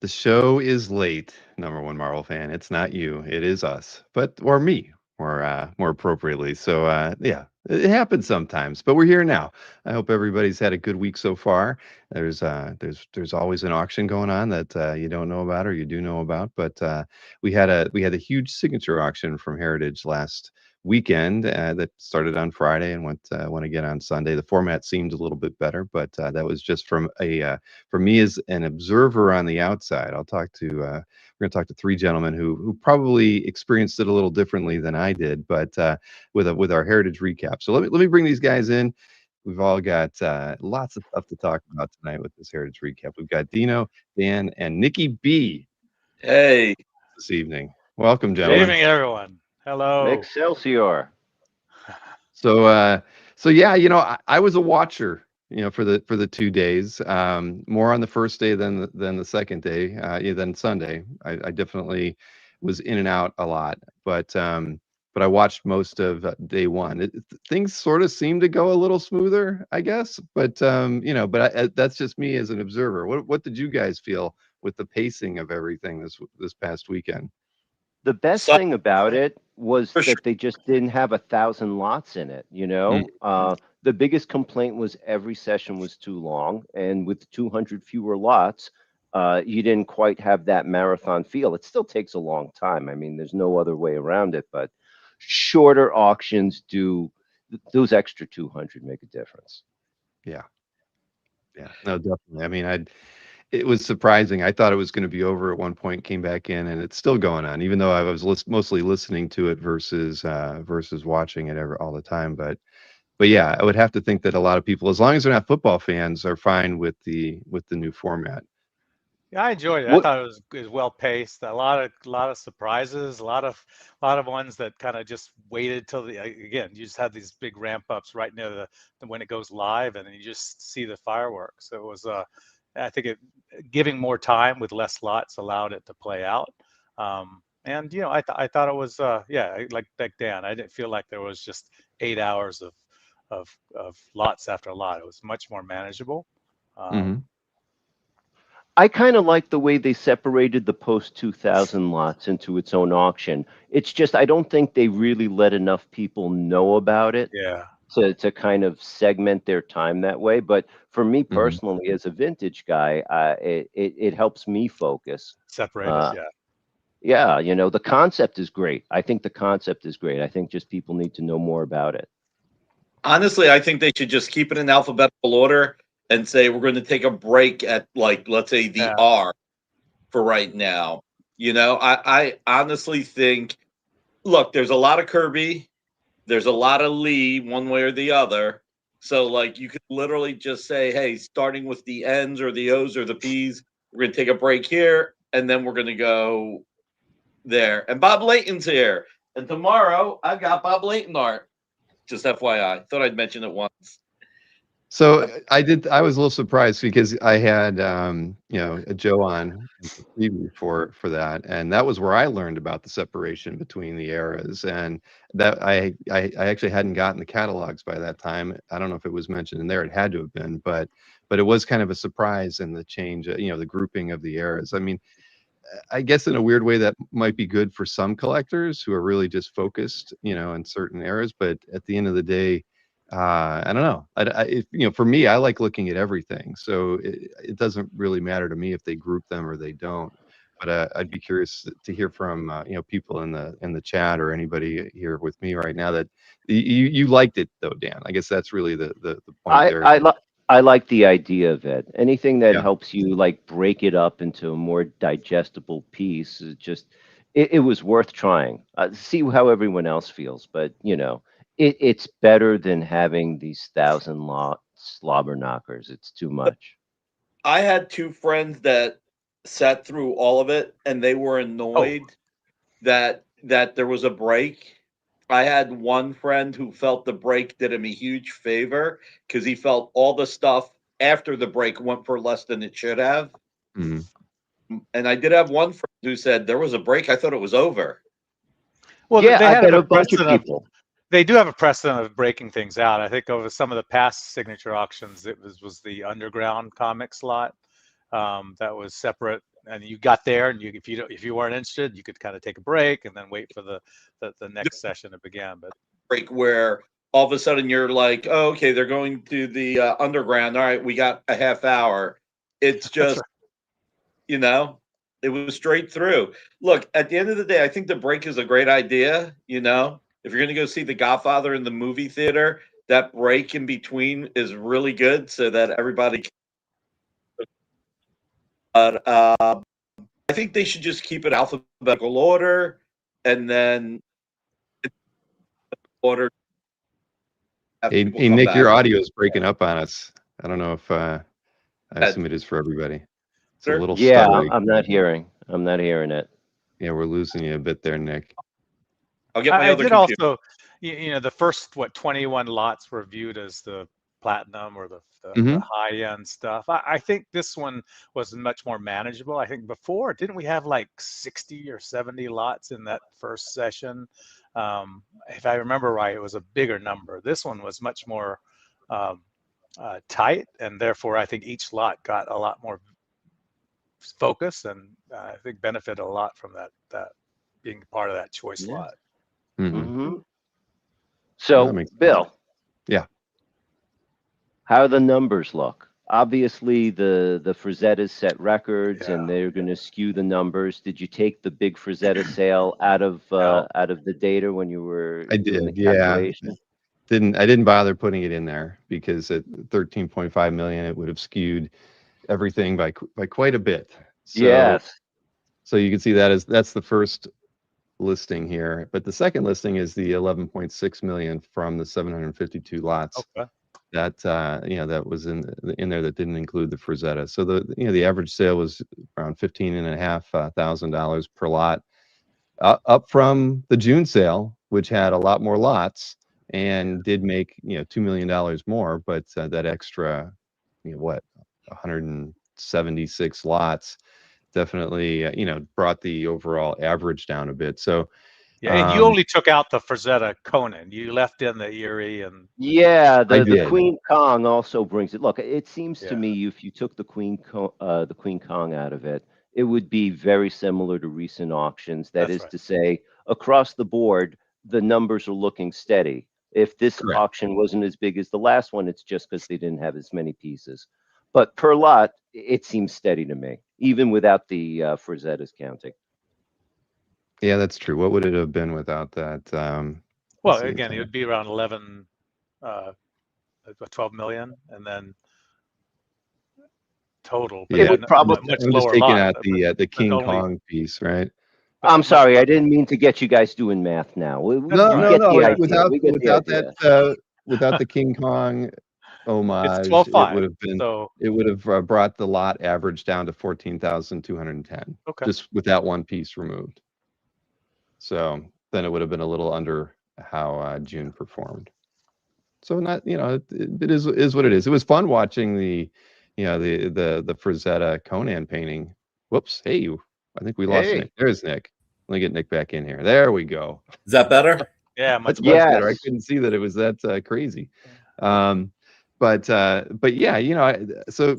The show is late, number one Marvel fan. It's not you, it is us, or me, more appropriately. So, yeah, it happens sometimes, but we're here now. I hope everybody's had a good week so far. There's always an auction going on that you don't know about or you do know about, but we had a huge signature auction from Heritage last weekend that started on Friday and went again on Sunday. The format seemed a little bit better, but that was just from a for me as an observer on the outside. We're going to talk to three gentlemen who probably experienced it a little differently than I did, but with our heritage recap. So let me bring these guys in. We've all got lots of stuff to talk about tonight with this heritage recap. We've got Dino, Dan, and Nikki B Hey, this evening. Welcome, Good gentlemen. evening, everyone. Hello. Excelsior. So yeah, I was a watcher, for the 2 days. More on the first day than the second day, yeah, than Sunday. I definitely was in and out a lot, but I watched most of day one. Things sort of seemed to go a little smoother, I guess. But that's just me as an observer. What did you guys feel with the pacing of everything this past weekend? The best son, thing about it was for sure. that they just didn't have 1,000 lots in it, you know? The biggest complaint was every session was too long, and with 200 fewer lots, you didn't quite have that marathon feel. It still takes a long time. I mean, there's no other way around it, but shorter auctions do those extra 200 make a difference. Yeah, yeah, no, definitely. I mean, it was surprising. I thought it was gonna be over at one point, came back in, and it's still going on, even though I was mostly listening to it versus watching it all the time. But yeah, I would have to think that a lot of people, as long as they're not football fans, are fine with the new format. Yeah, I enjoyed it. I What thought it was well paced. A lot of surprises. A lot of ones that kind of just waited till again. You just had these big ramp ups right near the when it goes live, and then you just see the fireworks. So it was I think it giving more time with less lots allowed it to play out. And I thought it was yeah, like Dan. I didn't feel like there was just 8 hours of lots after lot. It was much more manageable. Mhm. Um, I kind of like the way they separated the post 2000 lots into its own auction. It's just I don't think they really let enough people know about it yeah. to kind of segment their time that way. But for me Mhm. personally, as a vintage guy, it helps me focus. Separate us, Uh, yeah. yeah, the concept is great. I think the concept is great. I think just people need to know more about it. Honestly, I think they should just keep it in alphabetical order and say we're going to take a break at, like, let's say the Yeah. R for right now. I honestly think, look, there's a lot of Kirby, there's a lot of Lee, one way or the other. So, like, you could literally just say, hey, starting with the N's or the O's or the P's, we're going to take a break here, and then we're going to go there. And Bob Layton's here. And tomorrow, I got Bob Layton art. Just FYI. Thought I'd mention it once. So I was a little surprised because I had a Joe on as the preview for that, and that was where I learned about the separation between the eras, and that I actually hadn't gotten the catalogs by that time. I don't know if it was mentioned in there; it had to have been, but it was kind of a surprise in the change, the grouping of the eras. I mean, I guess in a weird way that might be good for some collectors who are really just focused, in certain eras. But at the end of the day, I don't know. For me, I like looking at everything, so it doesn't really matter to me if they group them or they don't. But I'd be curious to hear from people in the chat or anybody here with me right now that you liked it though, Dan. I guess that's really the point I there. I li I like the idea of it. Anything that Yeah. helps you like break it up into a more digestible piece is just it was worth trying. See how everyone else feels, but it's better than having these 1,000 lot slobber knockers. It's too much. I had two friends that sat through all of it, and they were Oh, annoyed that there was a break. I had one friend who felt the break did him a huge favor because he felt all the stuff after the break went for less than it should have. Mhm. And I did have one friend who said there was a break. I thought it was over. well, Yeah, they I had bet a a bunch of precedent of people. they do have a precedent of breaking things out. I think over some of the past signature auctions, it was the underground comics lot that was separate and you got there, and if you weren't interested, you could kind of take a break and then wait for the next session to begin. But break where all of a sudden you're like, oh, okay, they're going to the underground. All right, we got a half hour. It's just, you know, it was straight through. Look, at the end of the day, I think the break is a great idea. You know, if you're going to go see The Godfather in the movie theater, that break in between is really good so that everybody can. But I think they should just keep it alphabetical order and then order. Hey, Nick, your audio is breaking up on us. I don't know if I assume it is for everybody. It's a little Yeah, stuttery. I'm not hearing it. Yeah, we're losing you a bit there, Nick. I'll get my I other did computer. also, the first 21 lots were viewed as the platinum or the high end stuff. I think this one was much more manageable. I think before, didn't we have like 60 or 70 lots in that first session? If I remember right, it was a bigger number. This one was much more tight, and therefore I think each lot got a lot more focus, and I think benefited a lot from that being part of that choice lot. Mm-hmm. So, Bill. Yeah. How the numbers look? Obviously, the Frazettas set records, and they're going to skew the numbers. Did you take the big Frazetta sale out of the data when you were doing the calculation? I didn't bother putting it in there because at 13.5 million, it would have skewed everything by quite a bit. So, so you can see that's the first listing here, but the second listing is the 11.6 million from the 752 lots. Okay. That that was in there that didn't include the Frazetta. So the average sale was around $15,500 per lot, up from the June sale, which had a lot more lots and did make $2 million more, but that extra 176 lots definitely brought the overall average down a bit. So and you only took out the Frazetta Conan. You left in the Erie and the Queen Kong also brings it. Look, it seems to me if you took the Queen Kong out of it, it would be very similar to recent auctions. That is to say, across the board, the numbers are looking steady. If this auction wasn't as big as the last one, it's just because they didn't have as many pieces. But per lot, it seems steady to me, even without the Frazettas counting. Yeah, that's true. What would it have been without that? Well, again, it would be around 12 million, and then total. But it would probably much I'm just lower taking lot, out the King Kong piece, right? I'm sorry, I didn't mean to get you guys doing math now. No. Without the King Kong homage, it would have brought the lot average down to 14,210. Okay. Just with that one piece removed. So then it would have been a little under how June performed. So not, it is what it is. It was fun watching the Frazetta Conan painting. Whoops. Hey, I think we lost Nick. There's Nick. Let me get Nick back in here. There we go. Is that better? Yeah, much better. I couldn't see that it was that crazy. But yeah, so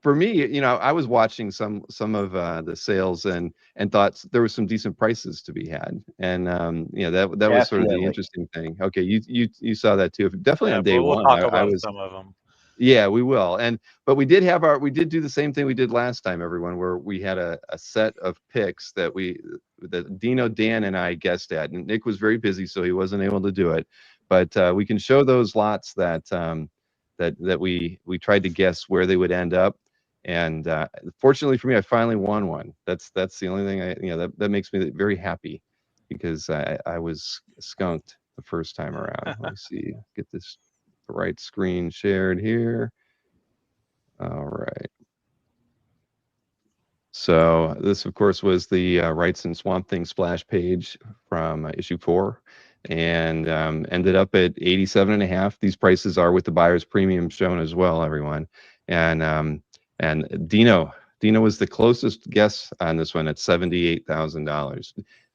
for me, I was watching some of the sales and thought there was some decent prices to be had, and that was sort of the interesting thing. Okay, you saw that too. Definitely on day one. We'll talk about some of them. Yeah, we will. But we did do the same thing we did last time, everyone, where we had a set of picks that Dino, Dan, and I guessed at, and Nick was very busy, so he wasn't able to do it. But we can show those lots that we tried to guess where they would end up. And fortunately for me, I finally won one. That's the only thing that makes me very happy, because I was skunked the first time around. Let me see, get this right screen shared here. All right. So this, of course, was the Rights and Swamp Thing splash page from issue 4, and ended up at 87.5. These prices are with the buyer's premium shown as well, everyone. And Dino was the closest guess on this one at $78,000.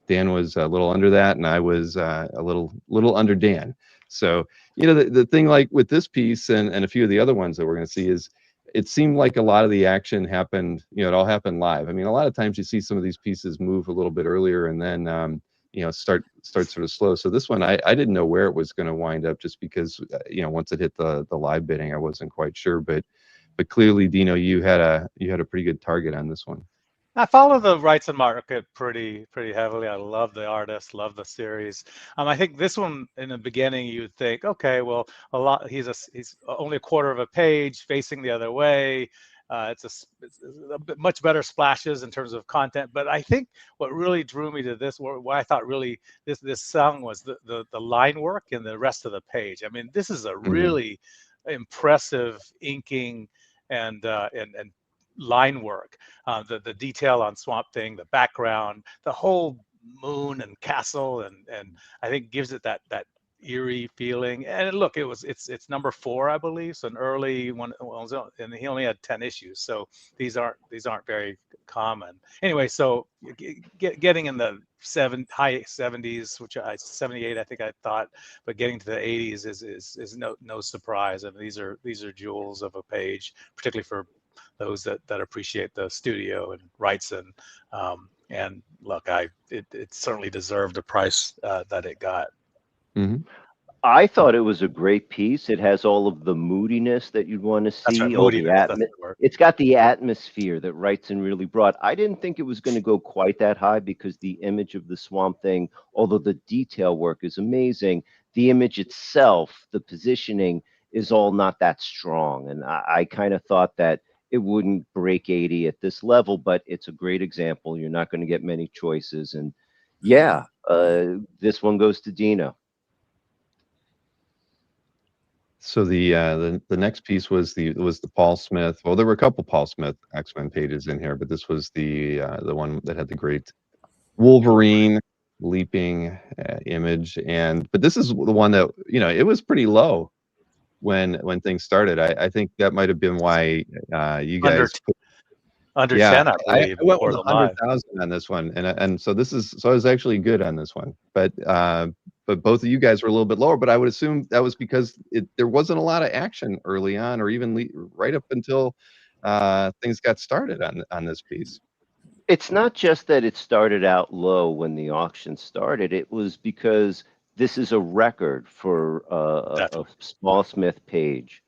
Dan was a little under that, and I was a little under Dan. So the thing, like with this piece and a few of the other ones that we're going to see, is it seemed like a lot of the action happened, it all happened live. I mean, a lot of times you see some of these pieces move a little bit earlier and then, start sort of slow. So this one, I didn't know where it was going to wind up just because, once it hit the live bidding, I wasn't quite sure. But clearly, Dino, you had a pretty good target on this one. I follow the rights and market pretty heavily. I love the artist, love the series. I think this one in the beginning you would think, okay, well, he's only a quarter of a page facing the other way. It's a bit much better splashes in terms of content. But I think what really drew me to this, what I thought really this song was the line work and the rest of the page. I mean, this is a really impressive inking and line work, the detail on Swamp Thing, the background, the whole moon and castle, and I think gives it that eerie feeling. And look, it's number 4, I believe, so an early one, and he only had 10 issues, so these aren't very common. Anyway, so getting in the high 70s, which 78, I think I thought, but getting to the 80s is no surprise. And these are jewels of a page, particularly for those that appreciate the studio and rights, and look, it certainly deserved the price that it got. I thought it was a great piece. It has all of the moodiness that you'd want to That's right, see, all the moodiness, that's the word. It's got the atmosphere that Wrightson really brought. I didn't think it was going to go quite that high because the image of the Swamp Thing, although the detail work is amazing, the image itself, the positioning is all not that strong. And I kind of thought that it wouldn't break 80 at this level, but it's a great example. You're not going to get many choices. And yeah, this one goes to Dino. So the next piece was the Paul Smith. Well, there were a couple Paul Smith X-Men pages in here, but this was the one that had the great Wolverine leaping image. But this is the one that it was pretty low when things started. I think that might have been why you guys under 10, I I believe. went with 100,000 on this one, and so I was actually good on this one, but both of you guys were a little bit lower. But I would assume that was because there wasn't a lot of action early on, or even right up until things got started on this piece. It's not just that it started out low when the auction started. It was because this is a record for a Small Smith page.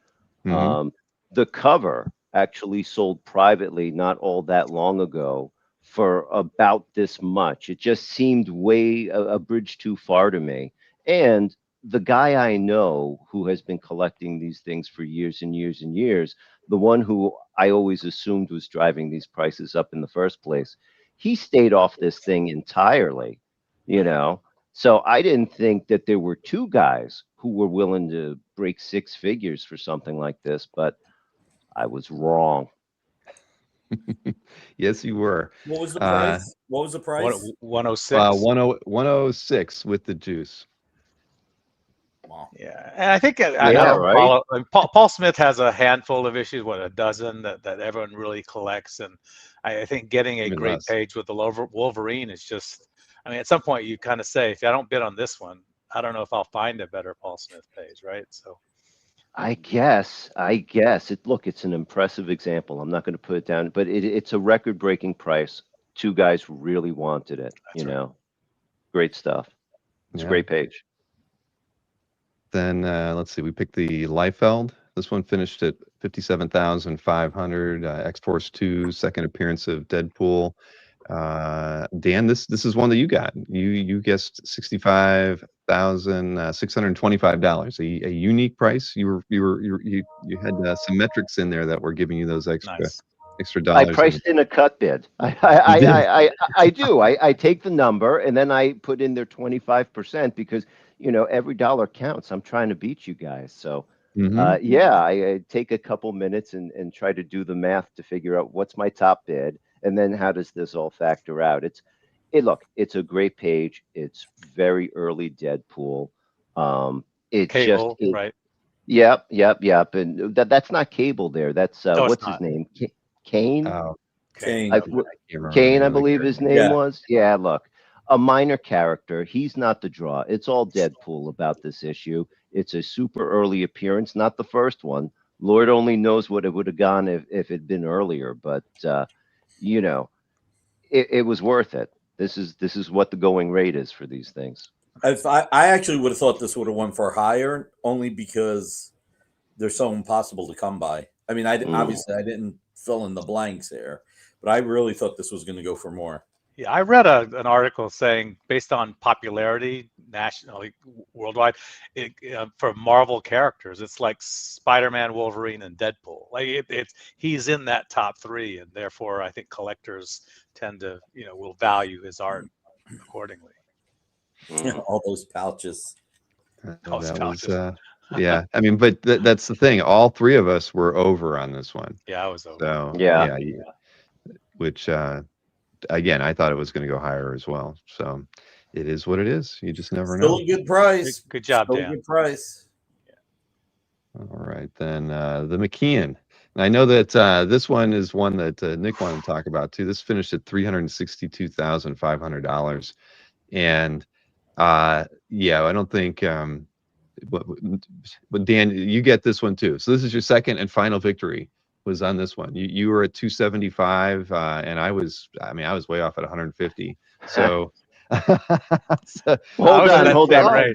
The cover actually sold privately not all that long ago for about this much. It just seemed way a bridge too far to me. And the guy I know who has been collecting these things for years and years and years, the one who I always assumed was driving these prices up in the first place, he stayed off this thing entirely, So I didn't think that there were two guys who were willing to break 6 figures for something like this, but I was wrong. Yes, you were. What was the price? 106. 106 with the juice. Wow. Yeah, and I think I don't right? follow. Paul Smith has a handful of issues, a dozen that everyone really collects, and I think getting a great page with the Wolverine is just. I mean, at some point you kind of say, if I don't bid on this one, I don't know if I'll find a better Paul Smith page, right? So. I guess it's an impressive example. I'm not going to put it down, but it's a record-breaking price. Two guys really wanted it. That's right. Great stuff. It's a great page. Then let's see. We picked the Liefeld. This one finished at 57,500. X-Force 2, second appearance of Deadpool. Dan, this is one that you got. You guessed $65,625. A unique price. You had some metrics in there that were giving you those extra dollars. I priced in a cut bid. I do. I take the number and then I put in their 25% because every dollar counts. I'm trying to beat you guys. So I take a couple minutes and try to do the math to figure out what's my top bid. And then how does this all factor out? It's a great page. It's very early Deadpool. It's Cable, just right? Yep. And that's not Cable there. That's what's his name? Kane? Kane. Kane, I believe his name was. Yeah, look. A minor character. He's not the draw. It's all Deadpool about this issue. It's a super early appearance, not the first one, Lord only knows what it would have gone if it'd been earlier, but you know, it was worth it. This is what the going rate is for these things. If I actually would have thought this would have won for higher, only because they're so impossible to come by. I mean, obviously I didn't fill in the blanks here, but I really thought this was going to go for more. Yeah, I read an article saying based on popularity nationally, worldwide, for Marvel characters, it's like Spider-Man, Wolverine, and Deadpool. Like he's in that top three, and therefore I think collectors tend to, will value his art accordingly. All those pouches. All those That pouches. was yeah. I mean, but that's the thing. All three of us were over on this one. Yeah, I was over. So Yeah. which again, I thought it was going to go higher as well. So it is what it is. You just never Still know. a good price. Good job, Still Dan. a good price. All right, then the McKean. And I know that this one is one that Nick wanted to talk about too. This finished at $362,500, and yeah, I don't think. But Dan, you get this one too. So this is your second and final victory. Was on this one. You were at 275, and I was way off at 150. So, Hold on.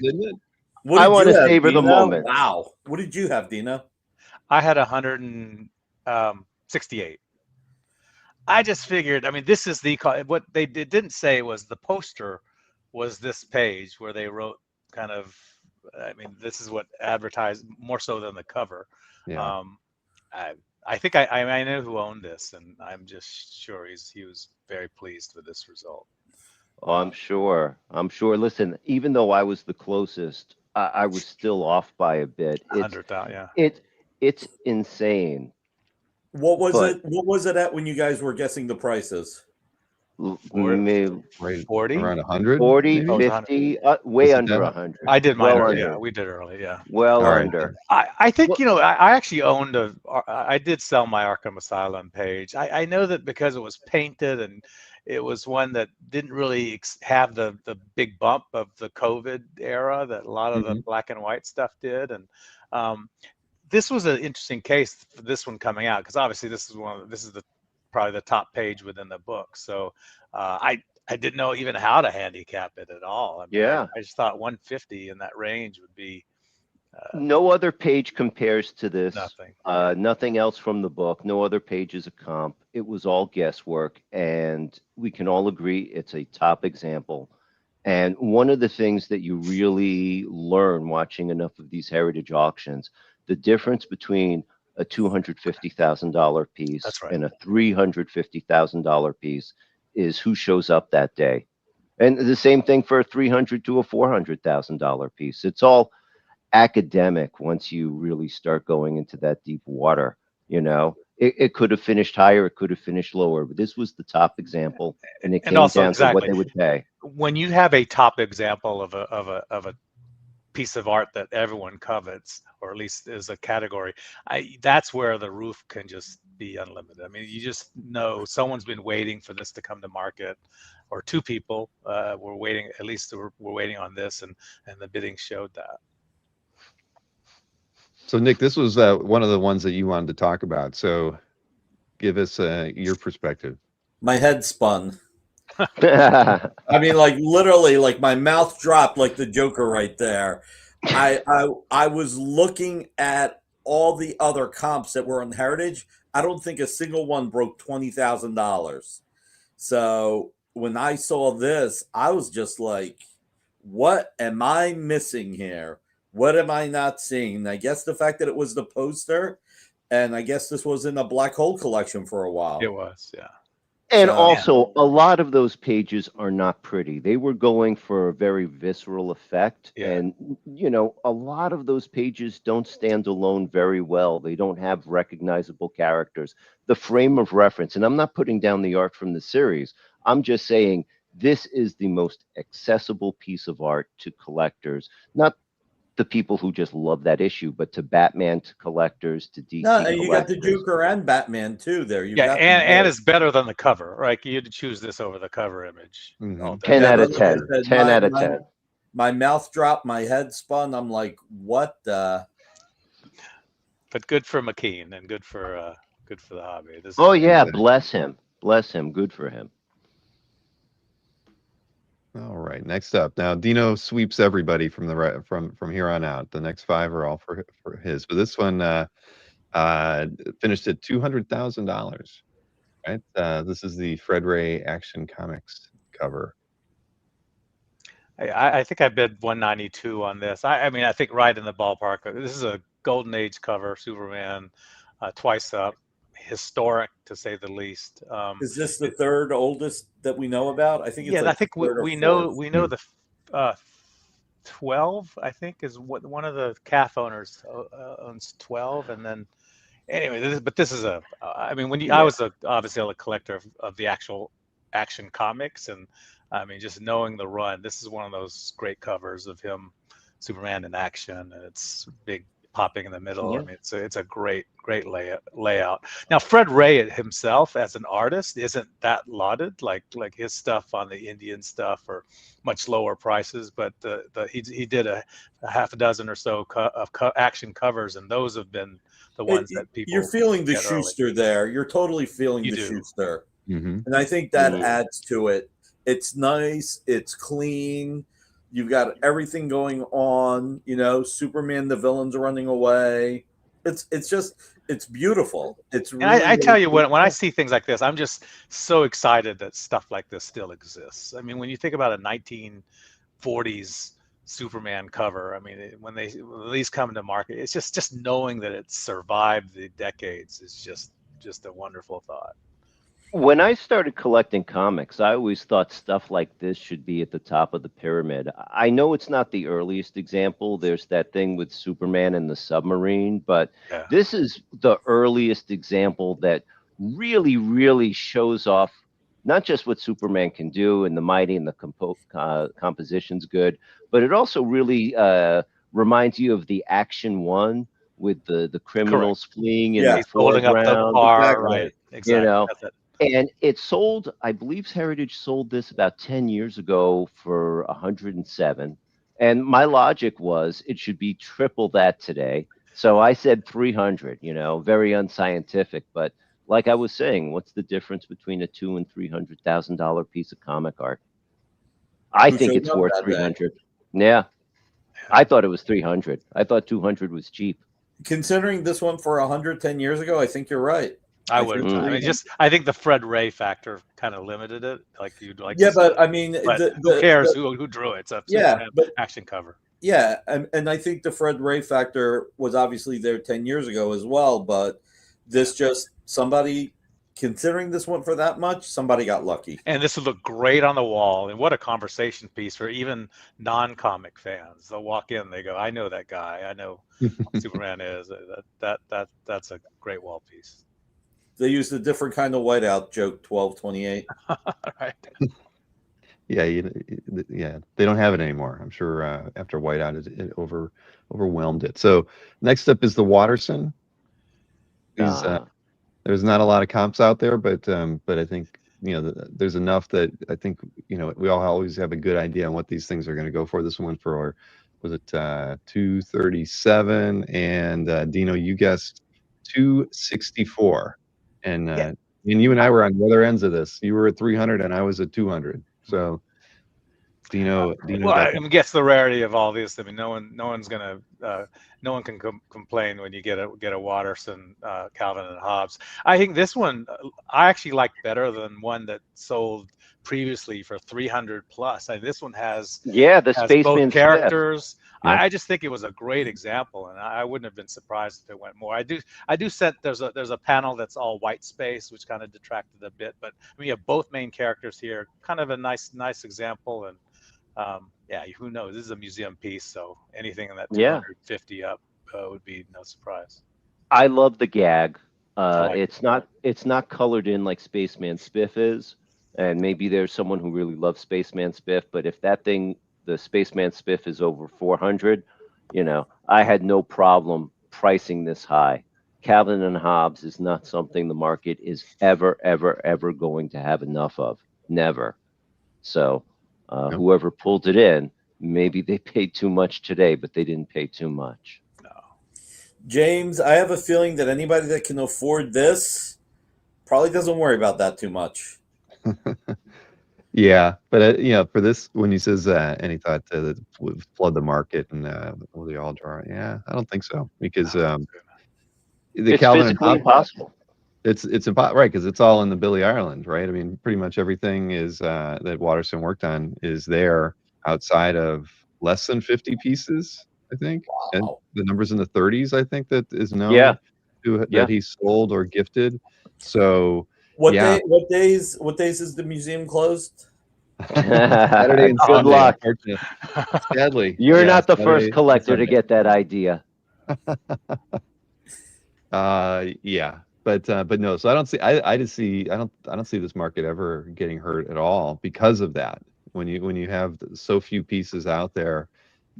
Didn't it? What I did want you to have, savor the Dino? moment. Wow. What did you have, Dino? I had 168. I just figured, I mean, this is what they didn't say was the poster was this page where they wrote kind of, I mean, this is what advertised more so than the cover. Yeah. I think I know who owned this, and I'm just sure he was very pleased with this result. Oh, I'm sure. Listen, even though I was the closest, I was still off by a bit. 100,000, yeah. It's insane. What was it at when you guys were guessing the prices? Maybe 40? Around 100? 40, maybe? 50, way under 100. I did mine well early. under. Yeah, we did early. Yeah. Well All right. under. I think, I actually owned I did sell my Arkham Asylum page. I know that because it was painted and it was one that didn't really have the big bump of the COVID era that a lot of the black and white stuff did. And this was an interesting case for this one coming out, because obviously this is probably the top page within the book. So I didn't know even how to handicap it at all. I mean, Yeah. I just thought 150 in that range would be. No other page compares to this. Nothing. Nothing else from the book. No other page is a comp. It was all guesswork, and we can all agree it's a top example. And one of the things that you really learn watching enough of these heritage auctions, the difference between a $250,000 piece That's right. and a $350,000 piece is who shows up that day. And the same thing for a $300,000 to a $400,000 piece. It's all academic once you really start going into that deep water. It could have finished higher, it could have finished lower, but this was the top example, and it came down to what they would pay. When you have a top example of a piece of art that everyone covets, or at least is a category, that's where the roof can just be unlimited. I mean, you just know someone's been waiting for this to come to market, or two people were waiting. At least we're waiting on this, and the bidding showed that. So Nick, this was one of the ones that you wanted to talk about. So give us your perspective. My head spun. I mean, like literally, like my mouth dropped like the Joker right there. I was looking at all the other comps that were on Heritage. I don't think a single one broke $20,000. So when I saw this, I was just like, what am I missing here? What am I not seeing? And I guess the fact that it was the poster, and I guess this was in a Black Hole collection for a while. It was, yeah. And also, a lot of those pages are not pretty. They were going for a very visceral effect. Yeah. And, a lot of those pages don't stand alone very well. They don't have recognizable characters. The frame of reference, and I'm not putting down the art from the series, I'm just saying this is the most accessible piece of art to collectors, not the people who just love that issue, but to Batman, to collectors, to DC. No, you got the Joker and Batman too there. And it's better than the cover, right? You had to choose this over the cover image. 10 out of 10. 10 out of 10. My mouth dropped, my head spun. I'm like, what the? but good for McKean and good for the hobby. This Oh is yeah, Exactly. bless him. Bless him. Good for him. All right, next up. Now Dino sweeps everybody from the from here on out. The next five are all for his. But this one uh finished at $200,000. Right. This is the Fred Ray Action Comics cover. I think I bid 192 on this. I mean, I think right in the ballpark. This is a golden age cover, Superman, twice up, historic to say the least. Is this the third oldest that we know about? I think it's Yeah, and I like the think third or we know fourth. we know the 12. I think is what one of the calf owners owns 12, and then anyway. This is a. I mean, when you I Yeah. was obviously a collector of the actual Action Comics, and I mean, just knowing the run, this is one of those great covers of him, Superman in action, and it's big popping in the middle. I Yeah. mean, it's a great layout. Now, Fred Ray himself as an artist isn't that lauded. Like his stuff on the Indian stuff are much lower prices, but he did a half a dozen or so action covers, and those have been the ones that You're people feeling the get early. Schuster there. You're totally feeling You the do. Schuster. Mm-hmm. And I think that Mhm. adds to it. It's nice. It's clean. You've got everything going on. You know, Superman, the villains are running away. It's beautiful. It's And really, I tell really you, when I beautiful. see things like this, I'm just so excited that stuff like this still exists. I mean, when you think about a 1940s Superman cover, I mean, when these come to market, it's just knowing that it's survived the decades is just a wonderful thought. When I started collecting comics, I always thought stuff like this should be at the top of the pyramid. I know it's not the earliest example. There's that thing with Superman and the submarine, but Yeah. this is the earliest example that really, really shows off not just what Superman can do and the mighty and the composition's good, but it also really reminds you of the Action One with the Correct. criminals fleeing in Yeah, the He's holding up the foreground. bar, exactly. right? You Exactly. know, That's it. and it sold, I believe Heritage sold this about 10 years ago for 107. And my logic was it should be triple that today. So I said 300, very unscientific. But like I was saying, what's the difference between a $200,000 and $300,000 piece of comic art? I Who think showed it's up worth that day? 300. Yeah, I thought it was 300. I thought 200 was cheap. Considering this one for 110 years ago, I think you're right. I I would. think I mean, 300. I think the Fred Ray factor kind of limited it, like you'd like Yeah, to say. but I mean, But who cares who drew it? It's a yeah, Superman but action cover. yeah, and I think the Fred Ray factor was obviously there 10 years ago as well, but this just somebody considering this one for that much, somebody got lucky. And this would look great on the wall. And what a conversation piece for even non-comic fans. They'll walk in, they go, "I know that guy. I know who Superman is." That's a great wall piece. They used a different kind of whiteout joke 1228. Right. Yeah, yeah, they don't have it anymore. I'm sure after Whiteout, it overwhelmed it. So next up is the Watterson. These there's not a lot of comps out there, but I think there's enough that I think we all always have a good idea on what these things are going to go for. This one for was it 237, and Dino, you guessed 264, and Yeah. and you and I were on the other ends of this. You were at 300, and I was at 200. So Dino Well, got I mean, guess the rarity of all this. I mean, no one can complain when you get a Watterson, Calvin and Hobbes. I think this one I actually like better than one that sold previously for 300 plus. This one has the both Spaceman Spiff. characters. Yep. I just think it was a great example, and I wouldn't have been surprised if it went more. I do sense there's a panel that's all white space, which kind of detracted a bit, but I mean, you have both main characters here, kind of a nice example, and yeah, who knows? This is a museum piece, so anything in that 250 up would be no surprise. I love the gag. like It's not colored in like Spaceman Spiff is, and maybe there's someone who really loves Spaceman Spiff. But if that thing, the Spaceman Spiff, is over 400, I had no problem pricing this high. Calvin and Hobbes is not something the market is ever going to have enough of. Never. So whoever pulled it in, maybe they paid too much today, but they didn't pay too much. No. James, I have a feeling that anybody that can afford this probably doesn't worry about that too much. Yeah, but for this, when he says any thought that would flood the market and will they all draw? Yeah, I don't think so because the It's Calvin and physically Hobbes, impossible. it's right because it's all in the Billy Ireland, right? I mean, pretty much everything is that Watterson worked on is there outside of less than 50 pieces, I think, and Wow. the numbers in the 30s, I think that is Yeah, known to yeah. that he sold or gifted. So What yeah, day? What days is the museum closed? Saturday and Good Sunday, luck. unfortunately. Sadly, You're yeah, not the Saturday first and collector to Sunday. get that idea. Yeah, but no. So I don't see. I just see. I don't see this market ever getting hurt at all because of that. When you have so few pieces out there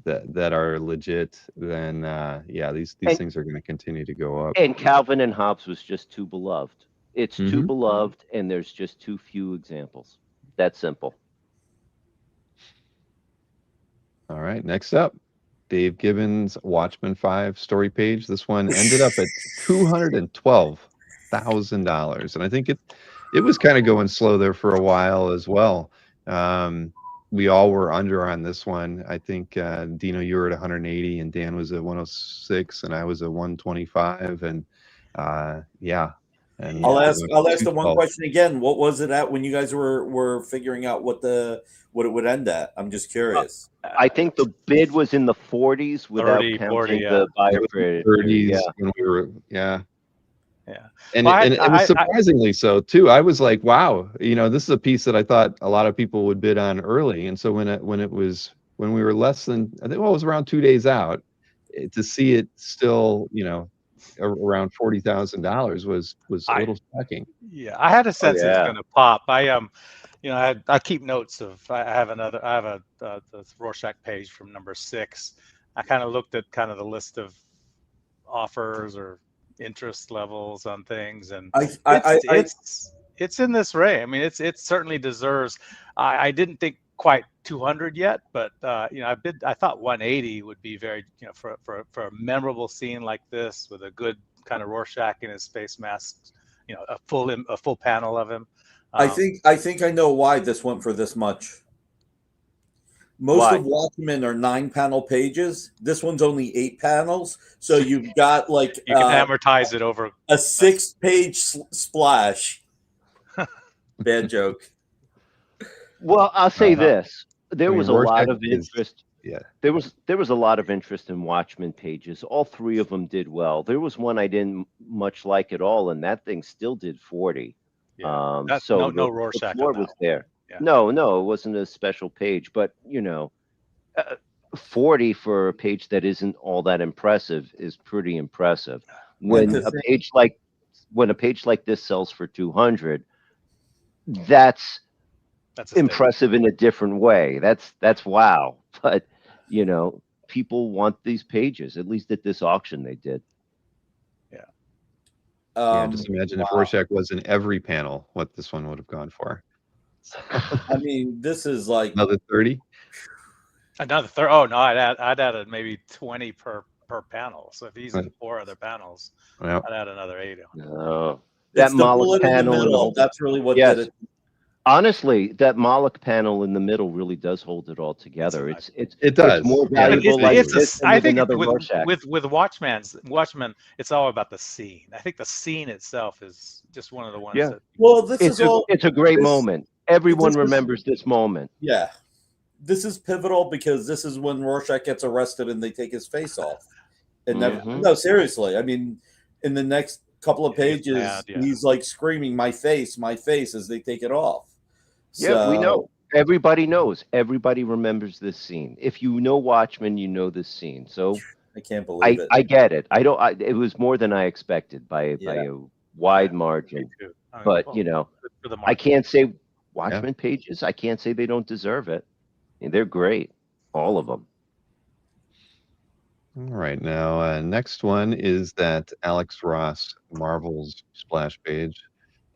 that are legit, then yeah, these And things are going to continue to go up. and Calvin and Hobbes was just too beloved. It's too Hmm. beloved, and there's just too few examples. That simple. All right, next up, Dave Gibbons Watchmen 5 story page. This one ended up at $212,000, and I think it was kind of going slow there for a while as well. We all were under on this one. I think Dino, you were at 180, and Dan was at 106, and I was at 125, and yeah, and I'll it ask. went I'll to ask the one 212. question again. What was it at when you guys were figuring out what it would end at? I'm just curious. I think the bid was in the 40s without 30, 40, counting yeah. the buyer It was in the credit. 30s Yeah. when we were, yeah. Yeah. And Well, it was surprisingly so too. I was like, wow, this is a piece that I thought a lot of people would bid on early. And so when we were less than, I think, well, it was around 2 days out, to see it still, around $40,000 was a little shocking. Yeah, I had a sense it was yeah. going to pop. I keep notes of. I have the Rorschach page from number 6. I kind of looked at kind of the list of offers or interest levels on things, and it's in this range. I mean, it certainly deserves. I didn't think quite 200 yet, but I thought 180 would be very, for a memorable scene like this with a good kind of Rorschach in his face mask, a full panel of him. I think I know why this went for this much. Most Why? of Watchmen are 9-panel pages. This one's only 8 panels, so you've got like You can amortize it over a 6-page splash. Bad joke. Well, I'll say this: there was a lot Rorschach of interest. Yeah. There was a lot of interest in Watchmen pages. All 3 of them did well. There was one I didn't much like at all, and that thing still did 40. Yeah, So no the Rorschach floor on that was one. there. Yeah. No, it wasn't a special page, but 40 for a page that isn't all that impressive is pretty impressive. When a page like this sells for 200, that's impressive in a different way. That's wow. But people want these pages. At least at this auction, they did. Yeah, just imagine if Rorschach was in every panel, what this one would have gone for. I mean, this is like another 30. Another 30. Oh no, I'd add maybe 20 per panel. So if he's in 4 other panels, I'd add another 80. No, that it's the Moloch bullet in the panel middle. That's really what yes. did it. Honestly, that Moloch panel in the middle really does hold it all together. It does. It's more valuable. I think with Watchmen, it's all about the scene. I think the scene itself is just one of the ones. Yeah. That, well, it's a great moment. Everyone remembers this moment. Yeah, this is pivotal because this is when Rorschach gets arrested and they take his face off. And no, seriously. I mean, in the next couple of pages, he's like screaming, my face," as they take it off. Yeah, we know. Everybody knows. Everybody remembers this scene. If you know Watchmen, you know this scene. So I can't believe it. I get it. It was more than I expected by a wide margin. But I can't say Watchmen pages. I can't say they don't deserve it. I mean, they're great, all of them. All right, now next one is that Alex Ross Marvel's splash page,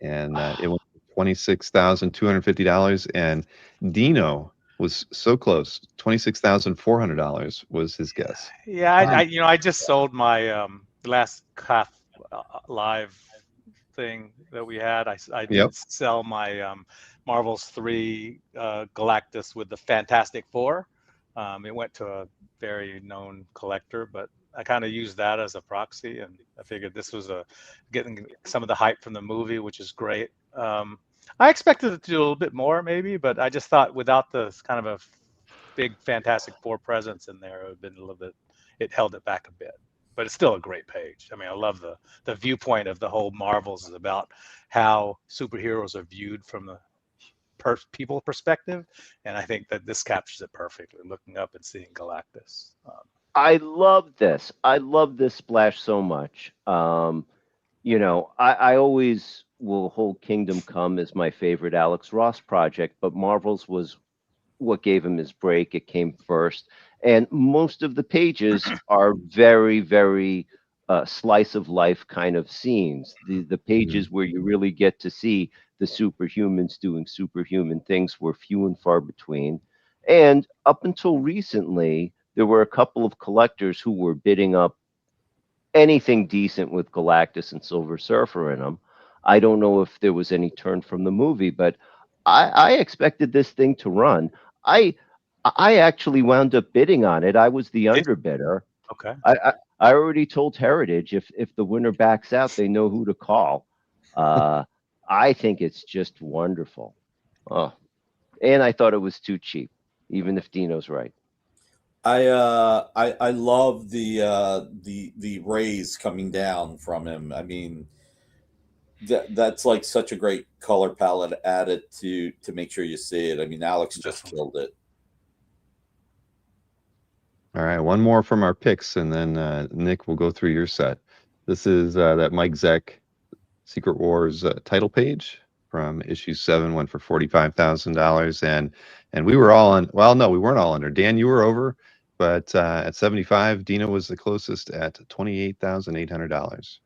and it was $26,250, and Dino was so close. $26,400 was his guess. Yeah, I just sold my half live thing that we had, I Yep. did sell my Marvel's 3 Galactus with the Fantastic Four. It went to a very known collector, but I kind of used that as a proxy, and I figured this was getting some of the hype from the movie, which is great. I expected it to do a little bit more, maybe, but I just thought without the kind of a big Fantastic Four presence in there, it would have been a little bit. It held it back a bit, but it's still a great page. I mean, I love the viewpoint of the whole Marvels is about how superheroes are viewed from the people perspective, and I think that this captures it perfectly. Looking up and seeing Galactus. I love this. I love this splash so much. I always will hold Kingdom Come as my favorite Alex Ross project, but Marvel's was what gave him his break. It came first. And most of the pages are very, very slice of life kind of scenes. The pages where you really get to see the superhumans doing superhuman things were few and far between. And up until recently, there were a couple of collectors who were bidding up anything decent with Galactus and Silver Surfer in them. I don't know if there was any turn from the movie, but I expected this thing to run. I actually wound up bidding on it. I was the underbidder. Okay. I already told Heritage if the winner backs out, they know who to call. I think it's just wonderful. Oh, and I thought it was too cheap, even if Dino's right. I love the rays coming down from him. I mean, that's like such a great color palette added to make sure you see it. I mean, Alex just killed it. All right, one more from our picks, and then Nick will go through your set. This is that Mike Zack Secret Wars title page from issue 7, went for $45,000, and we were all on. Well, no, we weren't all under. Dan, you were over, but at 75, Dina was the closest at $28,800.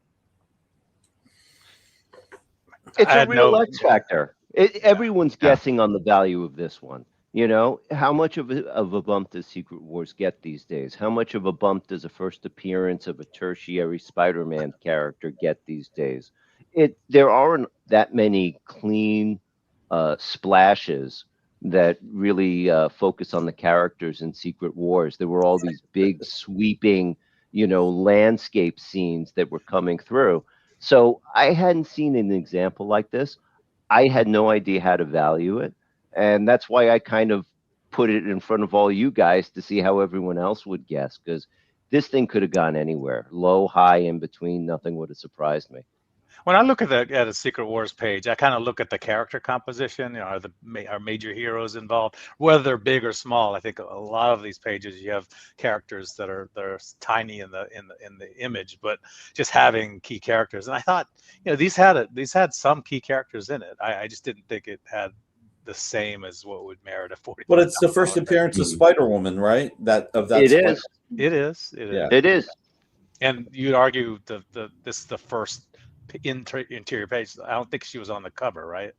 It's a real X factor. Everyone's guessing on the value of this one. You know, how much of a bump does Secret Wars get these days? How much of a bump does a first appearance of a tertiary Spider-Man character get these days? There aren't that many clean splashes that really focus on the characters in Secret Wars. There were all these big sweeping, landscape scenes that were coming through. So I hadn't seen an example like this. I had no idea how to value it. And that's why I kind of put it in front of all you guys to see how everyone else would guess, because this thing could have gone anywhere. Low, high, in between, nothing would have surprised me. When I look at a Secret Wars page, I kind of look at the character composition. Are major heroes involved, whether they're big or small? I think a lot of these pages you have characters that are tiny in the image, but just having key characters. And I thought, these had some key characters in it. I just didn't think it had the same as what would merit a 40. But it's the first appearance of Spider-Woman, right? It is. Yeah. It is. And you'd argue this is the first interior page. I don't think she was on the cover, right?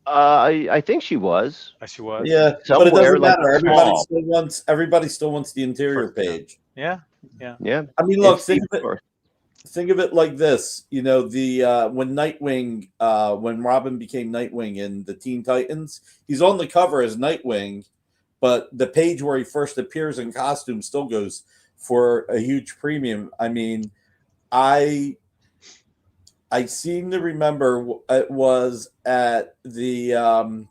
I think she was. She was. Yeah, but it doesn't matter. Everybody still wants the interior page. Yeah. I mean, look, think of it like this. When Nightwing, when Robin became Nightwing in the Teen Titans, he's on the cover as Nightwing, but the page where he first appears in costume still goes for a huge premium. I mean, I seem to remember it was at the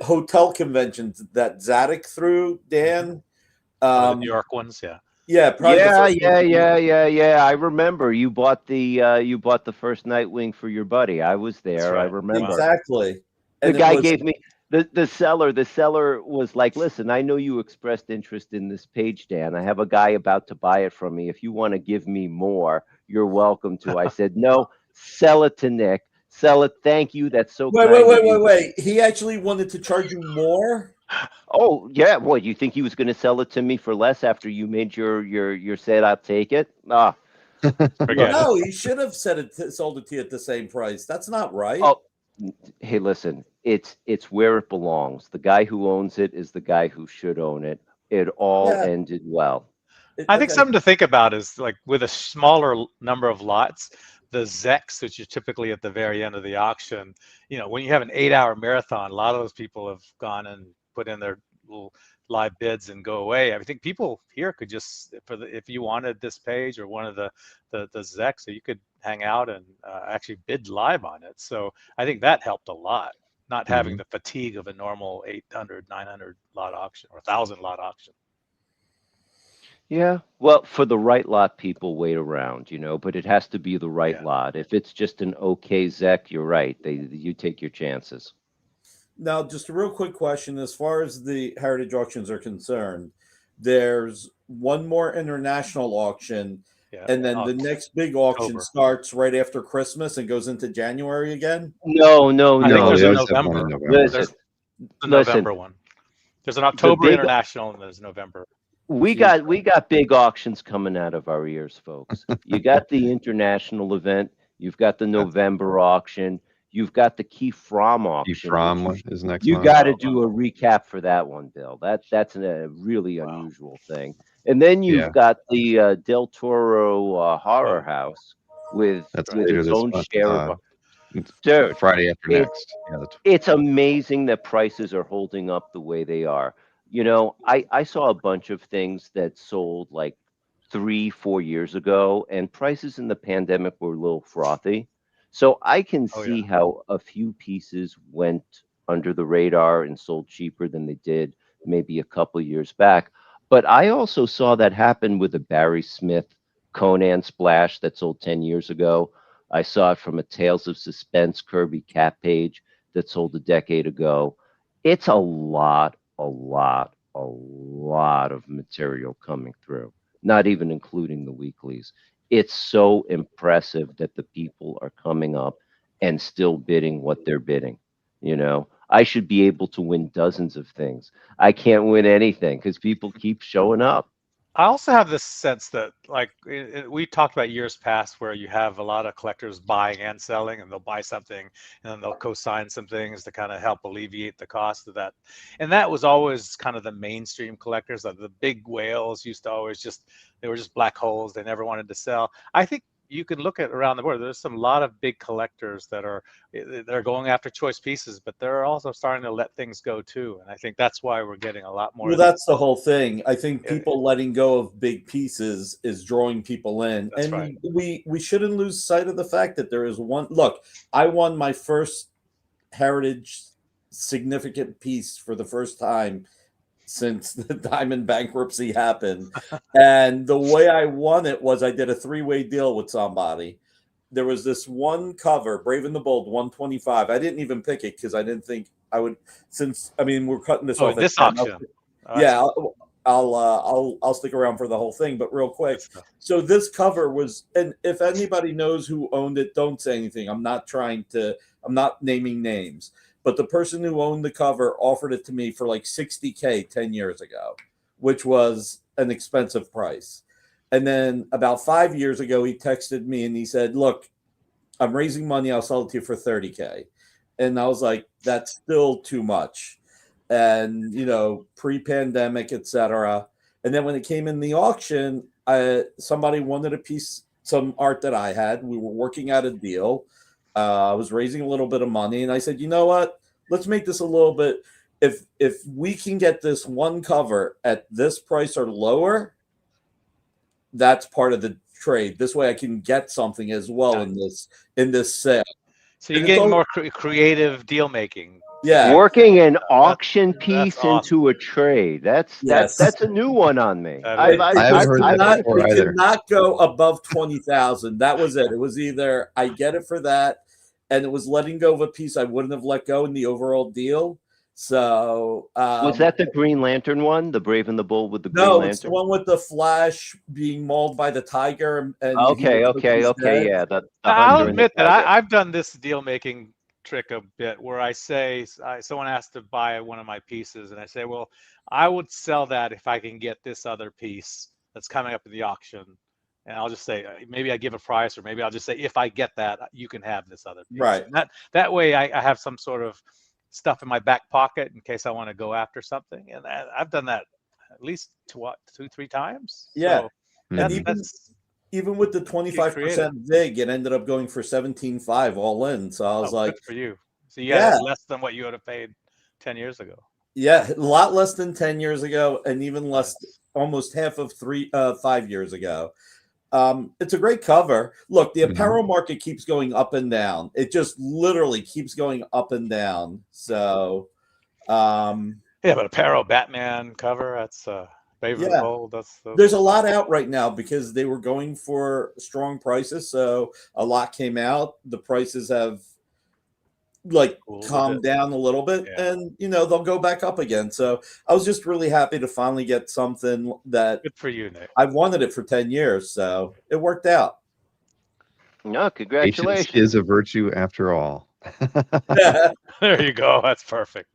hotel conventions that Zack threw, Dan. The New York ones, yeah. Yeah, I remember you bought the first Nightwing for your buddy. I was there. Right. I remember exactly. The guy gave me the seller. The seller was like, "Listen, I know you expressed interest in this page, Dan. I have a guy about to buy it from me. If you want to give me more, you're welcome to." I said, "No, sell it to Nick. Sell it. Thank you. That's so." Wait. He actually wanted to charge you more. Oh yeah, what, you think he was going to sell it to me for less after you made your said I'll take it? No, he should have sold it to you at the same price. That's not right. Oh, hey, listen, it's where it belongs. The guy who owns it is the guy who should own it. It all ended well. I think Okay. something to think about is like with a smaller number of lots, the Zex, which is typically at the very end of the auction, when you have an 8-hour marathon, a lot of those people have gone and put in their little live bids and go away. I think people here could just, if you wanted this page or one of the Zex, so you could hang out and actually bid live on it. So I think that helped a lot, not having the fatigue of a normal 800, 900 lot auction or 1,000 lot auction. Yeah, well, for the right lot, people wait around, but it has to be the right Yeah. lot. If it's just an okay Zec, you're right. You take your chances. Now, just a real quick question. As far as the heritage auctions are concerned, there's one more international auction, Yeah. and then the next big auction October. starts right after Christmas and goes into January again. No, I think there's they a always have one in November. November. There's the Listen. November one. There's an October big- international and there's November. We got big auctions coming out of our ears, folks. You got the international event. You've got the November auction. You've got the Key From auction. From is next You month. got to do a recap for that one, Bill. That's a really unusual thing. And then you've got the Del Toro Horror House with later its this own month. share of. Dude, Friday after next. it's amazing that prices are holding up the way they are. I saw a bunch of things that sold like 3-4 years ago, and prices in the pandemic were a little frothy. So I can see how a few pieces went under the radar and sold cheaper than they did maybe a couple years back. But I also saw that happen with a Barry Smith Conan splash that sold 10 years ago. I saw it from a Tales of Suspense Kirby cat page that sold a decade ago. It's a lot of material coming through, not even including the weeklies. It's so impressive that the people are coming up and still bidding what they're bidding. I should be able to win dozens of things. I can't win anything because people keep showing up. I also have this sense that, like, we talked about years past where you have a lot of collectors buying and selling, and they'll buy something and then they'll co-sign some things to kind of help alleviate the cost of that. And that was always kind of the mainstream collectors. The big whales used to always they were just black holes. They never wanted to sell. I think you can look at around the world. There's some lot of big collectors that are going after choice pieces, but they're also starting to let things go too. And I think that's why we're getting a lot more. Well, that's the whole thing. I think people letting go of big pieces is drawing people in. That's and right. we shouldn't lose sight of the fact that there is one. Look, I won my first heritage significant piece for the first time since the Diamond bankruptcy happened. And the way I won it was I did a 3-way deal with somebody. There was this one cover, Brave and the Bold 125. I didn't even pick it because I didn't think I would, we're cutting this off. This auction. I'll stick around for the whole thing, but real quick. So this cover was, and if anybody knows who owned it, don't say anything. I'm not naming names. But the person who owned the cover offered it to me for like $60K 10 years ago, which was an expensive price. And then about 5 years ago, he texted me and he said, "Look, I'm raising money. I'll sell it to you for $30K." And I was like, that's still too much. And, pre-pandemic, etc. And then when it came in the auction, somebody wanted a piece, some art that I had. We were working out a deal. I was raising a little bit of money, and I said, you know what? Let's make this a little bit. If we can get this one cover at this price or lower, that's part of the trade. This way, I can get something as well in this sale. So you're getting more creative deal making. Yeah, working an auction piece into a trade. That's a new one on me. I haven't heard that before either. Did not go above 20,000. That was it. It was either I get it for that, and it was letting go of a piece I wouldn't have let go in the overall deal. So was that the Green Lantern one, the Brave and the Bold with the Green Lantern? No, it's the one with the Flash being mauled by the tiger. And okay, yeah. I'll admit that I've done this deal making trick a bit where I say someone has to buy one of my pieces, and I say, well, I would sell that if I can get this other piece that's coming up in the auction. And I'll just say, maybe I give a price, or maybe I'll just say, if I get that, you can have this other piece. Right. And that way I have some sort of stuff in my back pocket in case I want to go after something. And I've done that at least 2-3 times. Yeah. So And that's Mhm. even that's even with the creative. 25% VIG, it ended up going for 17.5 all in. So I was Oh, good like, for you. So you yeah, got less than what you would have paid 10 years ago. yeah, a lot less than 10 years ago, and even less, Nice. almost half of 5 years ago. It's a great cover. Look, the Mhm. apparel market keeps going up and down. It just literally keeps going up and down. So, um, Yeah, but apparel Batman cover, that's Baver the yeah, Bold. there's Those a are lot fun. out right now because they were going for strong prices. So a lot came out. The prices have like Cooled a calmed bit. down a little bit, Yeah. and they'll go back up again. So I was just really happy to finally get something that Good for you, Nick. I've wanted it for 10 years. So it worked out. No, Patience congratulations. is a virtue after all. There you go. That's perfect.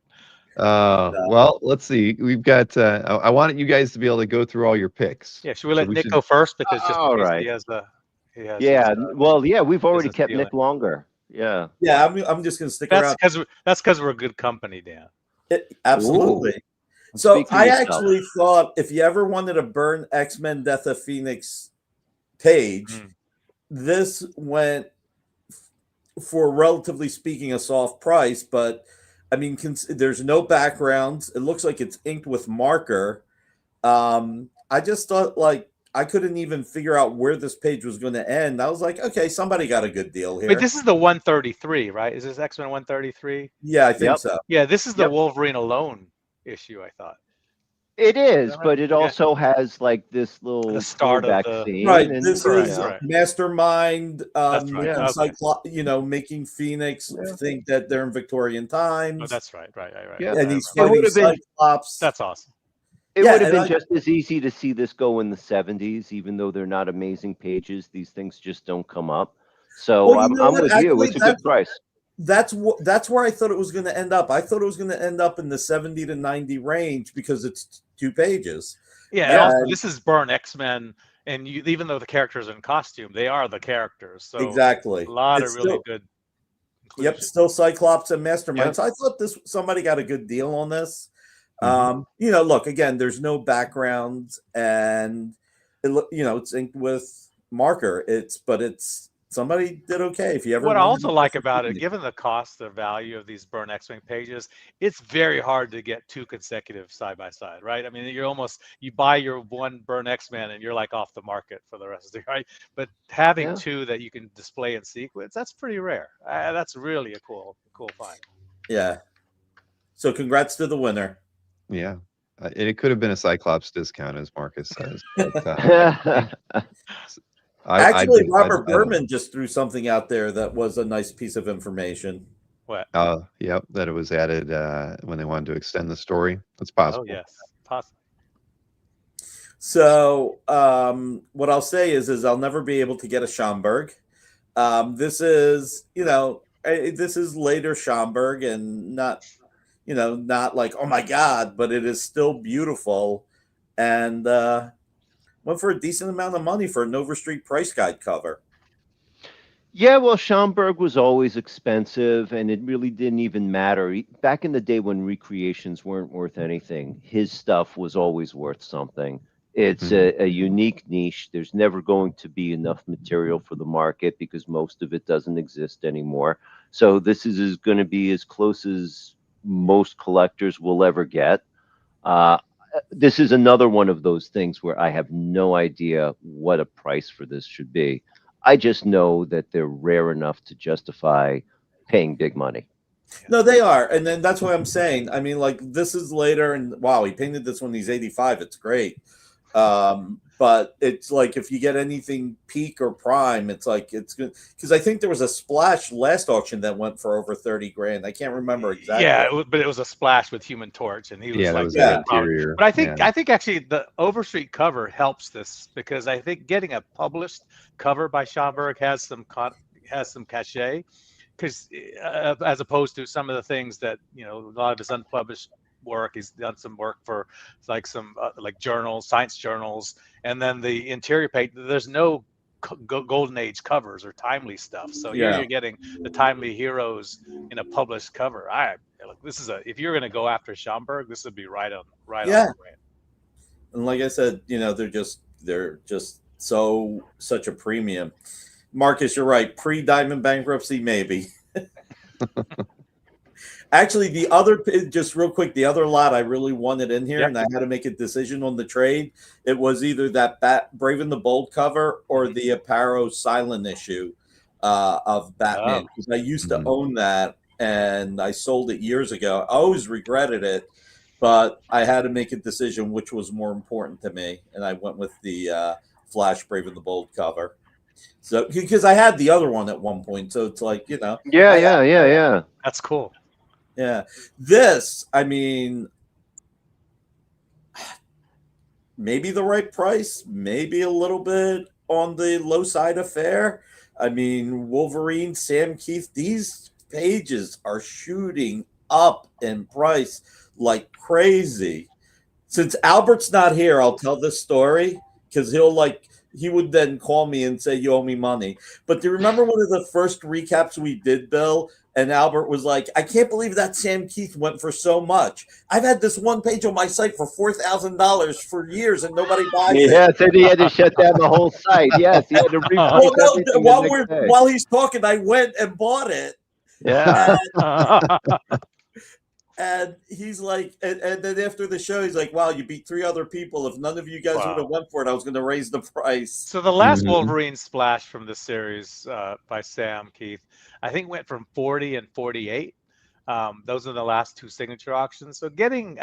Well, let's see. We've got. I wanted you guys to be able to go through all your picks. Yeah, should we So let we Nick should. go first because just in All case right. he has his Yeah. Well, yeah, we've already business kept deal in. Nick longer. Yeah. Yeah, I'm just gonna stick around. That's because we're good company, Dan. Absolutely. Ooh. So Speak for I yourself. actually thought if you ever wanted to burn X-Men Death of Phoenix page, this went for, relatively speaking, a soft price. But I mean, there's no backgrounds. It looks like it's inked with marker. I just thought, like, I couldn't even figure out where this page was going to end. I was like, okay, somebody got a good deal here. Wait, this is the 133, right? Is this X-Men 133? Yeah, I think Yep. so. Yeah, this is the Yep. Wolverine alone issue, I thought. It is, right? but it Yeah. also has like this little The start of throwback the theme. Right. And, This Correct, is correct. Mastermind, That's right. making Okay. making Phoenix Yeah. think that they're in Victorian Oh, times, that's right. Right. Yeah. and he's It fighting would have been Cyclops. That's awesome. It Yeah, would have and been just as easy to see this go in the 70s, even though they're not amazing pages. These things just don't come up. So Well, you know I'm what? with you. Actually, It's a good price. that's where I thought it was going to end up. I thought it was going to end up in the 70 to 90 range because it's 2 pages. Yeah, and also And this is Burn X-Men, and even though the characters are in costume, they are the characters. So exactly, a lot it's of really still, good yep, inclusion. still Cyclops and Mastermind. Yep. So I thought somebody got a good deal on this. Mhm. Look, again, there's no background, and it's inked with marker. It's somebody did okay. If you ever What I wanted also to like get about it, Phoenix. given the cost, the value of these Burn X-Wing pages, it's very hard to get 2 consecutive side by side, right? I mean, you buy your one Burn X-Men and you're like off the market for the rest of the right. But having Yeah. 2 that you can display in sequence, that's pretty rare. That's really a cool find. Yeah. So congrats to the winner. Yeah. And it could have been a Cyclops discount, as Marcus says. But I, Actually, I Robert don't know. Berman just threw something out there that was a nice piece of information. What? Yep, that it was added when they wanted to extend the story. That's Oh possible. yes, possibly. So what I'll say is I'll never be able to get a Schomburg. This is later Schomburg, and not like, oh my God, but it is still beautiful, and went for a decent amount of money for an Overstreet price guide cover. Yeah, well, Schomburg was always expensive, and it really didn't even matter. Back in the day when recreations weren't worth anything, his stuff was always worth something. It's a unique niche. There's never going to be enough material for the market because most of it doesn't exist anymore. So this is going to be as close as most collectors will ever get. This is another one of those things where I have no idea what a price for this should be. I just know that they're rare enough to justify paying big money. No, they are, and then that's what I'm saying. I mean, like, this is later, and wow, he painted this when he's 85. It's great, but it's like if you get anything peak or prime, it's like it's good because I think there was a splash last auction that went for over 30 grand. I can't remember exactly. Yeah, but it was a splash with Human Torch, and he was Yeah, that like, was an probably. interior. But I think actually the Overstreet cover helps this because I think getting a published cover by Schomburg has some cachet, because as opposed to some of the things that a lot of his unpublished work, he's done some work for like some like journals, science journals, and then the interior page. There's no golden age covers or timely stuff, so here you're getting the timely heroes in a published cover. Look, this is if you're going to go after Schomburg, this would be right on the brand. And like I said, they're just such a premium. Marcus, you're right. Pre-Diamond bankruptcy, maybe. Actually, just real quick, the other lot I really wanted in here, and I had to make a decision on the trade. It was either that Brave and the Bold cover or the Aparo Silent issue of Batman, because I used to own that, and I sold it years ago. I always regretted it, but I had to make a decision which was more important to me, and I went with the Flash Brave and the Bold cover. So because I had the other one at one point, so it's like Yeah. That's cool. Yeah. This, I mean, maybe the right price, maybe a little bit on the low side of fair. I mean, Wolverine, Sam Keith, these pages are shooting up in price like crazy. Since Albert's not here, I'll tell this story because he would then call me and say, "You owe me money." But do you remember one of the first recaps we did, Bill? And Albert was like, "I can't believe that Sam Keith went for so much. I've had this one page on my site for $4,000 for years and nobody buys it." Yeah, so he had to shut down the whole site. Yes, he had to while he's talking, I went and bought it. Yeah. And he's like, and then after the show, he's like, "Wow, you beat 3 other people. If none of you guys would have went for it, I was going to raise the price." So the last Wolverine splash from the series by Sam Keith, I think went from 40 and 48. Those are the last 2 signature auctions. So getting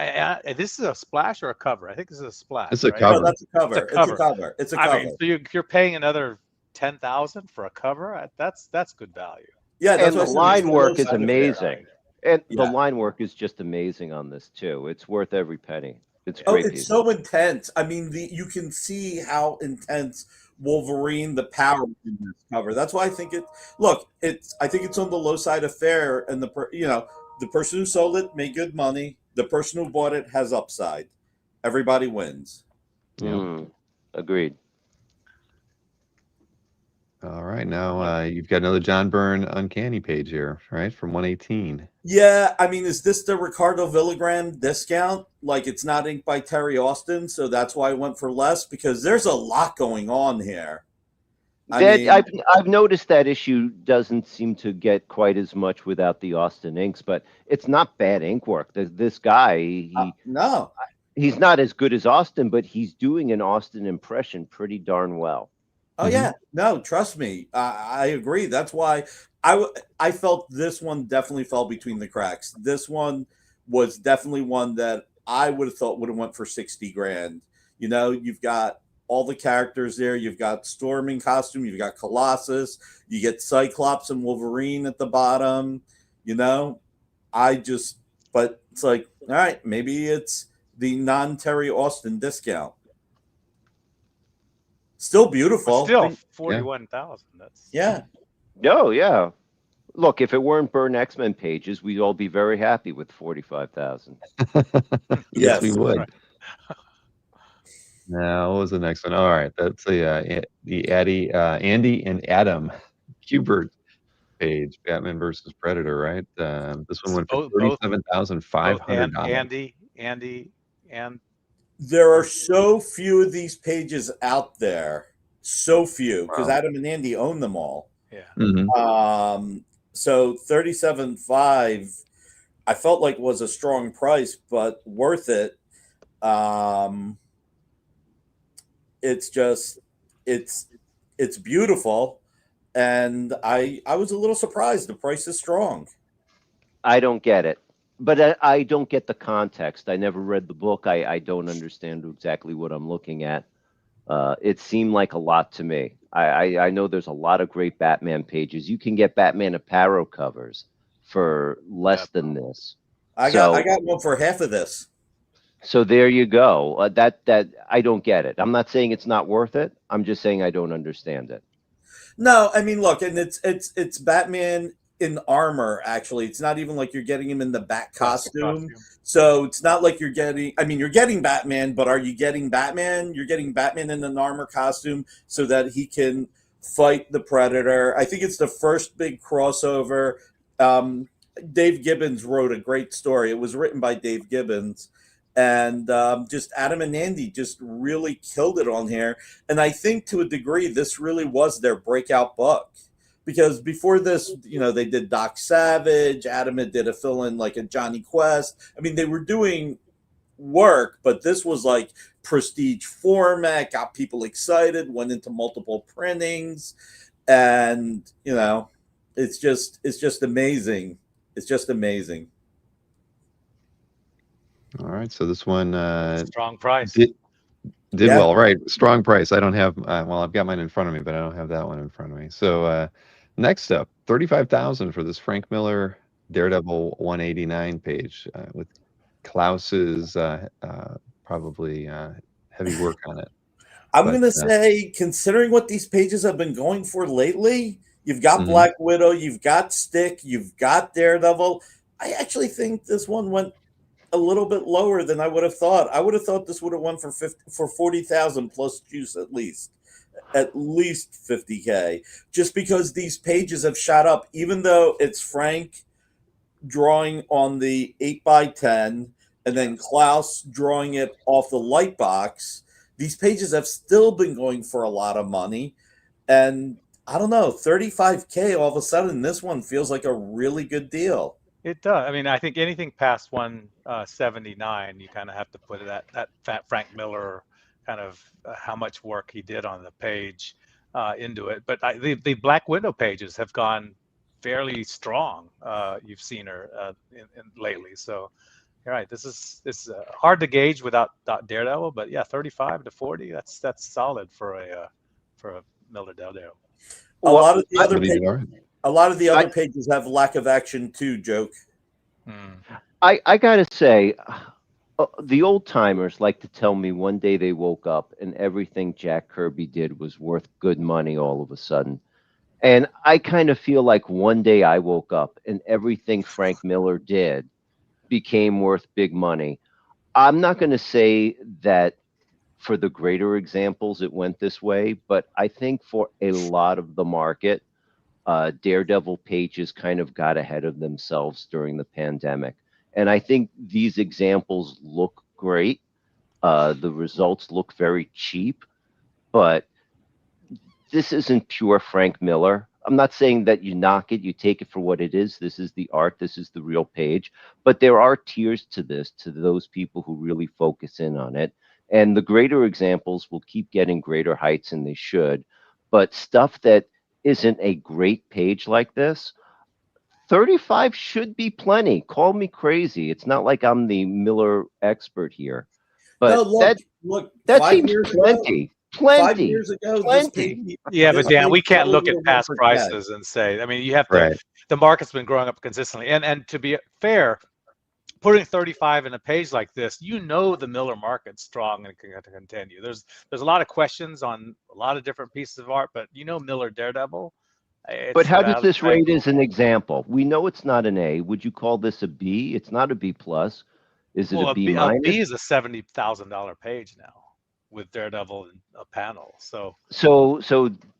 this is a splash or a cover? I think this is a splash. It's a right? cover. No, that's a cover. It's a cover. It's a cover. I mean, so you're paying another 10,000 for a cover. That's good value. Yeah, and the line work is amazing. And Yeah. the line work is just amazing on this too. It's worth every penny. It's Oh, great. it's so intense. I mean, you can see how intense Wolverine, the power in this cover. That's why I think I think it's on the low side of fair, and the person who sold it made good money. The person who bought it has upside. Everybody wins. Agreed. All right, now you've got another John Byrne Uncanny page here, right, from 118. Yeah, I mean, is this the Ricardo Villagrán discount? Like, it's not inked by Terry Austin, so that's why I went for less, because there's a lot going on here. I've noticed that issue doesn't seem to get quite as much without the Austin inks, but it's not bad ink work. This guy, no, he's not as good as Austin, but he's doing an Austin impression pretty darn well. Oh yeah, no, trust me, I agree. That's why I felt this one definitely fell between the cracks. This one was definitely one that I would have thought would have went for 60 grand. You've got all the characters there. You've got Storm in costume. You've got Colossus. You get Cyclops and Wolverine at the bottom. But it's like, all right, maybe it's the non-Terry Austin discount. Still beautiful. But still 41,000. That's Oh yeah. Look, if it weren't Byrne X-Men pages, we'd all be very happy with 45,000. Yes, we would. Right. Now, what was the next one? All right, that's the Andy and Adam Kubert page, Batman versus Predator, right? This one went for $37,500. Andy, and there are so few of these pages out there, so few, because Adam and Andy own them all. Yeah. So 37.5, I felt like was a strong price, but worth it. It's just, it's beautiful, and I was a little surprised. The price is strong. I don't get it. But I don't get the context. I never read the book. I don't understand exactly what I'm looking at. It seemed like a lot to me. I know there's a lot of great Batman pages. You can get Batman Aparo covers for less than this. I got one for half of this. So there you go. That I don't get it. I'm not saying it's not worth it. I'm just saying I don't understand it. No, I mean, look, and it's Batman in armor. Actually, it's not even like you're getting him in the Bat costume. So it's not like you're getting Batman, but are you getting Batman? You're getting Batman in an armor costume so that he can fight the Predator. I think it's the first big crossover. Dave Gibbons wrote a great story. It was written by Dave Gibbons, and just Adam and Andy just really killed it on here. And I think to a degree, this really was their breakout book. Because before this, they did Doc Savage, Adam had did a fill-in like a Johnny Quest. I mean, they were doing work, but this was like prestige format, got people excited, went into multiple printings, and it's just amazing. It's just amazing. All right, so this one Strong price. did well, right? Strong price. I don't have. Well, I've got mine in front of me, but I don't have that one in front of me. So next up, 35,000 for this Frank Miller Daredevil 189 page with Klaus's probably heavy work on it. I'm going to say, considering what these pages have been going for lately, you've got Black Widow, you've got Stick, you've got Daredevil. I actually think this one went a little bit lower than I would have thought. I would have thought this would have won for 40,000 plus juice at least 50K, just because these pages have shot up. Even though it's Frank drawing on the 8x10 and then Klaus drawing it off the light box, these pages have still been going for a lot of money. And I don't know, 35K all of a sudden, this one feels like a really good deal. It does. I mean, I think anything past 179, you kind of have to put that fat Frank Miller kind of how much work he did on the page into it. But the Black Widow pages have gone fairly strong. You've seen her in lately, so you're right. This is hard to gauge without Daredevil, but yeah, 35 to 40. That's solid for a Miller Daredevil. A lot of the other pages have lack of action too, Joke. I gotta say, the old timers like to tell me one day they woke up and everything Jack Kirby did was worth good money all of a sudden. And I kind of feel like one day I woke up and everything Frank Miller did became worth big money. I'm not going to say that for the greater examples it went this way, but I think for a lot of the market, Daredevil pages kind of got ahead of themselves during the pandemic. And I think these examples look great. The results look very cheap, but this isn't pure Frank Miller. I'm not saying that you knock it, you take it for what it is. This is the art, this is the real page. But there are tiers to this, to those people who really focus in on it. And the greater examples will keep getting greater heights, and they should. But stuff that isn't a great page like this, 35 should be plenty. Call me crazy. It's not like I'm the Miller expert here. But no, look, that seems plenty. Plenty. 5 years ago, yeah, but Dan, we can't look at past prices and say. I mean, you have to. Right. The market's been growing up consistently, and to be fair, putting 35 in a page like this, the Miller market's strong and can continue. There's a lot of questions on a lot of different pieces of art, but Miller Daredevil. But how does this rate as an example? We know it's not an A. Would you call this a B? It's not a B plus. Is it a B minus? A B is a $70,000 page now, with Daredevil and a panel. So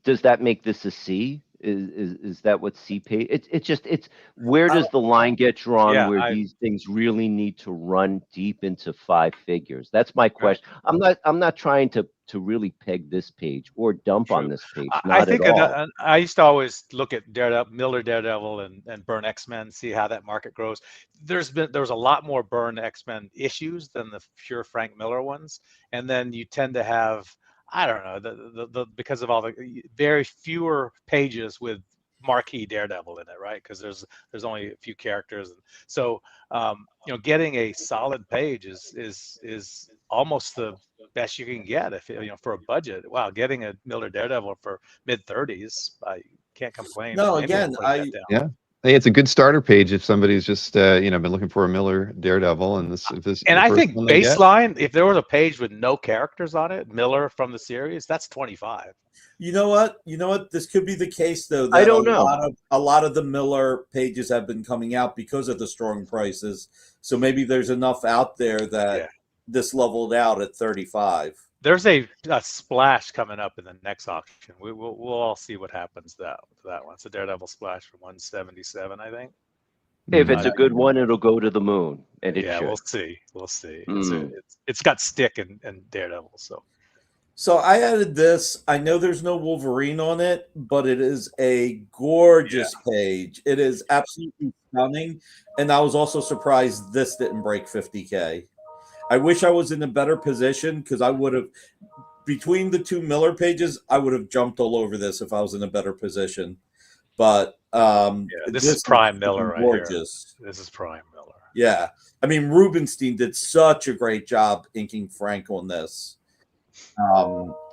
does that make this a C? Is that what C page? It's where does the line get drawn where these things really need to run deep into 5 figures? That's my question. Right. I'm not trying to really peg this page or dump on this page. Not at all. I used to always look at Miller Daredevil and Burn X-Men, see how that market grows. There was a lot more Burn X-Men issues than the pure Frank Miller ones, and then you tend to have, I don't know, the because of all the very fewer pages with marquee Daredevil in it, right? Because there's only a few characters, and so getting a solid page is almost the best you can get if for a budget. Wow, getting a Miller Daredevil for mid-30s, I can't complain. No, again, Hey, it's a good starter page if somebody's just been looking for a Miller Daredevil, and this. And I think baseline, if there was a page with no characters on it, Miller from the series, that's 25. You know what? This could be the case though. That I don't know. A lot of the Miller pages have been coming out because of the strong prices. So maybe there's enough out there that this leveled out at 35. There's a splash coming up in the next auction. We'll all see what happens to that one. It's a Daredevil splash for 177, I think. If it's a good one, it'll go to the moon, and it Yeah, should. we'll see. We'll see. Mm. It's got Stick and Daredevil. So I added this. I know there's no Wolverine on it, but it is a gorgeous page. It is absolutely stunning. And I was also surprised this didn't break 50K. I wish I was in a better position because I would have, between the two Miller pages, I would have jumped all over this if I was in a better position. But this is Prime Miller right gorgeous. Here. This is Prime Miller. Yeah. I mean, Rubenstein did such a great job inking Frank on this.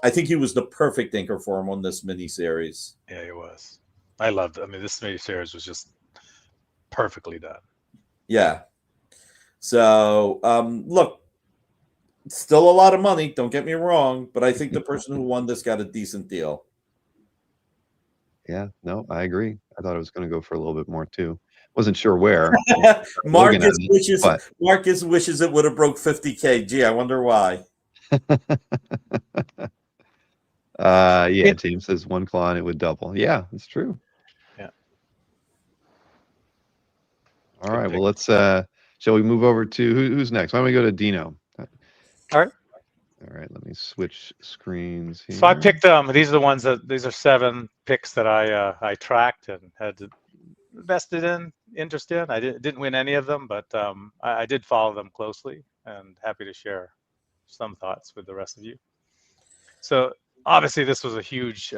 I think he was the perfect inker for him on this miniseries. Yeah, he was. I loved it. I mean, this miniseries was just perfectly done. Yeah. So, look, still a lot of money. Don't get me wrong, but I think the person who won this got a decent deal. Yeah, no, I agree. I thought it was going to go for a little bit more too. Wasn't sure where. Marcus wishes it would have broke 50K. Gee, I wonder why. Yeah, James says one claw and it would double. Yeah, it's true. Yeah. All right. Well, let's shall we move over to who's next? Why don't we go to Dino? All right. All right, let me switch screens here. So I picked these are the ones these are 7 picks that I tracked and had invested in, interest in. I didn't win any of them, but I did follow them closely and happy to share some thoughts with the rest of you. So obviously this was a huge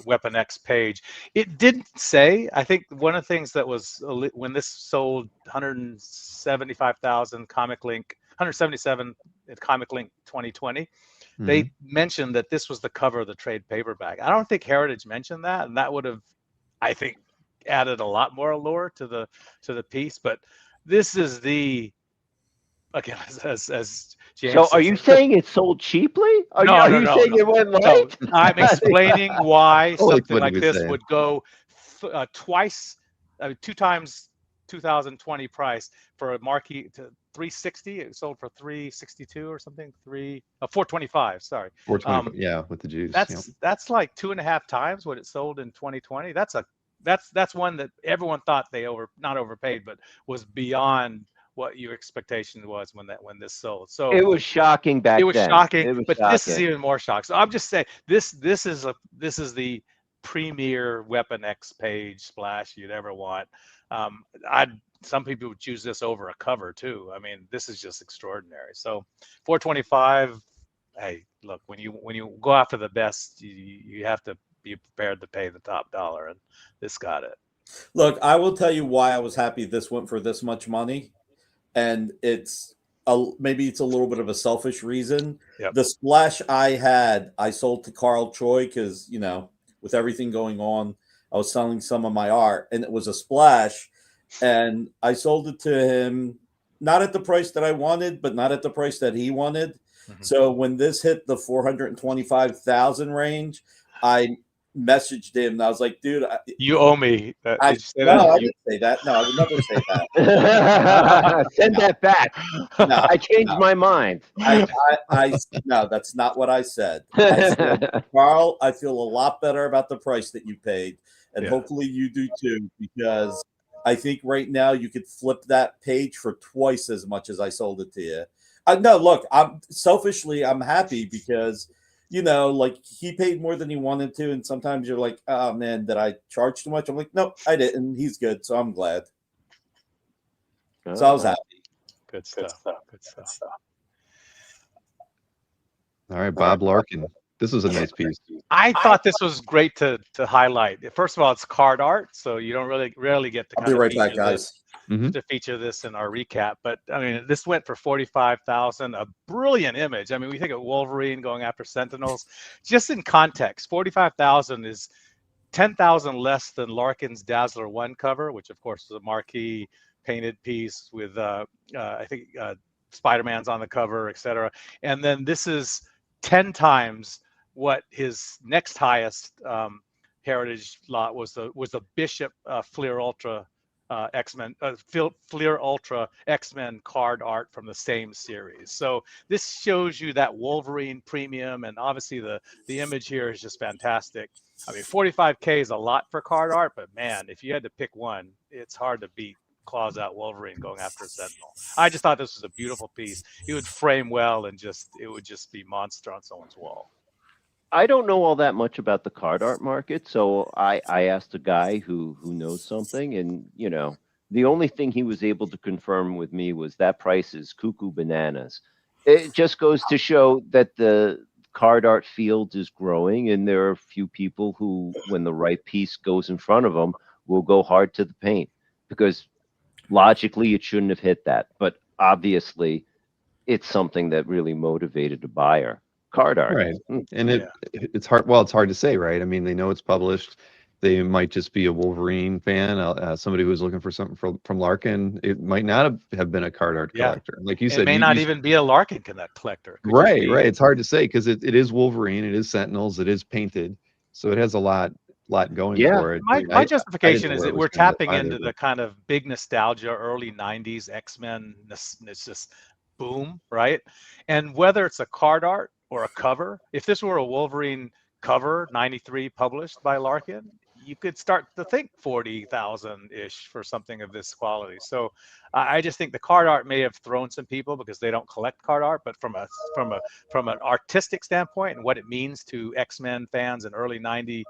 Weapon X page. It didn't say, I think one of the things that was when this sold 175,000 Comic Link, 177 at Comic Link 2020, they mentioned that this was the cover of the trade paperback. I don't think Heritage mentioned that, and that would have, I think, added a lot more allure to the piece. But this is the, again, as James So says, are you saying it sold cheaply? Are No, you saying it went light? No, I'm explaining why something like this saying. would go twice, 2 times 2020 price for a marquee to 360. It sold for 362 or something. 425. Sorry. 420. Yeah, with the juice. That's like 2.5 times what it sold in 2020. That's one that everyone thought they not overpaid, but was beyond what your expectation was when this sold. So it was shocking back then. It was shocking, but shocking. This is even more shocking. So I'm just saying this is the premier Weapon X page splash you'd ever want. Some people would choose this over a cover too. I mean, this is just extraordinary. So 425. Hey, look, when you go after the best, you have to be prepared to pay the top dollar, and this got it. Look, I will tell you why I was happy this went for this much money. And maybe it's a little bit of a selfish reason. Yep. The splash I sold to Carl Choi because, with everything going on, I was selling some of my art, and it was a splash. And I sold it to him, not at the price that I wanted, but not at the price that he wanted. Mm-hmm. So when this hit the 425,000 range, I messaged him and I was like, dude, you owe me. I didn't say that. No, I would never say that. Send that back. No, I changed my mind. No, that's not what I said. I said, Carl, I feel a lot better about the price that you paid, and hopefully you do too, because I think right now you could flip that page for twice as much as I sold it to you. No, look, I'm happy because like he paid more than he wanted to. And sometimes you're like, oh man, did I charge too much? I'm like, nope, I didn't. He's good. So I'm glad. So I was happy. Good stuff. All right, Bob Larkin. This was a nice piece. I thought this was great to highlight. First of all, it's card art, so you don't rarely get to I'll be right back, guys. To feature this in our recap. But I mean, this went for 45,000, a brilliant image. I mean, we think of Wolverine going after Sentinels. Just in context, 45,000 is 10,000 less than Larkin's Dazzler 1 cover, which of course was a marquee painted piece with I think Spider-Man's on the cover, etc. And then this is 10 times what his next highest heritage lot was the Bishop Fleer Ultra X-Men Fleer Ultra X-Men card art from the same series. So this shows you that Wolverine premium, and obviously the image here is just fantastic. I mean, 45K is a lot for card art, but man, if you had to pick one, it's hard to beat Claws Out Wolverine going after a Sentinel. I just thought this was a beautiful piece. It would frame well, and it would just be monster on someone's wall. I don't know all that much about the card art market, so I asked a guy who knows something, and the only thing he was able to confirm with me was that price is cuckoo bananas. It just goes to show that the card art field is growing, and there are a few people who, when the right piece goes in front of them, will go hard to the paint, because logically it shouldn't have hit that, but obviously it's something that really motivated a buyer. Card art. Right. And it's hard. Well, it's hard to say, right? I mean, they know it's published. They might just be a Wolverine fan, somebody who's looking for something from Larkin. It might not have been a card art collector. Like you said, it may not even be a Larkin collector. Right. It's hard to say because it is Wolverine, it is Sentinels, it is painted, so it has a lot going for it. My justification is that we're tapping into the kind of big nostalgia, early 90s X-Men. It's just boom, right? And whether it's a card art or a cover, if this were a Wolverine cover, 93 published by Larkin, you could start to think 40,000-ish for something of this quality. So I just think the card art may have thrown some people because they don't collect card art, but from an artistic standpoint and what it means to X-Men fans and early 90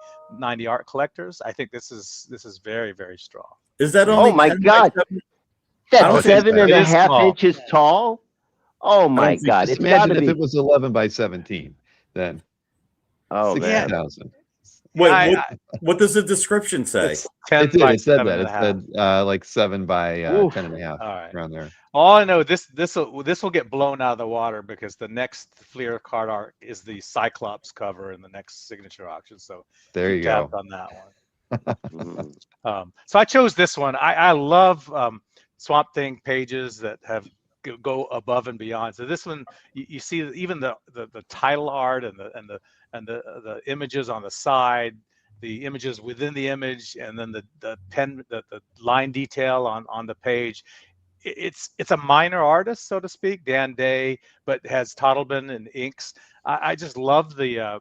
art collectors, I think this is very, very strong. Is that only? Oh my God, that's 7.5 inches tall. Oh my God! Just imagine if it was 11 by 17, then. Oh 60,000. Wait, what does the description say? It said that. It said like 7 by 10.5, right, around there. All I know, this will get blown out of the water because the next Fleer card art is the Cyclops cover in the next signature auction. So there you go on that one. So I chose this one. I love Swamp Thing pages that go above and beyond. So this one, you see even the title art and the images on the side, the images within the image, and then the line detail on the page. It's a minor artist, so to speak, Dan Day, but has Toddleben and inks. I just love the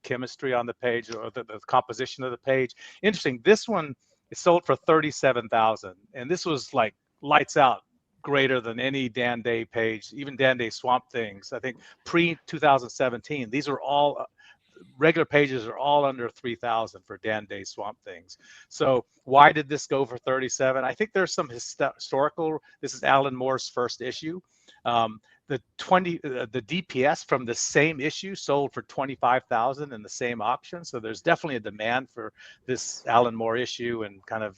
chemistry on the page, or the composition of the page. Interesting. This one is sold for $37,000, and this was like lights out, greater than any Dan Day page, even Dan Day Swamp Things. I think pre-2017, these are all regular pages are all under 3,000 for Dan Day Swamp Things. So why did this go for 37? I think there's some historical. This is Alan Moore's first issue. The DPS from the same issue sold for 25,000 in the same auction. So there's definitely a demand for this Alan Moore issue and kind of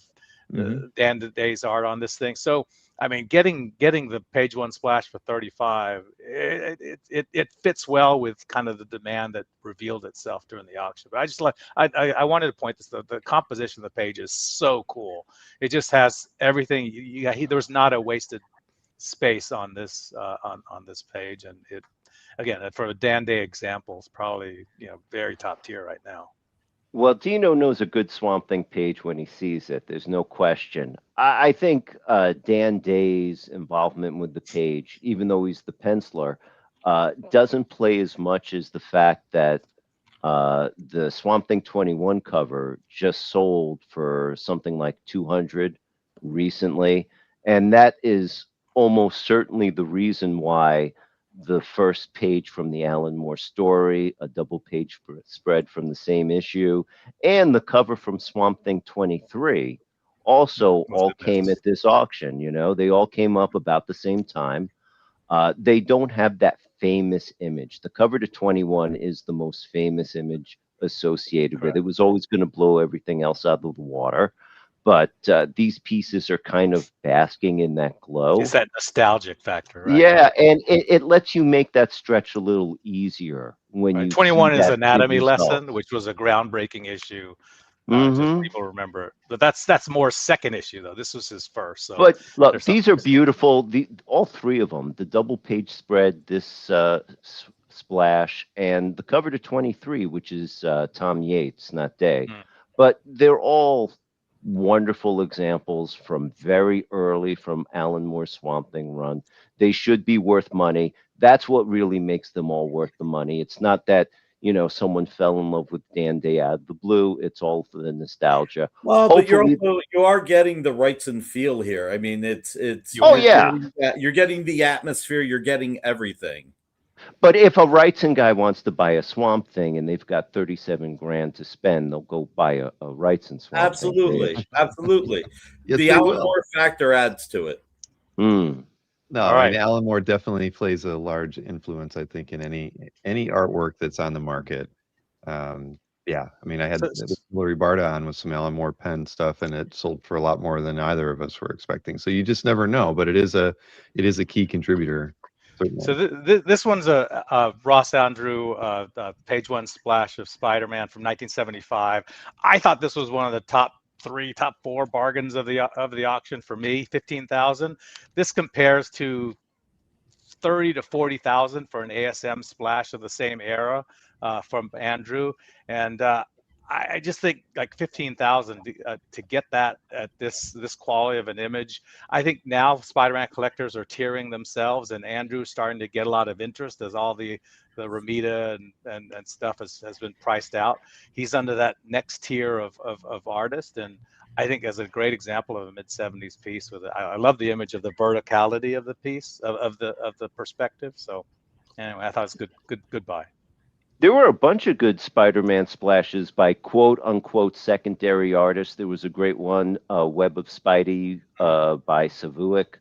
Dan Day's art on this thing. So I mean, getting the page one splash for 35, it fits well with kind of the demand that revealed itself during the auction. But I just I wanted to point this, the composition of the page is so cool. It just has everything. There's not a wasted space on this on this page, and it again for a Dan Day example, it's probably very top tier right now. Well, Dino knows a good Swamp Thing page when he sees it. There's no question. I think Dan Day's involvement with the page, even though he's the penciler, doesn't play as much as the fact that the Swamp Thing 21 cover just sold for something like 200 recently. And that is almost certainly the reason why the first page from the Alan Moore story, a double page spread from the same issue, and the cover from Swamp Thing 23 also all came at this auction. They all came up about the same time. They don't have that famous image. The cover to 21 is the most famous image associated with it. It was always going to blow everything else out of the water. But these pieces are kind of basking in that glow. It's that nostalgic factor, right? Yeah, and it lets you make that stretch a little easier when you 21 is Anatomy Lesson, which was a groundbreaking issue. Just people remember it. But that's more second issue, though. This was his first. So but look, these are beautiful. All three of them, the double page spread, this splash, and the cover to 23, which is Tom Yates, not Day. But they're all wonderful examples from very early from Alan Moore's Swamp Thing run. They should be worth money. That's what really makes them all worth the money. It's not that someone fell in love with Dan Day out of the blue. It's all for the nostalgia. Well, but Hopefully, you are getting the rights and feel here. I mean, it's Oh, yeah. you're getting the atmosphere, you're getting everything. But if a Wrightson guy wants to buy a Swamp Thing and they've got 37 grand to spend, they'll go buy a Wrightson Swamp Thing Absolutely, page. absolutely. Yes, The they Alan will. Moore factor adds to it. No, All I right. mean, Alan Moore definitely plays a large influence, I think, in any artwork that's on the market. Yeah, I mean, I had So, Larry Barta on with some Alan Moore pen stuff, and it sold for a lot more than either of us were expecting. So you just never know, but it is a key contributor, certainly. So this one's a Ross Andrew page one splash of Spider-Man from 1975. I thought this was one of the top 4 bargains of the auction for me. 15,000. This compares to 30 to 40,000 for an ASM splash of the same era from Andrew, and I just think like 15,000 to get that at this quality of an image. I think now Spider-Man collectors are tiering themselves, and Andrew's starting to get a lot of interest as all the Ramita and stuff has been priced out. He's under that next tier of artist, and I think as a great example of a mid-70s piece with it. I love the image of the verticality of the piece of the perspective. So anyway, I thought it was good buy. There were a bunch of good Spider-Man splashes by quote-unquote secondary artists. There was a great one, Web of Spidey by Savuik.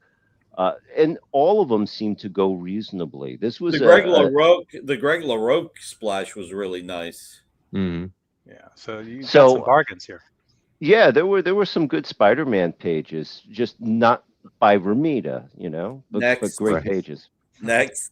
And all of them seemed to go reasonably. This was The Greg LaRoque splash was really nice. Mhm. Yeah, so you got some bargains here. Yeah, there were some good Spider-Man pages, just not by Ramita, but great pages. Next,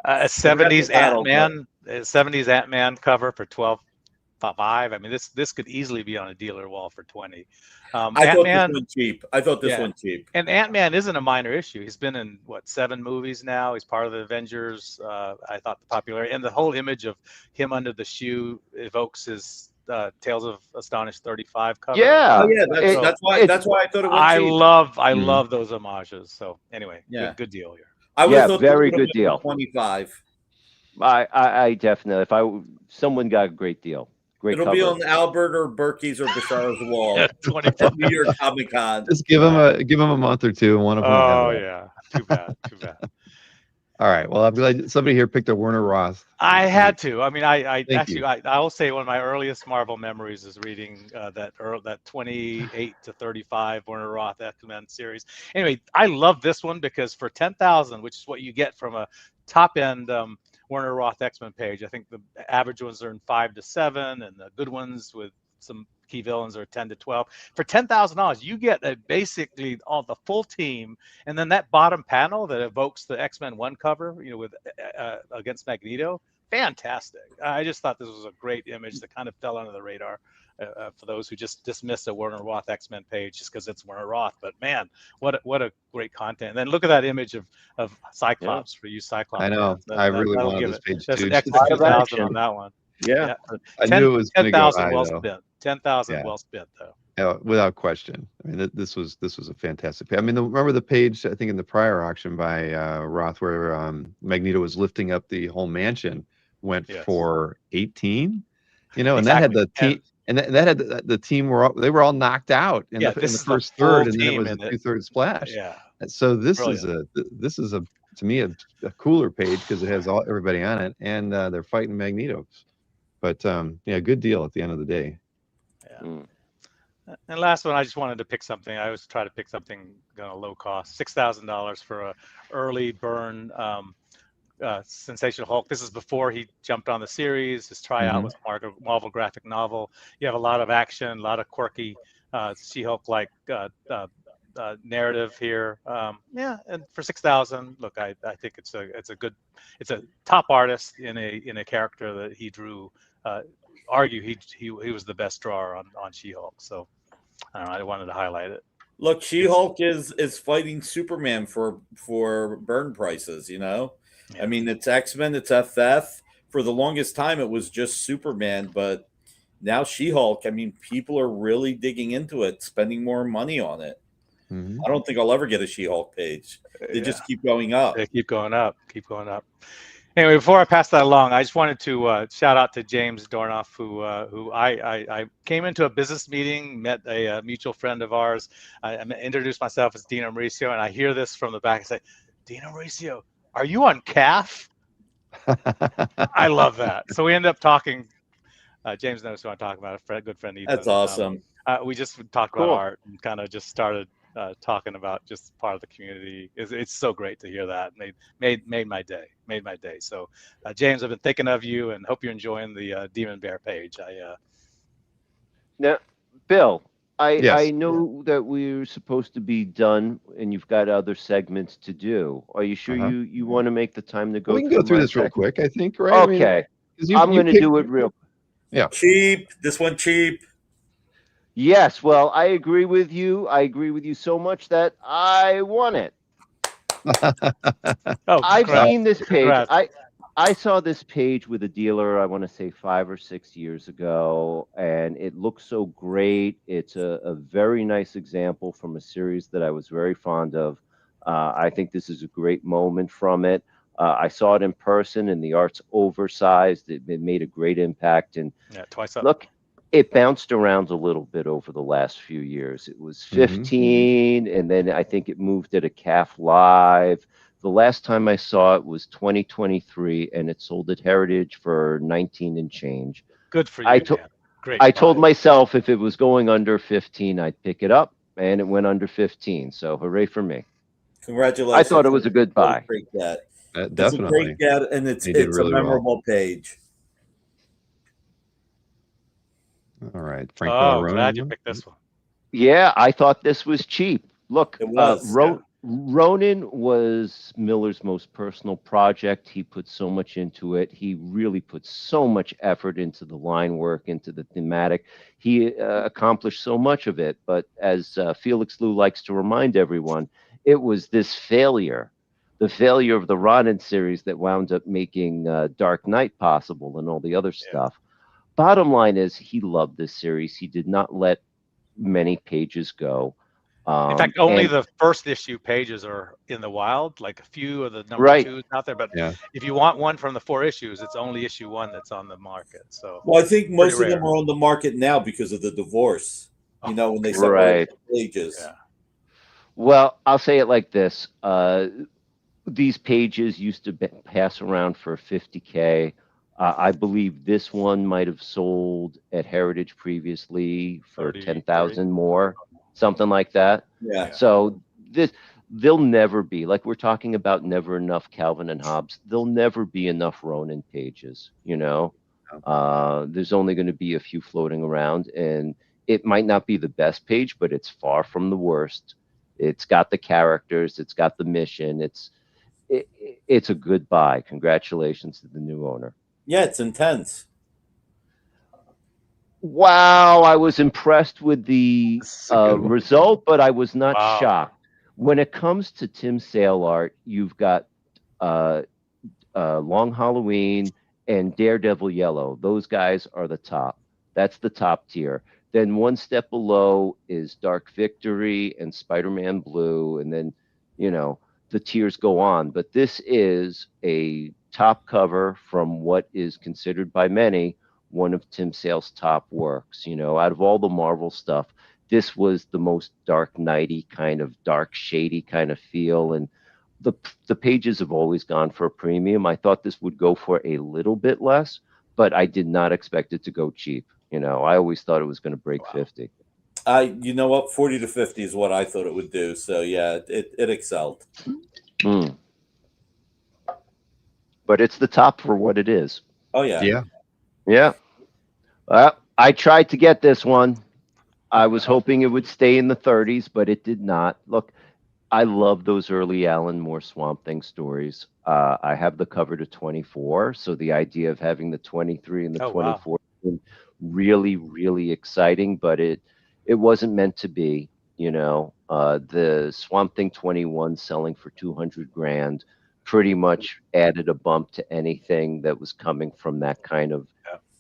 a 70s Ant-Man, 70s Ant-Man cover for 12.5. I mean, this could easily be on a dealer wall for 20. I thought this one cheap. One cheap. And Ant-Man isn't a minor issue. He's been in 7 movies now. He's part of the Avengers. I thought the popularity and the whole image of him under the shoe evokes his Tales of Astonished 35 cover. Yeah, that's why I thought it was cheap. I love those homages. So anyway, good deal here. Very good deal. 25. I definitely, someone got a great deal. It'll be on Albert or Berkey's or Bashara's wall. 25. New York Comic Con. Just give him a month or two, and one of them. Oh yeah, too bad. All right. Well, I'm glad somebody here picked a Werner Roth. I had to. I mean, I will say one of my earliest Marvel memories is reading that 28 to 35 Werner Roth X-Men series. Anyway, I love this one because for 10,000, which is what you get from a top end Werner Roth X-Men page, I think the average ones are in 5 to 7, and the good ones with some key villains are 10 to 12. For $10,000, you get basically all the full team, and then that bottom panel that evokes the X-Men 1 cover, with against Magneto. Fantastic. I just thought this was a great image that kind of fell under the radar for those who just dismiss a Werner Roth X-Men page just because it's Werner Roth. But man, what a great content. And then look at that image of Cyclops for you Cyclops. I know. I really wanted this page too. That's an extra 2,000 on that one. Yeah. I knew it was 10,000 well spent. 10,000 well spent though. Yeah, without question. I mean, this was a fantastic page. I mean, remember the page I think in the prior auction by Roth where Magneto was lifting up the whole mansion went for 18. And that had the team. And that had the team they were all knocked out in the first third, and then it was a 2/3 splash. Yeah. So this is to me a cooler page because it has everybody on it, and they're fighting Magneto. But good deal at the end of the day. Yeah. And last one, I just wanted to pick something. I always try to pick something low cost. $6,000 for a early burn. Sensational Hulk. This is before he jumped on the series. His tryout was a Marvel graphic novel. You have a lot of action, a lot of quirky She-Hulk like narrative here. And for 6,000, look, I think it's a top artist in a character that he drew. Argue he was the best drawer on She-Hulk. So I don't know. I wanted to highlight it. Look, She-Hulk is fighting Superman for burn prices. I mean, it's X-Men, it's FF. For the longest time, it was just Superman, but now She-Hulk, I mean, people are really digging into it, spending more money on it. Mhm. I don't think I'll ever get a She-Hulk page. They just keep going up. They keep going up, keep going up. Anyway, before I pass that along, I just wanted to shout out to James Dornoff, who I came into a business meeting, met a mutual friend of ours. I introduced myself as Dino Mauricio, and I hear this from the back. I say, Dino Mauricio, are you on CAF? I love that. So we end up talking. James knows who I'm talking about, a good friend Ethan. That's awesome. We just talked about Cool. art and kind of just started talking about just part of the community. It's so great to hear that. Made my day. Made my day. So, James, I've been thinking of you and hope you're enjoying the Demon Bear page. Now, Bill, I Yes. know that we're supposed to be done, and you've got other segments to do. Are you sure Uh-huh. you want to make the time to go? We can go through my this real segment? quick, I think, right? Okay, 'Cause I'm you going to picked- do it real. Yeah. Cheap. This one cheap. Yes, well, I agree with you. I agree with you so much that I want it. Oh, I've congrats. seen this page. Congrats. I saw this page with a dealer, I want to say 5 or 6 years ago, and it looks so great. It's a very nice example from a series that I was very fond of. I think this is a great moment from it. I saw it in person, and the art's oversized. It made a great impact. And Yeah, twice up. look, it bounced around a little bit over the last few years. It was 15, and then I think it moved at a calf live. The last time I saw it was 2023, and it sold at Heritage for 19 and change. Good for you, I man. Great. I told buy. myself if it was going under 15, I'd pick it up, and it went under 15. So hooray for me. Congratulations. I thought it was a good buy. Great get. It's a Definitely. great get, and it's They did really a well. memorable page. All right. Frank Oh, Ronan glad you one? picked this one. Yeah, I thought this was cheap. Look, It was, Ronin was Miller's most personal project. He put so much into it. He really put so much effort into the line work, into the thematic. He accomplished so much of it. But as Felix Liu likes to remind everyone, it was this failure, the failure of the Ronin series, that wound up making Dark Knight possible and all the other stuff. Bottom line is, he loved this series. He did not let many pages go. In fact, only and- the first issue pages are in the wild, like a few of the number Right. 2s out there. But Yeah. if you want one from the 4 issues, it's only issue 1 that's on the market. So, Well, I think most of Pretty them rare. are on the market now because of the divorce. You know, when they okay. separate Right. the pages. Yeah. Well, I'll say it like this. These pages used to pass around for 50K. I believe this one might have sold at Heritage previously for 30, 10,000 more, something like that. Yeah. So there'll never be, like we're talking about, never enough Calvin and Hobbes. There'll never be enough Ronin pages, you know. There's only going to be a few floating around, and it might not be the best page, but it's far from the worst. It's got the characters, it's got the mission. It's a good buy. Congratulations to the new owner. Yeah, it's intense. Wow, I was impressed with the That's a good one. result, but I was not Wow. shocked. When it comes to Tim Sale art, you've got Long Halloween and Daredevil Yellow. Those guys are the top. That's the top tier. Then one step below is Dark Victory and Spider-Man Blue, and then, you know, the tiers go on. But this is a top cover from what is considered by many one of Tim Sale's top works. You know, out of all the Marvel stuff, this was the most Dark Knighty kind of dark, shady kind of feel. And the pages have always gone for a premium. I thought this would go for a little bit less, but I did not expect it to go cheap. You know, I always thought it was going to break 50. You know what? 40 to 50 is what I thought it would do. So yeah, it excelled. But it's the top for what it is. Oh yeah. Yeah. Yeah. I tried to get this one. I was hoping it would stay in the 30s, but it did not. Look, I love those early Alan Moore Swamp Thing stories. I have the cover to 24, so the idea of having the 23 and the 24 was really, really exciting, but it wasn't meant to be. You know, the Swamp Thing 21 selling for 200 grand pretty much added a bump to anything that was coming from that kind of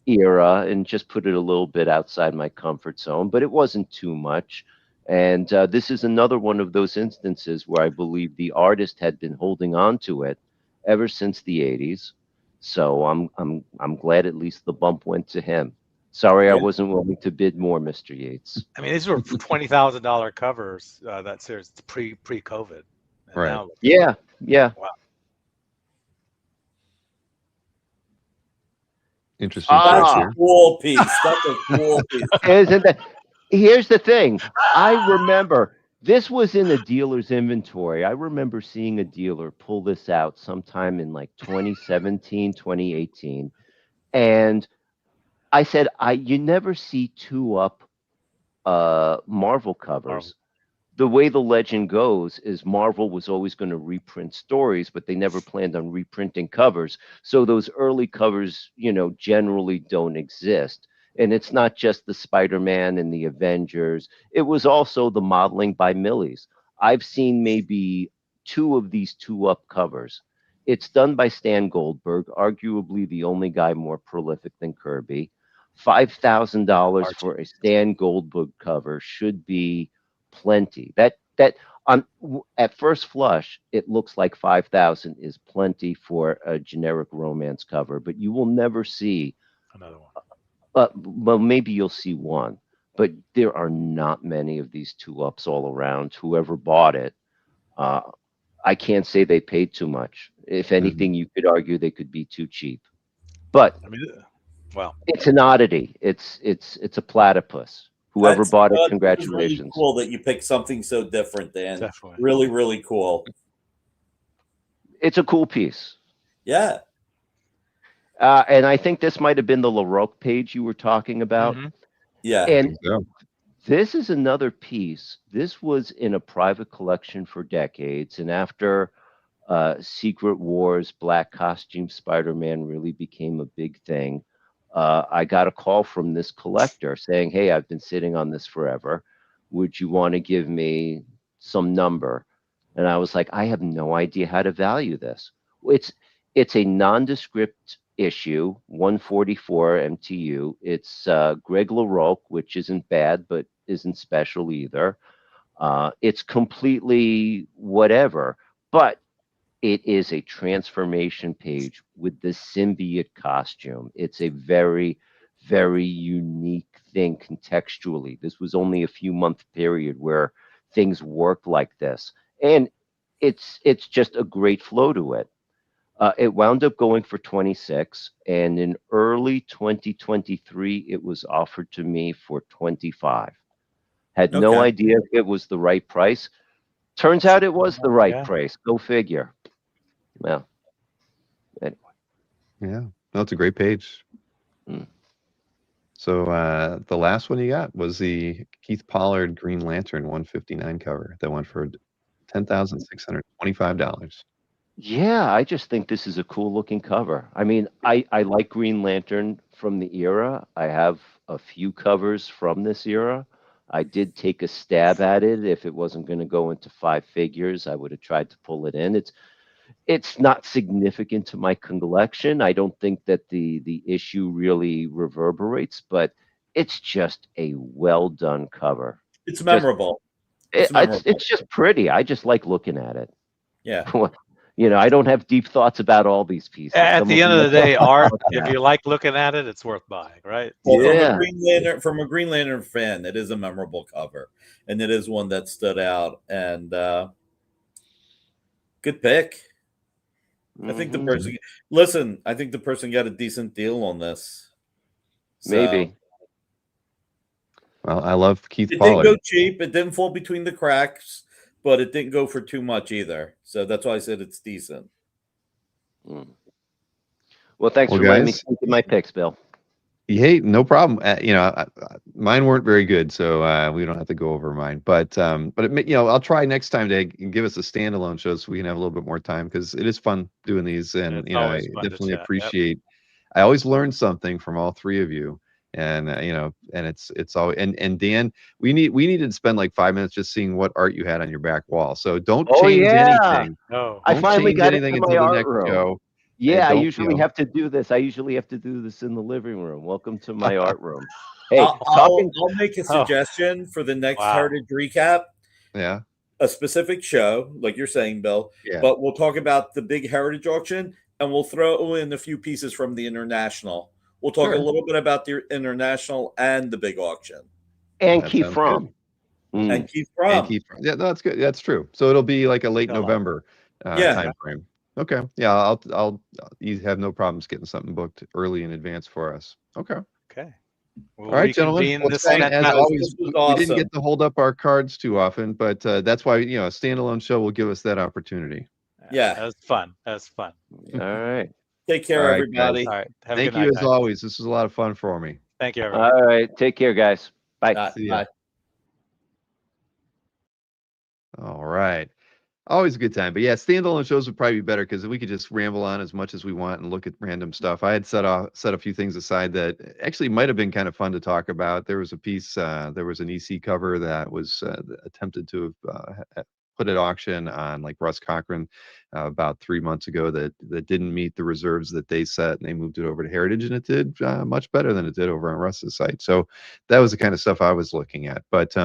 era, and just put it a little bit outside my comfort zone, but it wasn't too much. And this is another one of those instances where I believe the artist had been holding on to it ever since the 80s. So I'm glad at least the bump went to him. Sorry, I Yeah. wasn't willing to bid more, Mr. Yates. I mean, these were $20,000 covers. That series pre-COVID, and Right. now Yeah, yeah. wow. Interesting choice That's a here. cool piece. That's a cool piece. Isn't that? Here's the thing. I remember this was in a dealer's inventory. I remember seeing a dealer pull this out sometime in like 2017, 2018. And I said, you never see two up Marvel covers. The way the legend goes is Marvel was always going to reprint stories, but they never planned on reprinting covers. So those early covers, generally don't exist. And it's not just the Spider-Man and the Avengers. It was also the modeling by Millies. I've seen maybe two of these two-up covers. It's done by Stan Goldberg, arguably the only guy more prolific than Kirby. $5,000 for a Stan Goldberg cover should be plenty. That at first flush, it looks like 5,000 is plenty for a generic romance cover, but you will never see Another one. well, maybe you'll see one, but there are not many of these two ups all around. Whoever bought it, I can't say they paid too much. If anything, you could argue they could be too cheap. But I mean, well, it's an oddity. It's a platypus. Whoever bought it, congratulations. Really cool that you picked something so different, Dan. definitely. Really, really cool. It's a cool piece. Yeah. And I think this might have been the LaRoque page you were talking about. Mhm. Yeah. And So, this is another piece. This was in a private collection for decades. And after Secret Wars, Black Costume Spider-Man really became a big thing, I got a call from this collector saying, hey, I've been sitting on this forever. Would you want to give me some number? And I was like, I have no idea how to value this. It's a nondescript issue, 144 MTU. It's Greg LaRoque, which isn't bad, but isn't special either. It's completely whatever, but it is a transformation page with the symbiote costume. It's a very, very unique thing contextually. This was only a few month period where things worked like this, and it's just a great flow to it. It wound up going for 26, and in early 2023, it was offered to me for 25. Had no Okay. idea if it was the right price. Turns out it was the right price. Go figure. Well, anyway. yeah, that's a great page. Mm. So the last one you got was the Keith Pollard Green Lantern 159 cover that went for $10,625. Yeah, I just think this is a cool looking cover. I mean, I like Green Lantern from the era. I have a few covers from this era. I did take a stab at it. If it wasn't going to go into five figures, I would have tried to pull it in. It's not significant to my collection. I don't think that the issue really reverberates, but it's just a well done cover. It's memorable. It's just pretty. I just like looking at it. Yeah. I don't have deep thoughts about all these pieces. At Some the of end them of the I day, don't art, talk if about. you like looking at it, it's worth buying, right? Well, Yeah. from a Green Lantern fan, it is a memorable cover, and it is one that stood out. And good pick. I think the person. Listen, I think the person got a decent deal on this. So, Maybe. Well, I love Keith it Pollard. didn't go cheap. It didn't fall between the cracks, but it didn't go for too much either. So that's why I said it's decent. Well, thanks Well, for letting me guys, speak in my picks, Bill. Hey, no problem. Mine weren't very good, so we don't have to go over mine. But I'll try next time to give us a standalone show so we can have a little bit more time because it is fun doing these, and It's I always fun to definitely chat, yep. appreciate. I always learn something from all three of you, and and it's always and Dan, we needed to spend like 5 minutes just seeing what art you had on your back wall. So don't change anything. No. I Don't finally change got anything into my until the art next room. show. Yeah, I don't, usually have to do this. I usually have to do this in the living room. Welcome to my art room. Hey, I'll, talking. I'll make a Oh. suggestion for the next Wow. Heritage Recap. yeah. A specific show, like you're saying, Bill, Yeah. but we'll talk about the big heritage auction and we'll throw in a few pieces from the international. We'll talk a Sure. little bit about the international and the big auction. And That Keith sounds Fromm. good. And Keith And Fromm. yeah, no, that's good. That's true. So it'll be like a late Got a lot. November Yeah. time frame. Okay. Yeah, I'll you have no problems getting something booked early in advance for us. Okay. Okay. We'll All right, gentlemen. reconvene Well, this fun next as time. always. This was We didn't awesome. get to hold up our cards too often, but that's why a standalone show will give us that opportunity. Yeah. That was fun. That was fun. All right. Take care, All right, everybody. All right. Have a Thank good you night, as guys. always. This was a lot of fun for me. Thank you, everyone. All right. Take care, guys. Bye. See ya. Bye. All right. Always a good time. But yeah, standalone shows would probably be better because we could just ramble on as much as we want and look at random stuff. I had set a few things aside that actually might have been kind of fun to talk about. There was a piece, there was an EC cover that was attempted to have put at auction on like Russ Cochran about 3 months ago that didn't meet the reserves that they set, and they moved it over to Heritage, and it did much better than it did over on Russ's site. So that was the kind of stuff I was looking at. But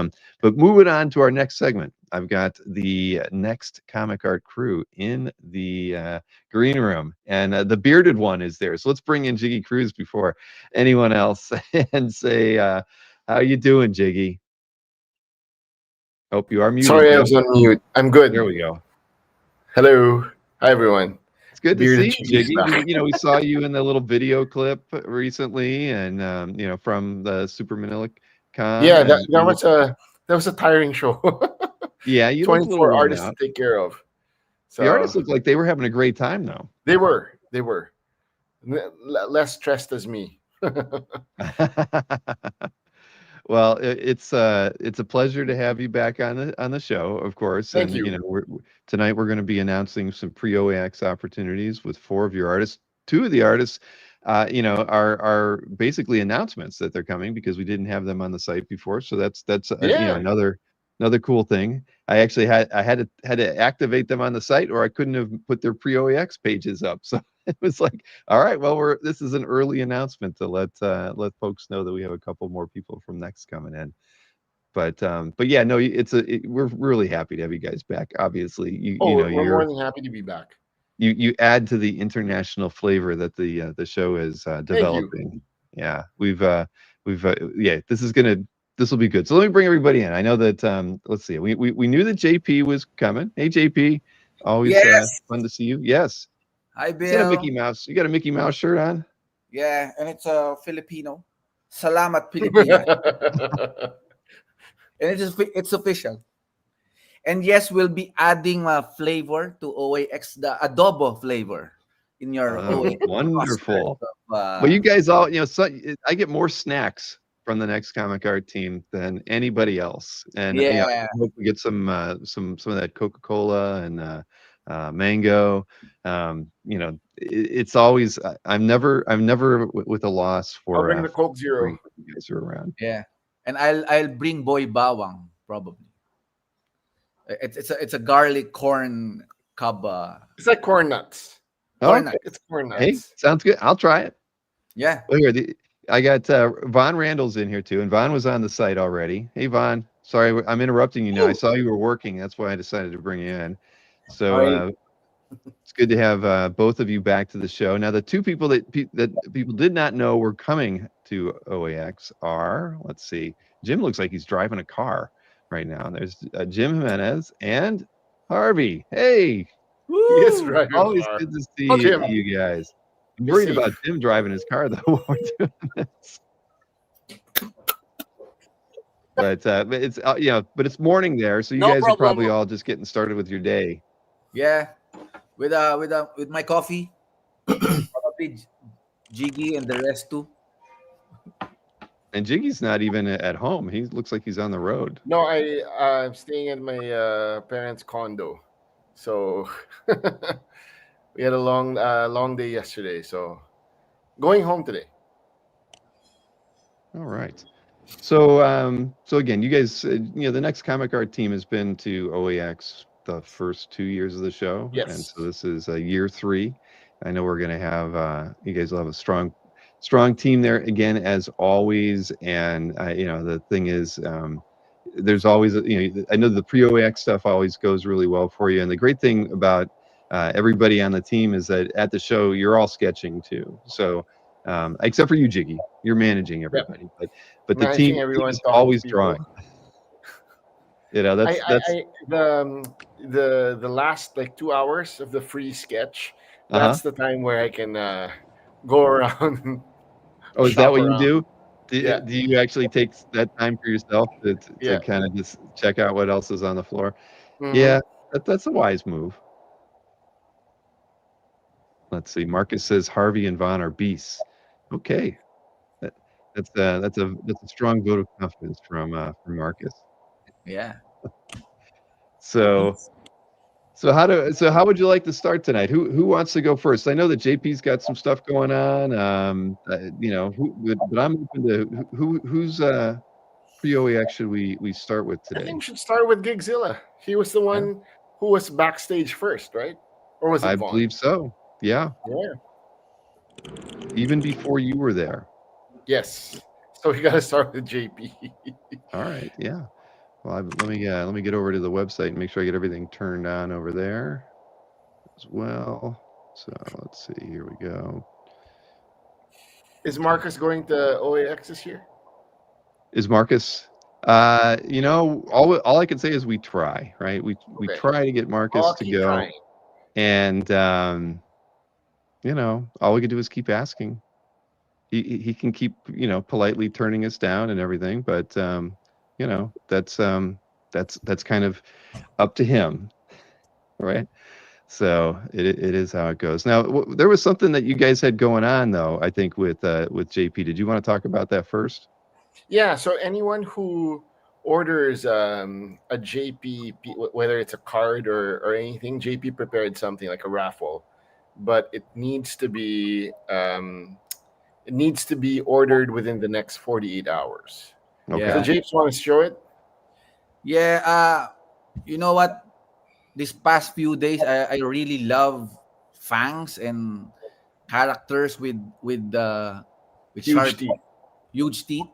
moving on to our next segment, I've got the next comic art crew in the green room, and the bearded one is there. So let's bring in Jiggy Cruz before anyone else and say, how you doing, Jiggy? Hope you are muted. Sorry, I was on mute. I'm good. There we go. Hello. Hi, everyone. It's good to Bearded see you, Jiggy's Jiggy. back. We saw you in the little video clip recently, and from the Super Manila Con. Yeah, and that was a tiring show. yeah, you look a little 24 worn artists out. to take care of. So The artists look like they were having a great time, though. They were. Less stressed as me. Well, it's a pleasure to have you back on the show, of course. Thank And you. tonight we're going to be announcing some pre-OAX opportunities with 4 of your artists. 2 of the artists, are basically announcements that they're coming because we didn't have them on the site before. So that's Yeah. another cool thing. I actually had to activate them on the site, or I couldn't have put their pre-OAX pages up. So it was like, all right, well, this is an early announcement to let folks know that we have a couple more people from Next coming in. But yeah, no, we're really happy to have you guys back. Obviously, We're more than happy to be back. You add to the international flavor that the show is developing. Yeah, this will be good. So let me bring everybody in. I know that let's see, we knew that JP was coming. Hey JP, always fun to see you. Yes. Hi, Is that a Bill. Mickey Mouse? You got a Mickey Mouse shirt on? Yeah, and it's Filipino. Salamat Pilipinas. And it's official. And yes, we'll be adding flavor to OAX, the adobo flavor in your OAX. Wonderful. Well, you guys all, I get more snacks from the Next Comic Art team than anybody else. And I hope we get some of that Coca-Cola and mango. It's always I'm never with a loss for. I'll bring the Coke Zero. You guys are around. Yeah, and I'll bring boy bawang probably. It's a garlic corn cob. It's like corn nuts. Corn nuts. It's corn nuts. Hey, sounds good. I'll try it. Yeah. Well, here, I got Von Randle's in here too, and Von was on the site already. Hey, Von. Sorry, I'm interrupting you now. I saw you were working. That's why I decided to bring you in. So it's good to have both of you back to the show. Now, the 2 people that people did not know were coming to OAX are, let's see, Jim looks like he's driving a car right now. There's Jim Jimenez and Harvey. Hey, Yes, right. always good to see you guys. I'm worried about Jim driving his car though while we're doing this. But it's but it's morning there, so you guys are probably all just getting started with your day. Yeah, with my coffee, probably Jiggy and the rest too. And Jiggy's not even at home. He looks like he's on the road. No, I'm staying at my parents' condo, so we had a long day yesterday. So going home today. All right. So again, you guys, the Next Comic Art team has been to OAX the first 2 years of the show. Yes. And so this is year 3. I know we're going to have you guys will have a strong team there again as always. And the thing is, there's always I know the pre-OAX stuff always goes really well for you. And the great thing about everybody on the team is that at the show you're all sketching too. So except for you, Jiggy, you're managing everybody, but the Managing team everyone, is talking to always people. drawing. That's The last like 2 hours of the free sketch. That's the time where I can go around. Oh, is that shop what you around. do? Yeah. Do you actually take that time for yourself to Yeah. kind of just check out what else is on the floor? Mhm. Yeah, that's a wise move. Let's see. Marcus says Harvey and Vaughn are beasts. Okay, that's a strong vote of confidence from Marcus. Yeah. So how would you like to start tonight? Who wants to go first? I know that JP's got some stuff going on. But I'm open to who's pre-OEX should we start with I today? think we should start with Gigzilla. He was the one who was backstage first, right? Or was it I Vaughn? believe so. Yeah. Yeah. Even before you were there. Yes. So we got to start with JP. All right. Yeah. Well, let me get over to the website and make sure I get everything turned on over there as well. So let's see. Here we go. Is Marcus going to OAX this year? Is Marcus? All I can say is we try, right? We try to get Marcus to go, trying. and all we can do is keep asking. He can keep politely turning us down and everything, but that's kind of up to him, right? So it is how it goes. Now there was something that you guys had going on though, I think with JP. Did you want to talk about that first? Yeah, so anyone who orders a JP, whether it's a card or anything, JP prepared something like a raffle, but it needs to be ordered within the next 48 hours. Okay. So Japes, want to show it? Yeah. You know what? This past few days, I really love fangs and characters with huge teeth.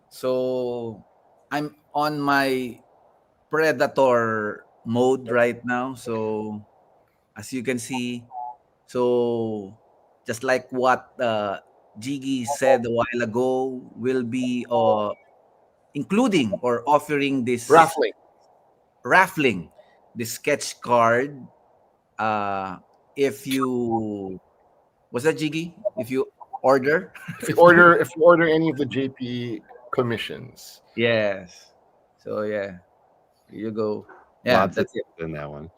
So I'm on my predator mode right now. So as you can see, so just like what Jiggy said a while ago, will be including or offering this raffling the sketch card. If you what's that, Jiggy? If you order if you order any of the JP commissions. Yes. So yeah, here you go. Yeah, Lots that's it. in that one.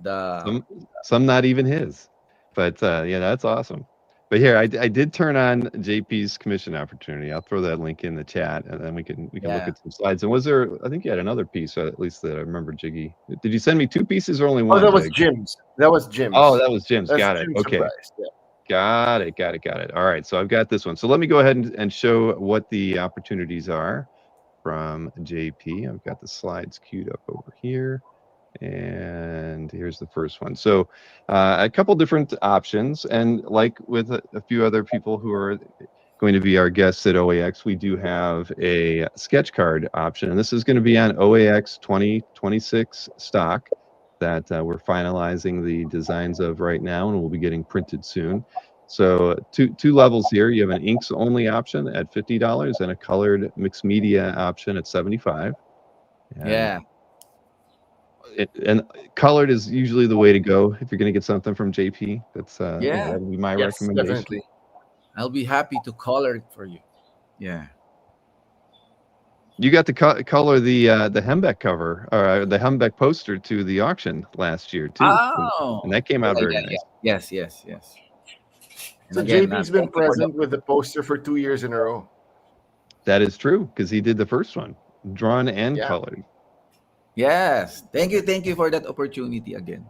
The Some not even his, but yeah, that's awesome. But here, I did turn on JP's commission opportunity. I'll throw that link in the chat, and then we can look at some slides. And was there? I think you had another piece, at least that I remember, Jiggy. Did you send me two pieces or only one? Oh, that was Jim's. That was Jim's. Oh, that was Jim's. That's got it. Jim's Okay. surprise. Yeah. Got it. All right, so I've got this one. So let me go ahead and show what the opportunities are from JP. I've got the slides queued up over here. And here's the first one. So a couple different options. And like with a few other people who are going to be our guests at OAX, we do have a sketch card option. And this is going to be on OAX 2026 stock that we're finalizing the designs of right now, and we'll be getting printed soon. So two levels here. You have an inks only option at $50 and a colored mixed media option at $75. yeah. And colored is usually the way to go if you're going to get something from JP. That's Yeah. that would be my recommendation. Definitely. I'll be happy to color it for you. Yeah. You got to color the Hembeck cover or the Hembeck poster to the auction last year too. Oh, And that came out very nice. Yes. And So again, JP's been present with the poster for 2 years in a row. That is true because he did the first one, drawn and colored. Yes. Thank you for that opportunity again.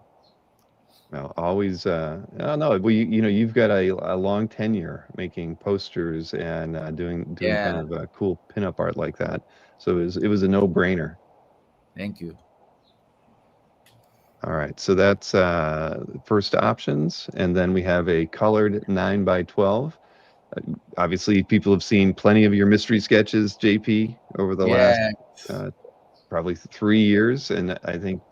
Well, always. I don't know. Well, you've got a long tenure making posters and doing kind of a cool pinup art like that. So it was a no-brainer. Thank you. All right, so that's first options, and then we have a colored 9x12. Obviously, people have seen plenty of your mystery sketches, JP, over the last Yeah. probably 3 years, and I think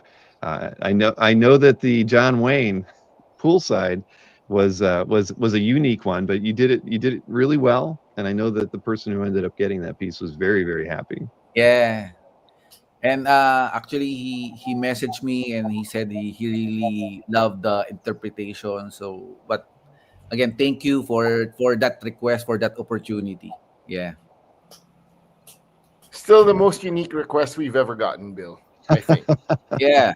I know that the John Wayne poolside was a unique one, but you did it really well, and I know that the person who ended up getting that piece was very, very happy. Yeah. And actually, he messaged me and he said he really loved the interpretation. So, but again, thank you for that request, for that opportunity. Yeah. Still the most unique request we've ever gotten, Bill. I think. Yeah.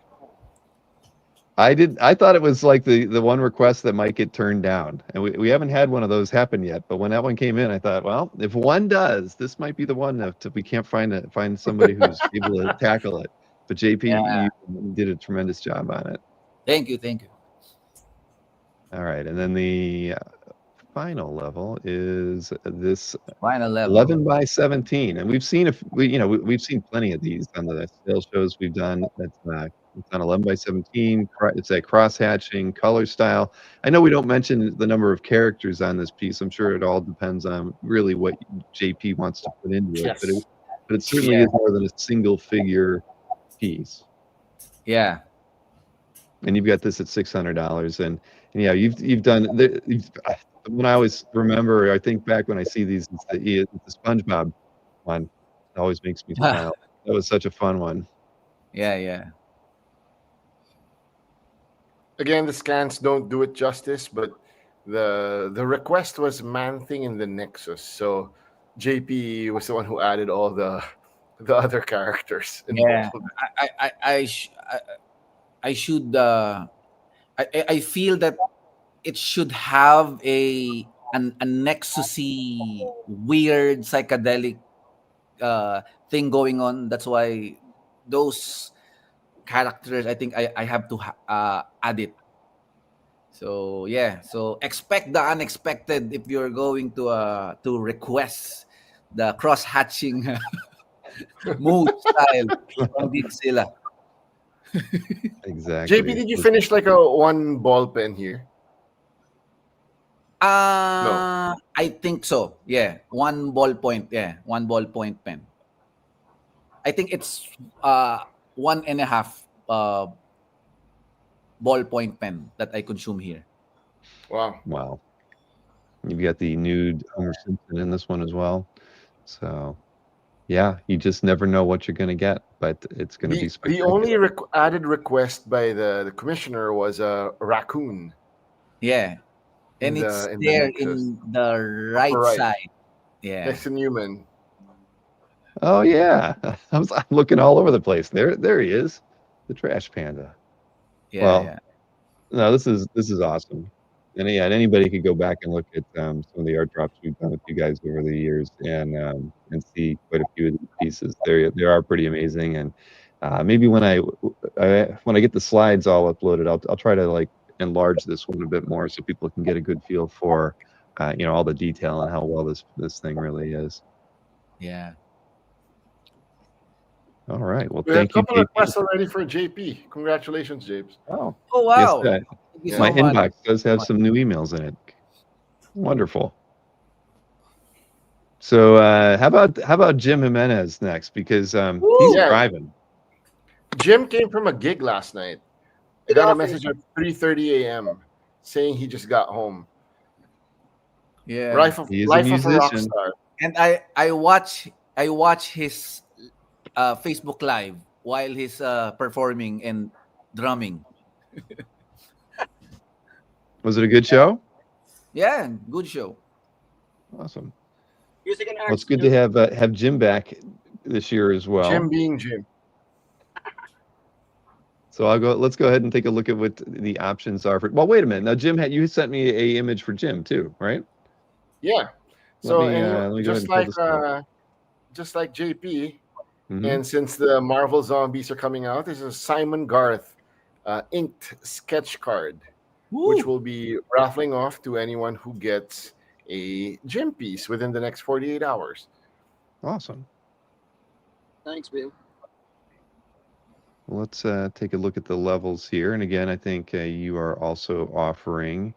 I thought it was like the one request that might get turned down, and we haven't had one of those happen yet. But when that one came in, I thought, well, if one does, this might be the one that we can't find somebody who's able to tackle it. But JP, Yeah. you did a tremendous job on it. Thank you. Thank you. All right, and then the final level is this Final level. 11x17, and we've seen we've seen plenty of these on the sales shows we've done. It's on 11x17. It's a cross hatching color style. I know we don't mention the number of characters on this piece. I'm sure it all depends on really what JP wants to put into it, Yes. but it certainly Yeah. is more than a single figure piece. Yeah. And you've got this at $600, and yeah, you've done. When I always remember, I think back when I see these, it's the SpongeBob one. It always makes me smile. That was such a fun one. Yeah. Yeah. Again, the scans don't do it justice, but the request was Man-Thing in the Nexus. So JP was the one who added all the other characters Yeah. involved. I should. I feel that it should have a nexusy weird psychedelic thing going on. That's why those characters, I think I have to add it. So yeah, so expect the unexpected if you're going to request the cross hatching mode style from Godzilla. Exactly. JP, did you finish like a one ball pen here? I think so. Yeah, one ballpoint. Yeah, one ballpoint pen. I think it's 1.5 ballpoint pen that I consume here. Wow. Wow. You've got the nude Homer Simpson in this one as well. So yeah, you just never know what you're going to get, but it's going to be The spectacular. only added request by the commissioner was a raccoon. Yeah, and In it's the there Nexus. in the right Upper right. side. Yeah, Next to Newman. Oh yeah, I'm looking all over the place. There he is, the trash panda. yeah, Well, yeah. no, this is awesome. And yeah, and anybody could go back and look at some of the art drops we've done with you guys over the years, and see quite a few of these pieces. They are pretty amazing, and maybe when I get the slides all uploaded, I'll try to like enlarge this one a bit more so people can get a good feel for all the detail and how well this thing really is. Yeah. All right, well, We have a thank you, couple of JP. requests already for JP. Congratulations, James. Oh, Oh wow! yes, Thank you my so much. inbox does have some new emails in it. Wonderful. So how about Jim Jimenez next, because he's Yeah. driving. Jim came from a gig last night. I got a message at 3:30 a.m. saying he just got home. Yeah. He is a Life of a rock musician. star. And I watch his Facebook Live while he's performing and drumming. Was it a good show? Yeah, good show. Awesome. Music and Well, it's arts. good to have Jim back this year as well. Jim being Jim. So let's go ahead and take a look at what the options are for. Well, wait a minute. Now, Jim, you sent me a image for Jim too, right? Yeah. Let So me go ahead just and pull this up. just like JP, Mhm. and since the Marvel Zombies are coming out, this is a Simon Garth inked sketch card, which will be raffling off to anyone who gets a Jim piece within the next 48 hours. Awesome. Thanks, Bill. let's take a look at the levels here. And again, I think you are also offering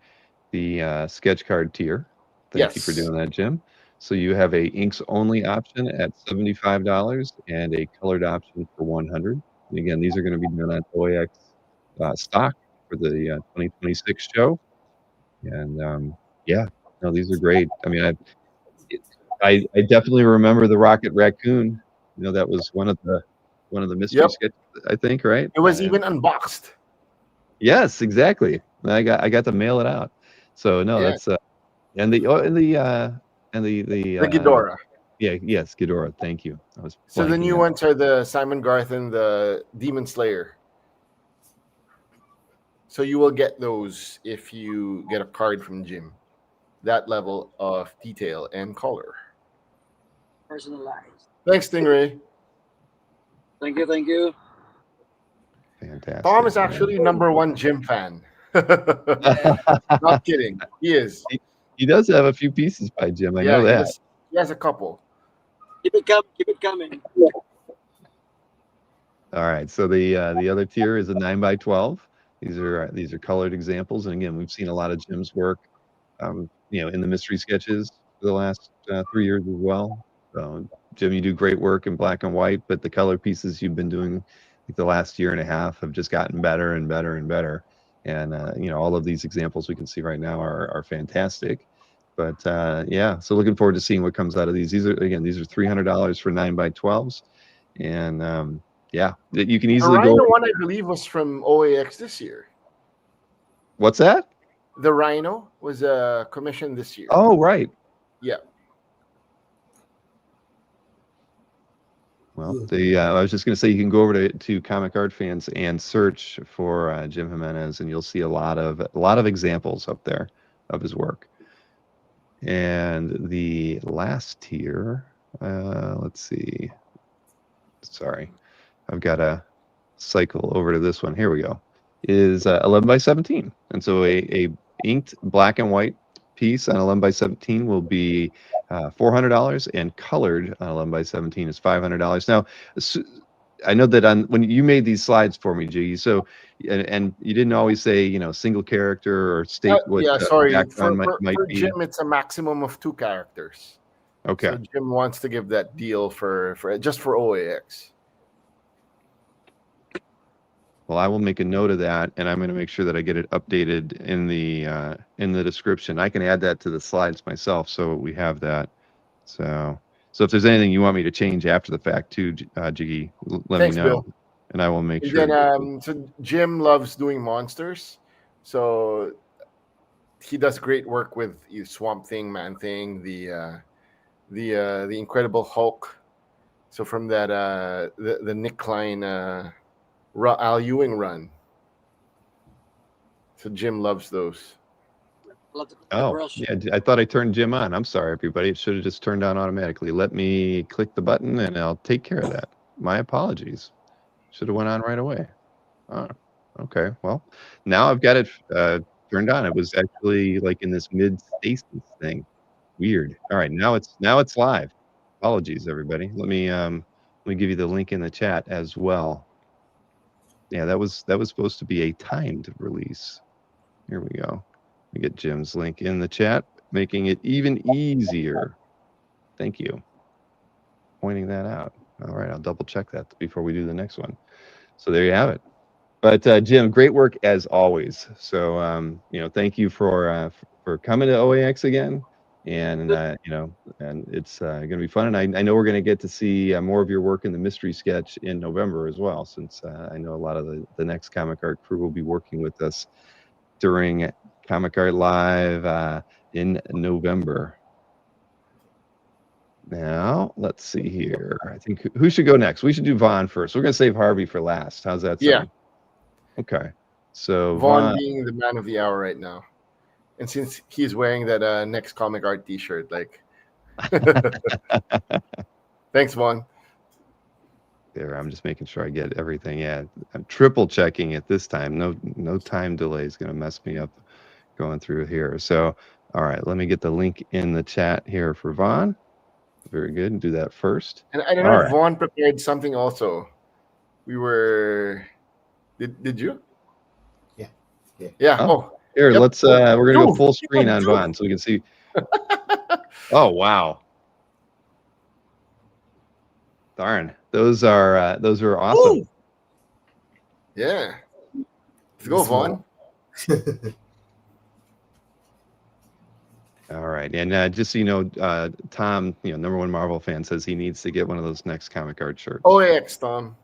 the sketch card tier. Thank you for Yes. doing that, Jim. So you have a inks only option at $75 and a colored option for 100. And again, these are going to be done at OAX stock for the 2026 show. And yeah, no, these are great. I mean, it, I definitely remember the Rocket Raccoon. You know, that was one of the mystery Yep. sketches, I think, right? It was And even unboxed. yes, exactly. I got to mail it out. So no, Yeah. that's and the and the The Ghidorah. yeah, yes, Ghidorah. Thank you. I was So the blanking new on. ones are the Simon Garth and the Demon Slayer. So you will get those if you get a card from Jim. That level of detail and color. Personalized. Thanks, Stingray. Thank you, thank you. Fantastic. Tom is yeah. actually #1 Jim fan. Not kidding. He is. He does have a few pieces by Jim. I know that. He has a couple. Keep it coming. Keep it coming. All right. So the other tier is a 9x12. These are colored examples, and again, we've seen a lot of Jim's work, in the mystery sketches for the last 3 years as well. So, Jim, you do great work in black and white, but the color pieces you've been doing like the last year and a half have just gotten better and better and better. And all of these examples we can see right now are fantastic. But yeah, so looking forward to seeing what comes out of these. These are $300 for 9x12s, and yeah, you can The easily Rhino go. one, I believe, was from OAX this year. What's that? The Rhino was commissioned this year. Oh, right. Yeah. Well, I was just going to say you can go over to Comic Art Fans and search for Jim Jimenez, and you'll see a lot of examples up there of his work. And the last tier, let's see. Sorry, I've got to cycle over to this one. Here we go. Is 11x17, and so a inked black and white piece on 11x17 will be $400, and colored on 11x17 is $500. Now, I know that when you made these slides for me, Jiggy, so and you didn't always say single character or state what sorry. background For might be. Jim, it's a maximum of 2 characters. Okay. So Jim wants to give that deal for just for OAX. Well, I will make a note of that, and I'm going to make sure that I get it updated in the description. I can add that to the slides myself, so we have that. So if there's anything you want me to change after the fact too, Jiggy, let Thanks, me know, Bill. and I will make And sure. then, so Jim loves doing monsters, so he does great work with Swamp Thing, Man Thing, the Incredible Hulk. So from that, the Nick Klein, Al Ewing run. So Jim loves those. Oh, yeah, I thought I turned Jim on. I'm sorry, everybody. It should have just turned on automatically. Let me click the button, and I'll take care of that. My apologies. Should have went on right away. Oh, okay. Well, now I've got it turned on. It was actually like in this mid-stasis thing. Weird. All right, now it's live. Apologies, everybody. Let me give you the link in the chat as well. Yeah, that was supposed to be a timed release. Here we go. We get Jim's link in the chat, making it even easier. Thank you. Pointing that out. All right, I'll double check that before we do the next one. So there you have it. But Jim, great work as always. So thank you for coming to OAX again, and and it's going to be fun. And I know we're going to get to see more of your work in the mystery sketch in November as well, since I know a lot of the next Comic Art crew will be working with us during Comic Art Live in November. Now, let's see here. I think who should go next? We should do Vaughn first. We're going to save Harvey for last. How's that sound? Yeah. Okay. So Vaughn being the man of the hour right now. And since he's wearing that next Comic Art t-shirt, like thanks, Vaughn. There, I'm just making sure I get everything. Yeah, I'm triple checking it this time. No time delay is going to mess me up going through here. So, all right, let me get the link in the chat here for Vaughn. Very good. And do that first. And I don't know if Vaughn prepared something also. we were. Did you? Yeah. Yeah. Oh, Oh, here, yep. let's we're gonna go Two. full screen Yeah, on two. Vaughn so we can see. Oh wow. Darn. Those are awesome. Woo! Yeah. Let's go, Vaughn. All right. And just so you know, Tom, number one Marvel fan, says he needs to get one of those next comic art shirts. OAX, Tom.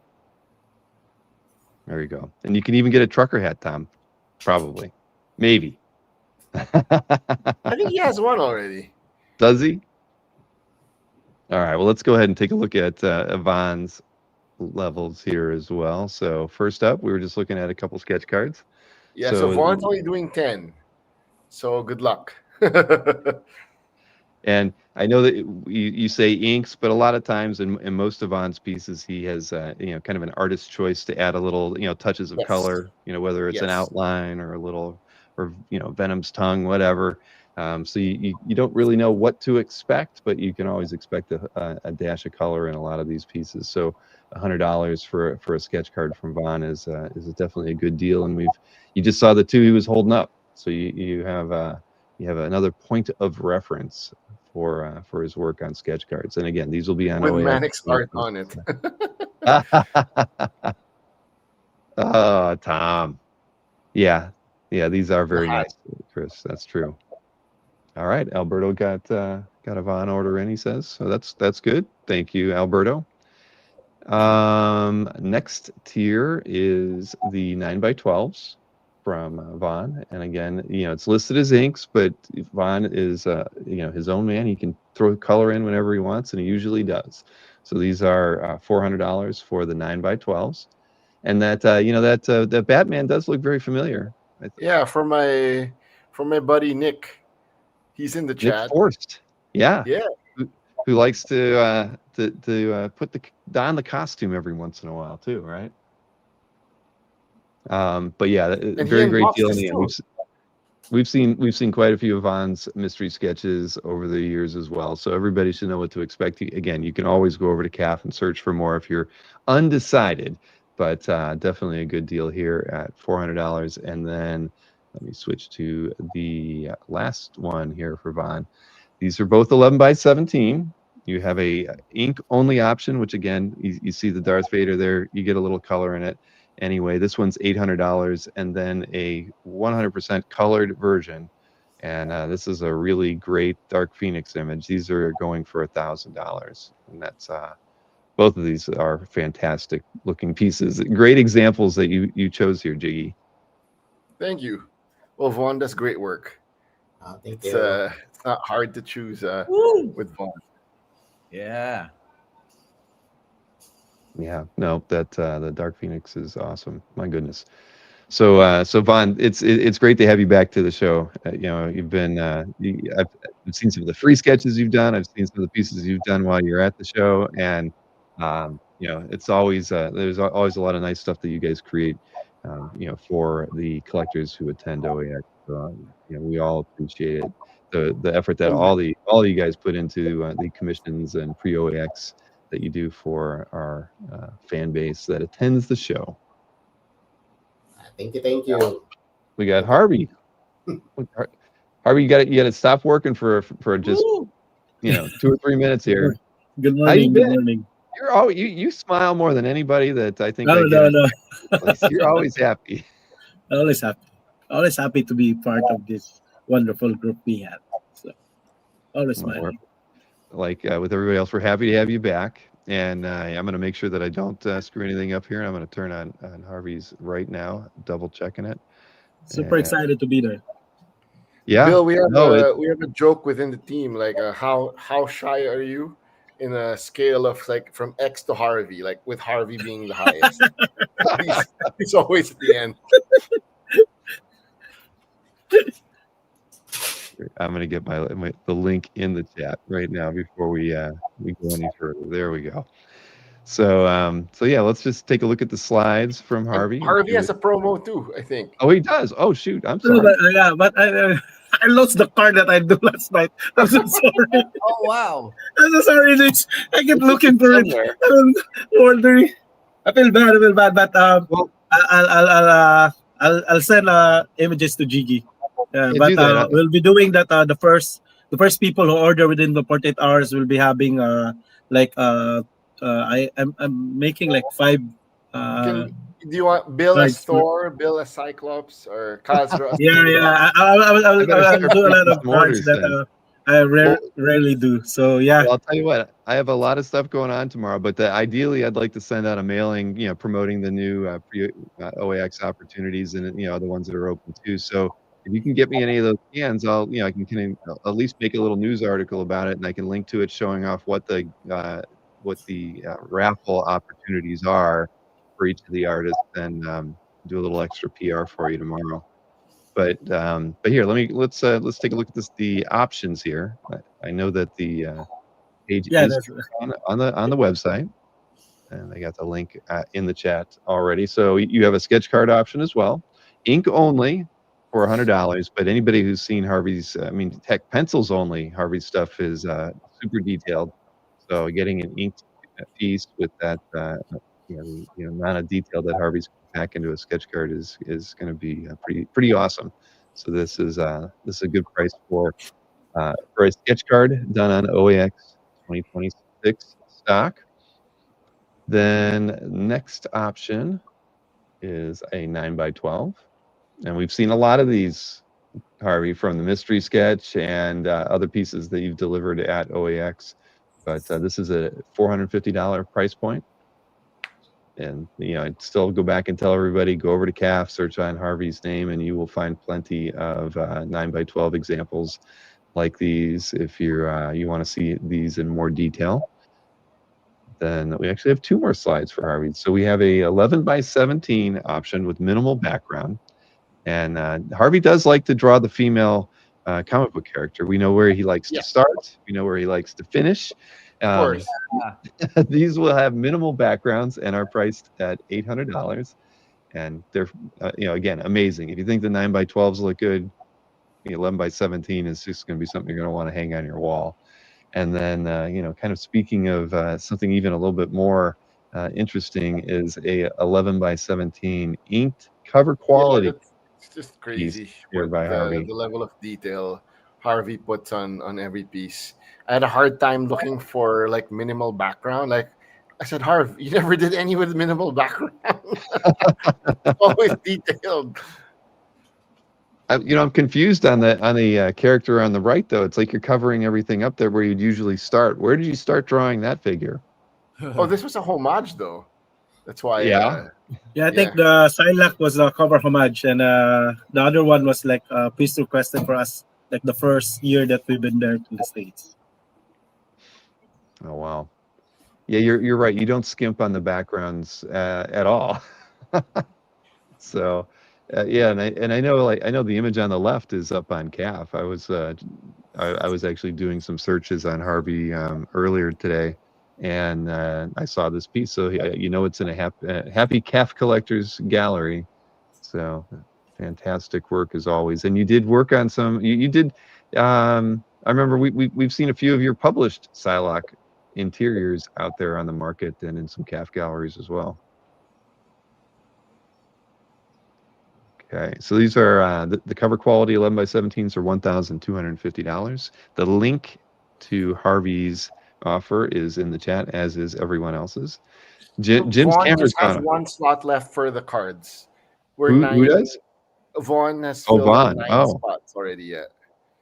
There you go. And you can even get a trucker hat, Tom. Probably. Maybe. I think he has one already. Does he? All right. Well, let's go ahead and take a look at Vaughn's levels here as well. So first up, we were just looking at a couple sketch cards. Yeah, so Vaughn's only doing 10. So good luck. And I know that you say inks, but a lot of times in most of Vaughn's pieces, he has kind of an artist's choice to add a little touches of Yes. color. Whether it's an Yes. outline or a little or Venom's tongue, whatever. So you don't really know what to expect, but you can always expect a dash of color in a lot of these pieces. So $100 for a sketch card from Vaughn is definitely a good deal. And you just saw the two he was holding up, so you have another point of reference for his work on sketch cards. And again, these will be on with OAX. Mannix art on it. Oh, Tom. Yeah, these are very nice, Chris. That's true. All right, Alberto got a Vaughn order in, he says. So that's good. Thank you, Alberto. Next tier is the 9x12s from Vaughn, and again, it's listed as inks, but Vaughn is his own man. He can throw color in whenever he wants, and he usually does. So these are $400 for the 9x12s, and that Batman does look very familiar. Yeah, from my buddy Nick. He's in the Nick chat. Forst, yeah, who likes to don the costume every once in a while too, right? But yeah, very great deal. And we've seen quite a few of Vaughn's mystery sketches over the years as well. So everybody should know what to expect. Again, you can always go over to CAF and search for more if you're undecided. But definitely a good deal here at $400. And then let me switch to the last one here for Vaughn. These are both 11x17. You have a ink only option, which again, you see the Darth Vader there. You get a little color in it. Anyway, this one's $800, and then a 100% colored version. And this is a really great Dark Phoenix image. These are going for $1,000, and that's both of these are fantastic looking pieces. Great examples that you chose here, Jiggy. Thank you. Well, Vaughn does great work. Thank It's you. it's not hard to choose with Vaughn. Yeah. Yeah, no, that the Dark Phoenix is awesome. My goodness. So Vaughn, it's great to have you back to the show. You've been I've seen some of the free sketches you've done. I've seen some of the pieces you've done while you're at the show, and it's always there's always a lot of nice stuff that you guys create. For the collectors who attend OAX. We all appreciate it. The effort that all you guys put into the commissions and pre-OAX that you do for our fan base that attends the show. Thank you. We got Harvey. Harvey, you got to stop working for just 2 or 3 minutes here. Good How you morning. been? Good morning. You smile more than anybody that I think. No. You're always happy. Always happy. Always happy to be part of this wonderful group we have. So always smiling. Like with everybody else, we're happy to have you back. And I'm going to make sure that I don't screw anything up here. I'm going to turn on Harvey's right now, double checking it. Super excited to be there. Yeah, Bill, we have a joke within the team. Like, how shy are you in a scale of like from X to Harvey? Like with Harvey being the highest. he's always at the end. I'm going to get the link in the chat right now before we go any further. There we go. So yeah, let's just take a look at the slides from Harvey. And Harvey has a promo too, I think. Oh, he does. Oh shoot, I'm sorry. But I lost the card that I do last night. I'm so sorry. Oh wow. I'm so sorry. I kept looking for it. I'm wondering. I feel bad, but Well, I'll send images to Gigi. yeah, But do that. we'll be doing that. The first people who order within the 48 hours will be having like I'm making like 5 Can do you want Bill as cards. Thor, Bill as Cyclops, or Khazra as Yeah, Wolverine? yeah. I better I'll start do a lot placing of some cards orders that then. I Well, rarely do. So yeah. Well, I'll tell you what, I have a lot of stuff going on tomorrow, but ideally, I'd like to send out a mailing, promoting the new OAX opportunities and the ones that are open too. So if you can get me any of those cans, I can at least make a little news article about it, and I can link to it showing off what the raffle opportunities are for each of the artists, and do a little extra PR for you tomorrow. But here, let's take a look at the options here. I know that the page Yeah, is that's on the website, and I got the link in the chat already. So you have a sketch card option as well, ink only for $100. But anybody who's seen Harvey's, heck, pencils only. Harvey's stuff is super detailed. So getting an inked piece with that, amount of detail that Harvey's pack into a sketch card is going to be pretty awesome. So this is a good price for a sketch card done on OAX 2026 stock. Then next option is a 9x12. And we've seen a lot of these, Harvey, from the mystery sketch and other pieces that you've delivered at OAX. But this is a $450 price point. And, I'd still go back and tell everybody, go over to CAF, search on Harvey's name, and you will find plenty of 9x12 examples like these if you want to see these in more detail. Then we actually have 2 more slides for Harvey. So we have a 11x17 option with minimal background. And Harvey does like to draw the female comic book character. We know where he likes to start. We know where he likes to finish. Of course. These will have minimal backgrounds and are priced at $800. And they're, again, amazing. If you think the 9x12s look good, the 11x17 is just going to be something you're going to want to hang on your wall. And then, kind of speaking of something even a little bit more interesting is a 11x17 inked cover quality. It's just crazy with the level of detail Harvey puts on every piece. I had a hard time looking for like minimal background. Like I said, Harv, you never did any with minimal background. Always detailed. I'm confused on the character on the right though. It's like you're covering everything up there where you'd usually start. Where did you start drawing that figure? Oh, this was a homage though. That's why. Yeah. I think the Silac was a cover homage, and the other one was like a piece requested for us, like the first year that we've been there to the States. Oh wow. Yeah, you're right. You don't skimp on the backgrounds at all. So, yeah, and I know the image on the left is up on CAF. I was actually doing some searches on Harvey earlier today, and I saw this piece. So it's in a happy CAF collectors gallery. So fantastic work as always. And you did work on some. You did. I remember we've seen a few of your published Silac interiors out there on the market and in some CAF galleries as well. Okay, so these are the cover quality 11x17s are $1,250. The link to Harvey's offer is in the chat, as is everyone else's. Jim's Vaughn camera's just has gone. one slot left for the cards. Who does? Vaughn has filled up 9 spots already yet.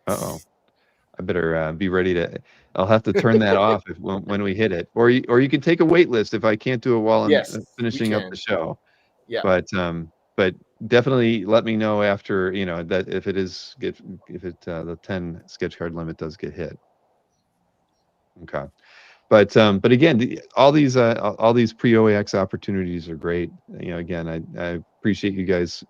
Uh-oh. I better be ready to. I'll have to turn that off when we hit it, or you can take a wait list if I can't do it while I'm finishing up the show. Yeah. But definitely let me know after that if the 10 sketch card limit does get hit. Okay. But again, all these pre-OAX opportunities are great. Again, I appreciate you guys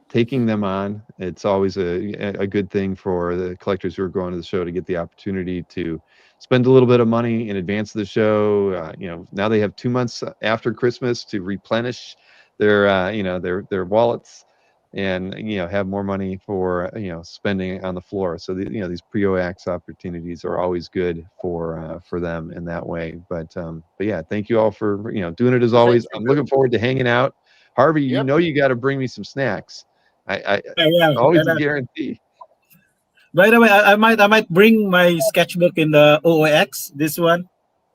taking them on. It's always a good thing for the collectors who are going to the show to get the opportunity to spend a little bit of money in advance of the show. Now they have 2 months after Christmas to replenish their wallets. and have more money for spending on the floor. So these pre-OAX opportunities are always good for them in that way. But yeah, thank you all for doing it as always. I'm looking forward to hanging out. Harvey, you got to bring me some snacks. I Yeah. always a guarantee. By the way, I might bring my sketchbook in the OOX. This one,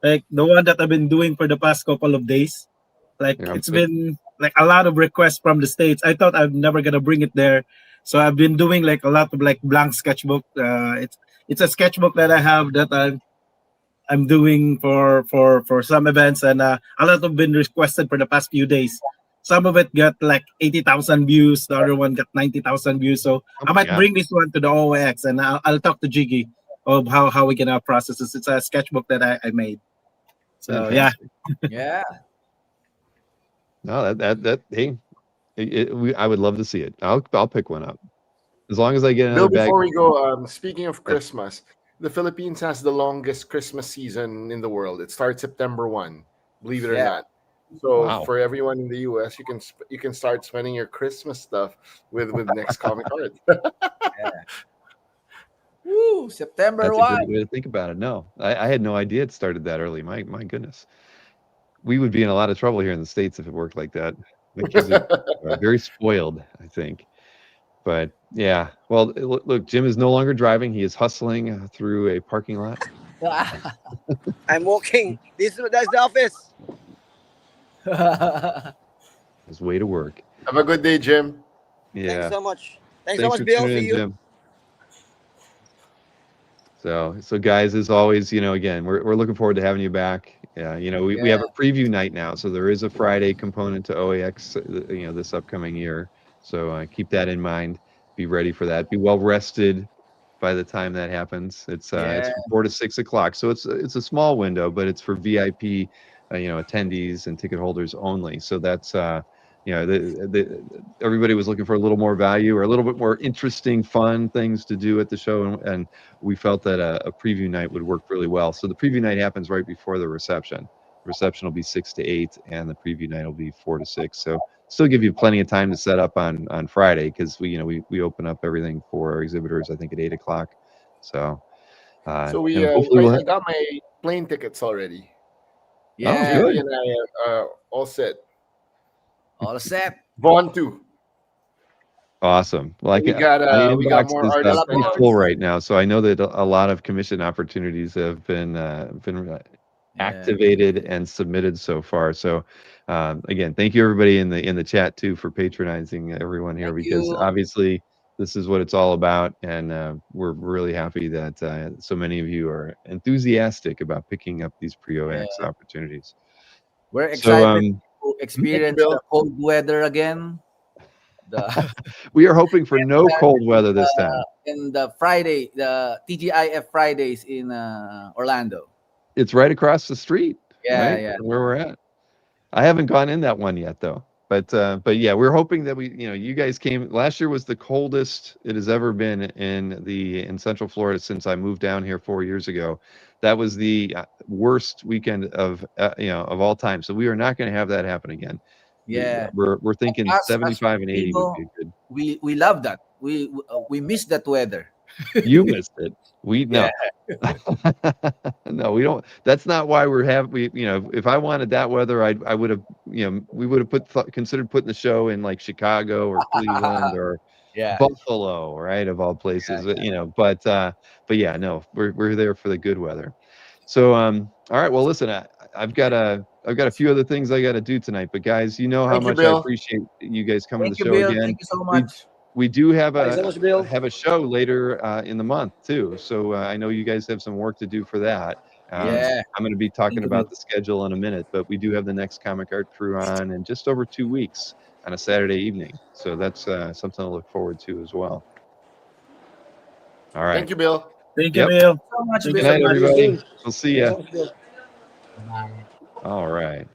like the one that I've been doing for the past couple of days. Like it's been like a lot of requests from the States. I thought I'm never gonna bring it there, so I've been doing like a lot of like blank sketchbook. It's a sketchbook that I have that I'm doing for some events, and a lot have been requested for the past few days. Some of it got like 80,000 views. The other one got 90,000 views. So I might bring this one to the OOX, and I'll talk to Jiggy of how we can process this. It's a sketchbook that I made. So Fantastic. Yeah. No, that hey, I would love to see it. I'll pick one up as long as I get another Bill, bag. before we go, speaking of Christmas, the Philippines has the longest Christmas season in the world. It starts September 1, believe it or not. So for everyone in the US, you can start spending your Christmas stuff with next comic art. Woo, September That's 1. a great way to think about it. No, I had no idea it started that early. My goodness, we would be in a lot of trouble here in the States if it worked like that. The kids are very spoiled, I think. But yeah, well, look, Jim is no longer driving. He is hustling through a parking lot. I'm walking. That's the office. His way to work. Have a good day, Jim. Yeah. Thanks so much. Thanks Thanks so for much, Bill. tuning See in, you. Jim. So guys, as always, again, we're looking forward to having you back. Yeah, we have a preview night now, so there is a Friday component to OAX, this upcoming year. So keep that in mind. Be ready for that. Be well rested by the time that happens. It's from 4 to 6 o'clock, so it's a small window, but it's for VIP, attendees and ticket holders only. So that's everybody was looking for a little more value or a little bit more interesting, fun things to do at the show, and we felt that a preview night would work really well. So the preview night happens right before the reception. The reception will be 6 to 8, and the preview night will be 4 to 6. So still give you plenty of time to set up on Friday, because we open up everything for our exhibitors, I think, at 8 o'clock. So So and hopefully I got my plane tickets already. Yeah. Oh, good. JP and I are all set. All set. Vaughn too. Awesome. Like we got more is artists pretty full right now, so I know that a lot of commission opportunities have been activated and submitted so far. So again, thank you everybody in the chat too for patronizing everyone here, because obviously this is what it's all about, and we're really happy that so many of you are enthusiastic about picking up these pre-OAX opportunities. We're excited to experience the cold weather again. We are hoping for no cold weather this time. In the TGIF Fridays in Orlando. It's right across the street. Yeah, right? Where we're at. I haven't gone in that one yet though. But yeah, we're hoping that you guys came. Last year was the coldest it has ever been in Central Florida since I moved down here 4 years ago. That was the worst weekend of all time. So we are not going to have that happen again. Yeah, we're thinking 75 and 80 would be good. We love that. We miss that weather. You missed it. No. No, we don't. That's not why if I wanted that weather, I would have, we would have considered putting the show in like Chicago or Cleveland or Buffalo, right? Of all places, but yeah, no, we're there for the good weather. So, all right. Well, listen, I've got a few other things I got to do tonight, but guys, how much I appreciate you guys coming to the show again. Thank you so much. We do have a show later in the month too, so I know you guys have some work to do for that. I'm going to be talking about the schedule in a minute, but we do have the next Comic Art Crew on in just over 2 weeks on a Saturday evening, so that's something to look forward to as well. All right. Thank you, Bill. Thank you, Bill. So much, Good Bill. night, everybody. We'll see ya. Bye. All right.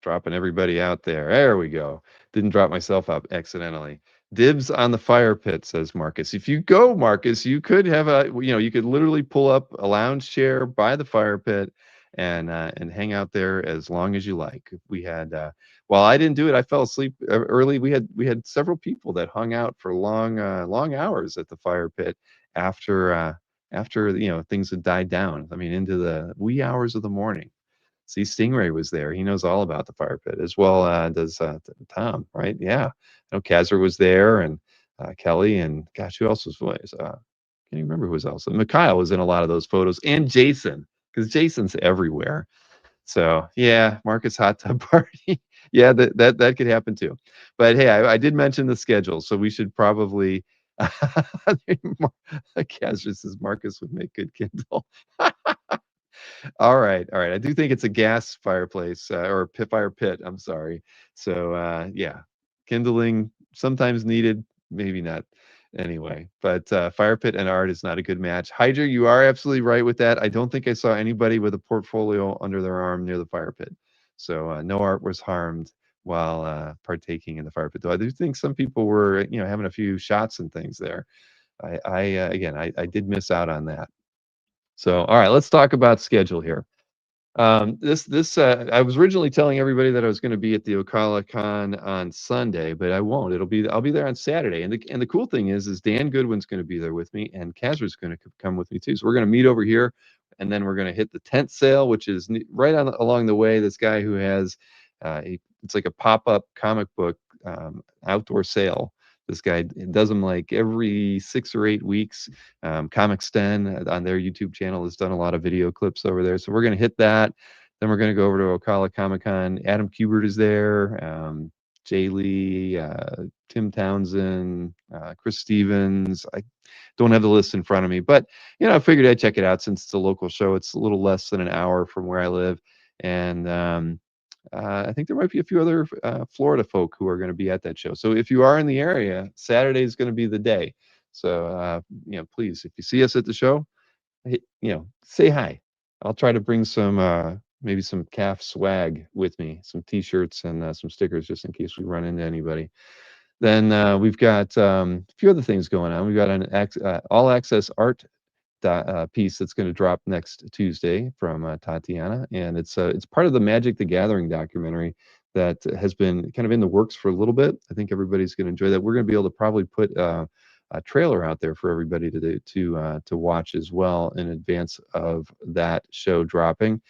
Dropping everybody out there. There we go. Didn't drop myself up accidentally. Dibs on the fire pit, says Marcus. If you go, Marcus, you could have you could literally pull up a lounge chair by the fire pit and hang out there as long as you like. We had while I didn't do it, I fell asleep early. We had several people that hung out for long hours at the fire pit after after things had died down. I mean, into the wee hours of the morning. See, Stingray was there. He knows all about the fire pit as well. Does Tom, right? Yeah, I know Kazzer was there, and Kelly, and gosh, who else was? Can't even remember who was else. Mikhail was in a lot of those photos, and Jason, because Jason's everywhere. So yeah, Marcus hot tub party. Yeah, that could happen too. But hey, I did mention the schedule, so we should probably. Kazzer says Marcus would make good Kindle. All right, all right. I do think it's a gas fireplace or fire pit. I'm sorry. So yeah, kindling sometimes needed, maybe not. Anyway, but fire pit and art is not a good match. Hydra, you are absolutely right with that. I don't think I saw anybody with a portfolio under their arm near the fire pit. So no art was harmed while partaking in the fire pit. Though I do think some people were, having a few shots and things there. I did miss out on that. So, all right, let's talk about schedule here. I was originally telling everybody that I was going to be at the Okala Con on Sunday, but I won't. I'll be there on Saturday. And the cool thing is Dan Goodwin's going to be there with me, and Kazzer's going to come with me too. So we're going to meet over here, and then we're going to hit the tent sale, which is right along the way. This guy who has, it's like a pop-up comic book outdoor sale. This guy does them like every 6 or 8 weeks. Comics Den on their YouTube channel has done a lot of video clips over there. So we're going to hit that. Then we're going to go over to Okala Comic Con. Adam Kubert is there. Jay Lee, Tim Townsend, Chris Stevens. I don't have the list in front of me, but I figured I'd check it out since it's a local show. It's a little less than an hour from where I live, and I think there might be a few other Florida folk who are going to be at that show. So if you are in the area, Saturday is going to be the day. So please, if you see us at the show, say hi. I'll try to bring some maybe some calf swag with me, some T-shirts and some stickers, just in case we run into anybody. Then we've got a few other things going on. We've got an all access art piece that's going to drop next Tuesday from Tatiana, and it's part of the Magic the Gathering documentary that has been kind of in the works for a little bit. I think everybody's going to enjoy that. We're going to be able to probably put a trailer out there for everybody to watch as well in advance of that show dropping.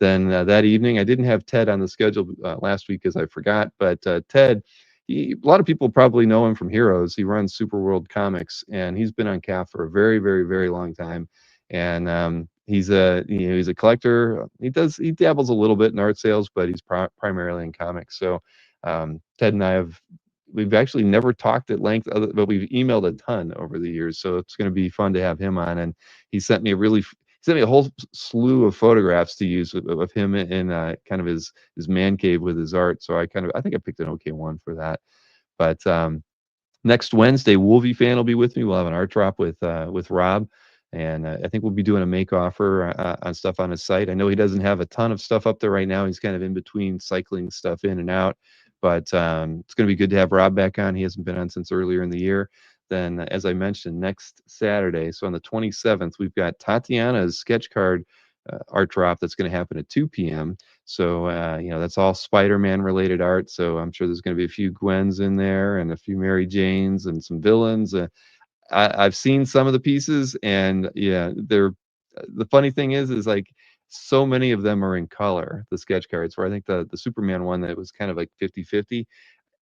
Then that evening, I didn't have Ted on the schedule last week because I forgot, but Ted. A lot of people probably know him from Heroes. He runs Super World Comics, and he's been on CAF for a very, very, very long time. And he's a collector. He dabbles a little bit in art sales, but he's primarily in comics. So Ted and we've actually never talked at length, but we've emailed a ton over the years. So it's going to be fun to have him on. And he sent me a whole slew of photographs to use of him in kind of his man cave with his art. So I think I picked an okay one for that. But next Wednesday, Wolvie Fan will be with me. We'll have an art drop with Rob, and I think we'll be doing a make offer on stuff on his site. I know he doesn't have a ton of stuff up there right now. He's kind of in between cycling stuff in and out, but it's going to be good to have Rob back on. He hasn't been on since earlier in the year. Then, as I mentioned, next Saturday, so on the 27th, we've got Tatiana's sketch card art drop that's going to happen at 2 p.m. So, that's all Spider-Man related art. So I'm sure there's going to be a few Gwens in there and a few Mary Janes and some villains. I've seen some of the pieces, and yeah, the funny thing is like so many of them are in color, the sketch cards, where I think the Superman one that was kind of like 50-50.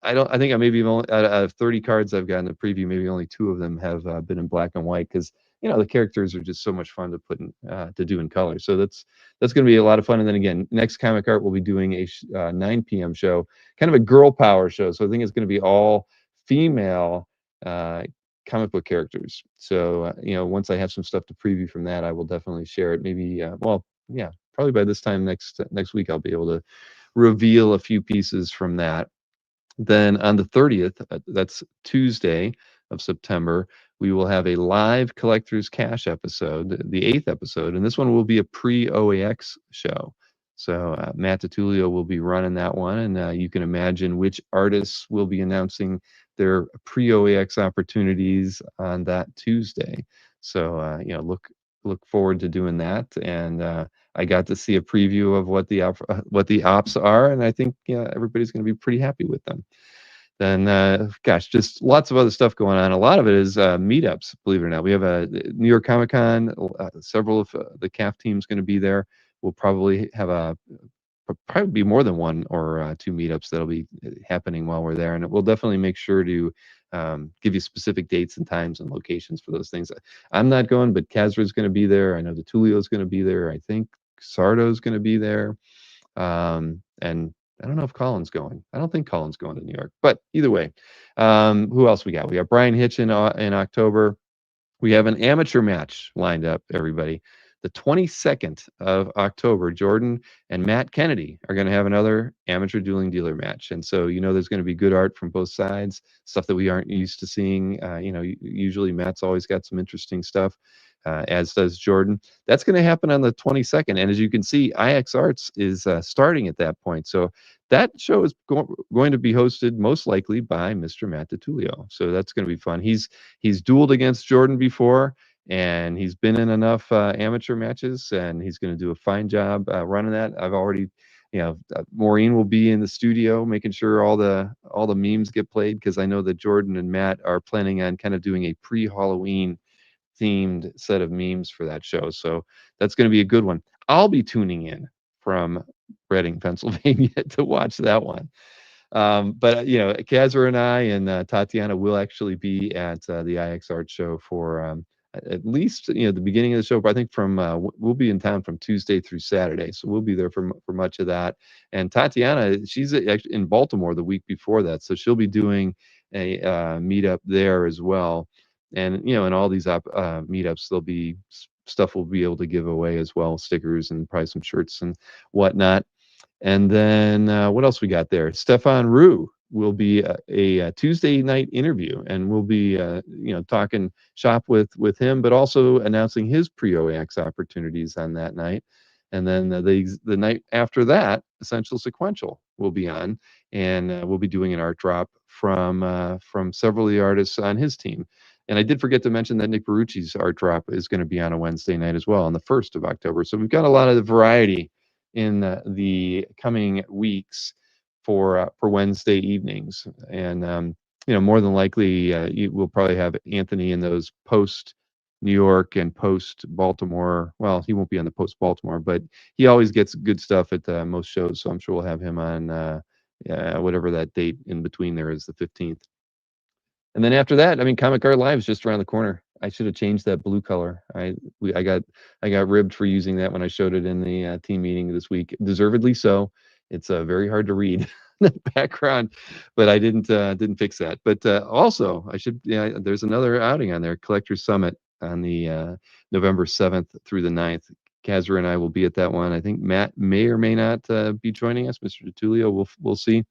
I think I maybe only out of 30 cards I've gotten the preview, maybe only 2 of them have been in black and white, because the characters are just so much fun to put in to do in color. So that's going to be a lot of fun. And then again, next Comic Art we'll be doing a 9 p.m. show, kind of a girl power show. So I think it's going to be all female comic book characters. So once I have some stuff to preview from that, I will definitely share it. Maybe probably by this time next week I'll be able to reveal a few pieces from that. Then on the 30th, that's Tuesday of September, we will have a live Collector's Cash episode, the 8th episode, and this one will be a pre-OAX show. So Matt DiTullio will be running that one, and you can imagine which artists will be announcing their pre-OAX opportunities on that Tuesday. So look forward to doing that. And I got to see a preview of what the ops are, and I think everybody's going to be pretty happy with them. Then, gosh, just lots of other stuff going on. A lot of it is meetups, believe it or not. We have a New York Comic Con. Several of the CAF team's going to be there. We'll probably have probably be more than one or two meetups that'll be happening while we're there, and we'll definitely make sure to give you specific dates and times and locations for those things. I'm not going, but Kazra's going to be there. I know the Tulio's going to be there. I think Sardo's going to be there, and I don't know if Colin's going. I don't think Colin's going to New York, but either way, who else we got? We got Brian Hitch in October. We have an amateur match lined up, everybody. The 22nd of October, Jordan and Matt Kennedy are going to have another amateur dueling dealer match. And so, there's going to be good art from both sides, stuff that we aren't used to seeing. Usually Matt's always got some interesting stuff, as does Jordan. That's going to happen on the 22nd. And as you can see, IX Arts is starting at that point. So that show is going to be hosted most likely by Mr. Matt DiTullio. So that's going to be fun. He's dueled against Jordan before, and he's been in enough amateur matches, and he's going to do a fine job running that. I've already, Maureen will be in the studio making sure all the memes get played, because I know that Jordan and Matt are planning on kind of doing a pre-Halloween themed set of memes for that show. So that's going to be a good one. I'll be tuning in from Reading, Pennsylvania to watch that one. But Kazra and I and Tatiana will actually be at the IX Art show for at least the beginning of the show. But I think we'll be in town from Tuesday through Saturday, so we'll be there for much of that. And Tatiana, she's actually in Baltimore the week before that, so she'll be doing a meetup there as well. And in all these meetups, there'll be stuff we'll be able to give away as well, stickers and probably some shirts and whatnot. And then what else we got there? Stefan Rue will be a Tuesday night interview, and we'll be talking shop with him, but also announcing his pre-OAX opportunities on that night. And then the night after that, Essential Sequential will be on, and we'll be doing an art drop from several of the artists on his team. And I did forget to mention that Nick Barucci's art drop is going to be on a Wednesday night as well, on the 1st of October. So we've got a lot of variety in the coming weeks for Wednesday evenings. And more than likely we'll probably have Anthony in those post New York and post Baltimore. Well, he won't be on the post Baltimore, but he always gets good stuff at most shows, so I'm sure we'll have him on whatever that date in between there is, the 15th. And then after that, Comic Art Live is just around the corner. I should have changed that blue color. I got ribbed for using that when I showed it in the team meeting this week. Deservedly so. It's very hard to read the background, but I didn't fix that. But also, I should. There's another outing on there, Collectors Summit, on the November 7th through the 9th. Kazra and I will be at that one. I think Matt may or may not be joining us. Mr. DiTullio, we'll see.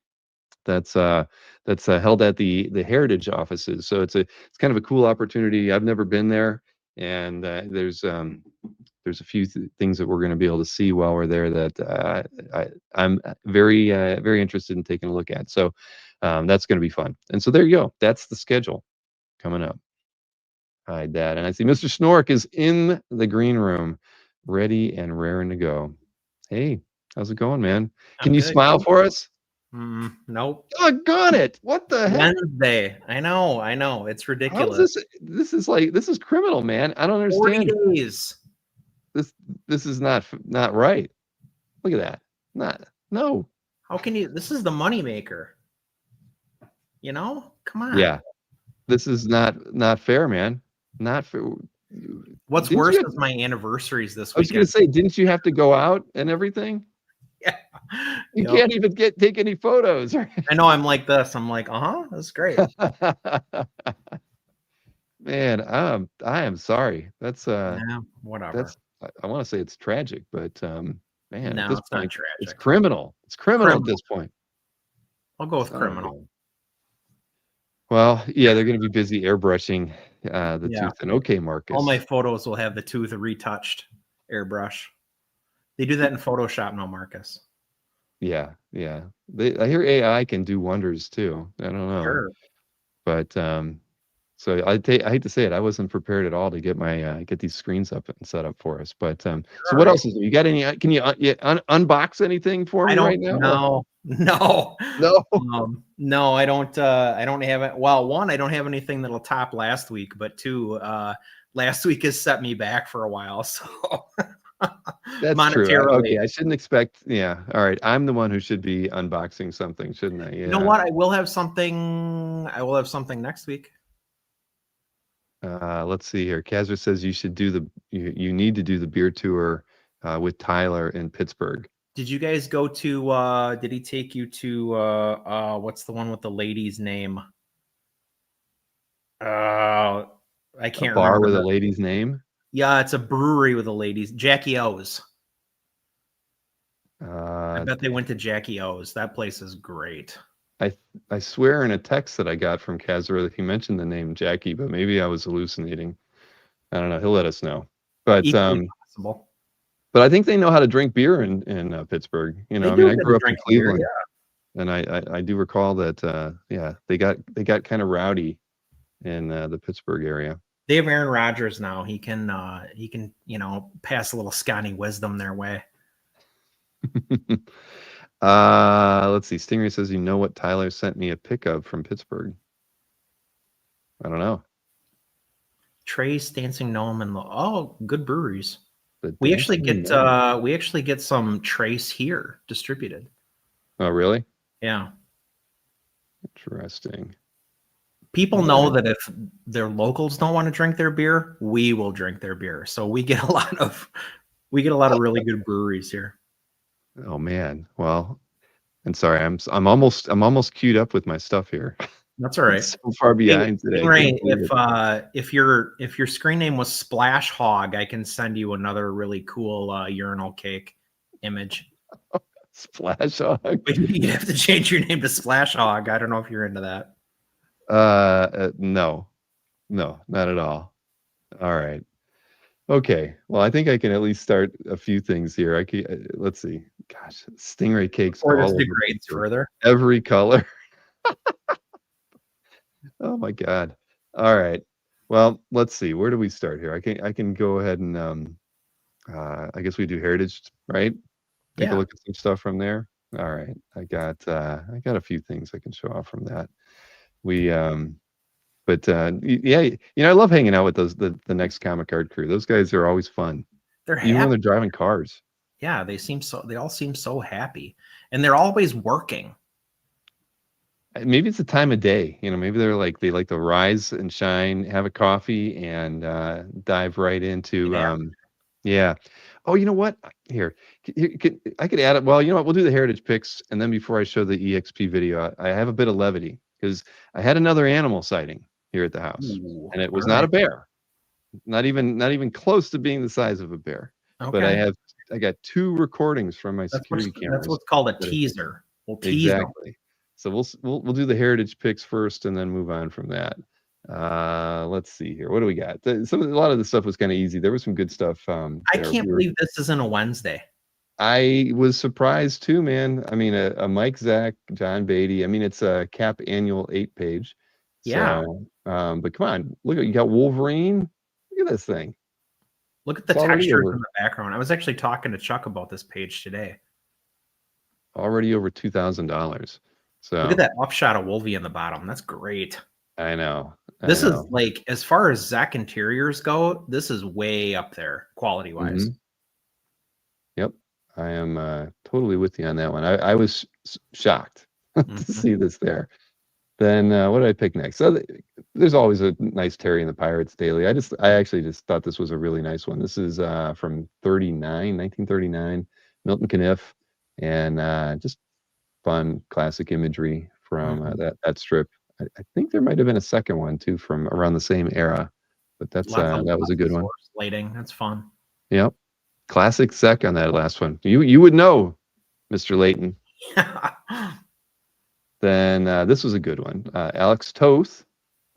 That's held at the Heritage offices. So it's kind of a cool opportunity. I've never been there, and there's a few things that we're going to be able to see while we're there that I'm very very interested in taking a look at. So that's going to be fun. And so there you go. That's the schedule coming up. Hide that. And I see Mr. Snork is in the green room, ready and raring to go. Hey, how's it going, man? Can you smile for us? Nope. Doggone it! What the heck? Wednesday. I know. It's ridiculous. How is this? This is criminal, man. I don't understand. 40 days. This is not right. Look at that. No. How can you? This is the moneymaker. Come on. Yeah. This is not fair, man. Not fair. What's worse is my anniversaries this week. I was going to say, didn't you have to go out and everything? Yeah. You can't even take any photos. I know. I'm like this. I'm like, that's great. Man, I am sorry. That's whatever. I want to say it's tragic, but man, no, at this it's point, not tragic. it's criminal. It's criminal at this point. I'll go with criminal. Well, yeah, they're going to be busy airbrushing the tooth and OK Marcus. All my photos will have the tooth retouched airbrush. They do that in Photoshop now, Marcus. Yeah. I hear AI can do wonders too. I don't know. Sure. But So I hate to say it, I wasn't prepared at all to get my get these screens up and set up for us. But so what else is there? You got any? Can you unbox anything for me right now? No, no, No. no. I don't have it. Well, one, I don't have anything that'll top last week. But two, last week has set me back for a while. So That's monetarily. True. Okay, I shouldn't expect. Yeah. All right. I'm the one who should be unboxing something, shouldn't I? Yeah. You know what? I will have something. I will have something next week. Let's see here. Kazra says you should do you need to do the beer tour with Tyler in Pittsburgh. Did you guys go to did he take you to what's the one with the lady's name? I can't A bar remember with the a lady's name? Yeah, it's a brewery with a lady's Jackie O's. I bet they went to Jackie O's. That place is great. I swear in a text that I got from Kazra that he mentioned the name Jackie, but maybe I was hallucinating. I don't know. He'll let us know. But possible. But I think they know how to drink beer in Pittsburgh. You know, I mean, I grew up in Cleveland, and I do recall that they got kind of rowdy in the Pittsburgh area. They have Aaron Rodgers now. He can pass a little Scotty wisdom their way. Let's see. Stingray says, you know what Tyler sent me a pic of from Pittsburgh? I don't know. Trace, Dancing Gnome, and good breweries. We actually get some Trace here distributed. Oh, really? Yeah. Interesting. People know that if their locals don't want to drink their beer, we will drink their beer. So we get a lot of really good breweries here. Oh man. Well, and sorry, I'm almost queued up with my stuff here. That's all right. So far behind today. Right. If your screen name was Splash Hog, I can send you another really cool urinal cake image. Splash Hog. But you have to change your name to Splash Hog. I don't know if you're into that. No, not at all. All right. Okay. Well, I think I can at least start a few things here. Let's see. Gosh, stingray cakes. Or just degrades further. Every color. Oh my God. All right. Well, let's see. Where do we start here? I can go ahead and I guess we do heritage, right? Take a look at some stuff from there. All right. I got a few things I can show off from that. But yeah, I love hanging out with the Next Comic Card crew. Those guys are always fun. They're even happy. when they're driving cars. Yeah, they all seem so happy, and they're always working. Maybe it's the time of day. Maybe they like to rise and shine, have a coffee, and dive right into yeah. Oh, you know what? Here, I could add it. Well, you know what? We'll do the heritage picks, and then before I show the EXP video, I have a bit of levity because I had another animal sighting here at the house. Ooh, and it was not a bear, not even close to being the size of a bear. Okay. But I got 2 recordings from my security cameras. That's what's called a teaser. We'll tease exactly. Them. So we'll do the heritage picks first, and then move on from that. Let's see here. What do we got? A lot of the stuff was kind of easy. There was some good stuff. I can't believe this isn't a Wednesday. I was surprised too, man. I mean, a Mike, Zack, John Beatty. I mean, it's a Cap Annual 8-page. Yeah. So, but come on, look at you got Wolverine. Look at this thing. Look at the textures in the background. I was actually talking to Chuck about this page today. Already over $2,000. So look at that upshot of Wolvie in the bottom. That's great. I know. This is like, as far as Zack interiors go, this is way up there quality wise. Mm-hmm. Yep, I am totally with you on that one. I was shocked to see this there. Then what did I pick next? So there's always a nice Terry and the Pirates daily. I actually just thought this was a really nice one. This is from 1939, Milton Caniff, and just fun classic imagery from that strip. I think there might have been a second one too from around the same era, but that was a good one. Lighting, that's fun. Yep, classic Zack on that last one. You would know, Mr. Layton. Then this was a good one. Alex Toth,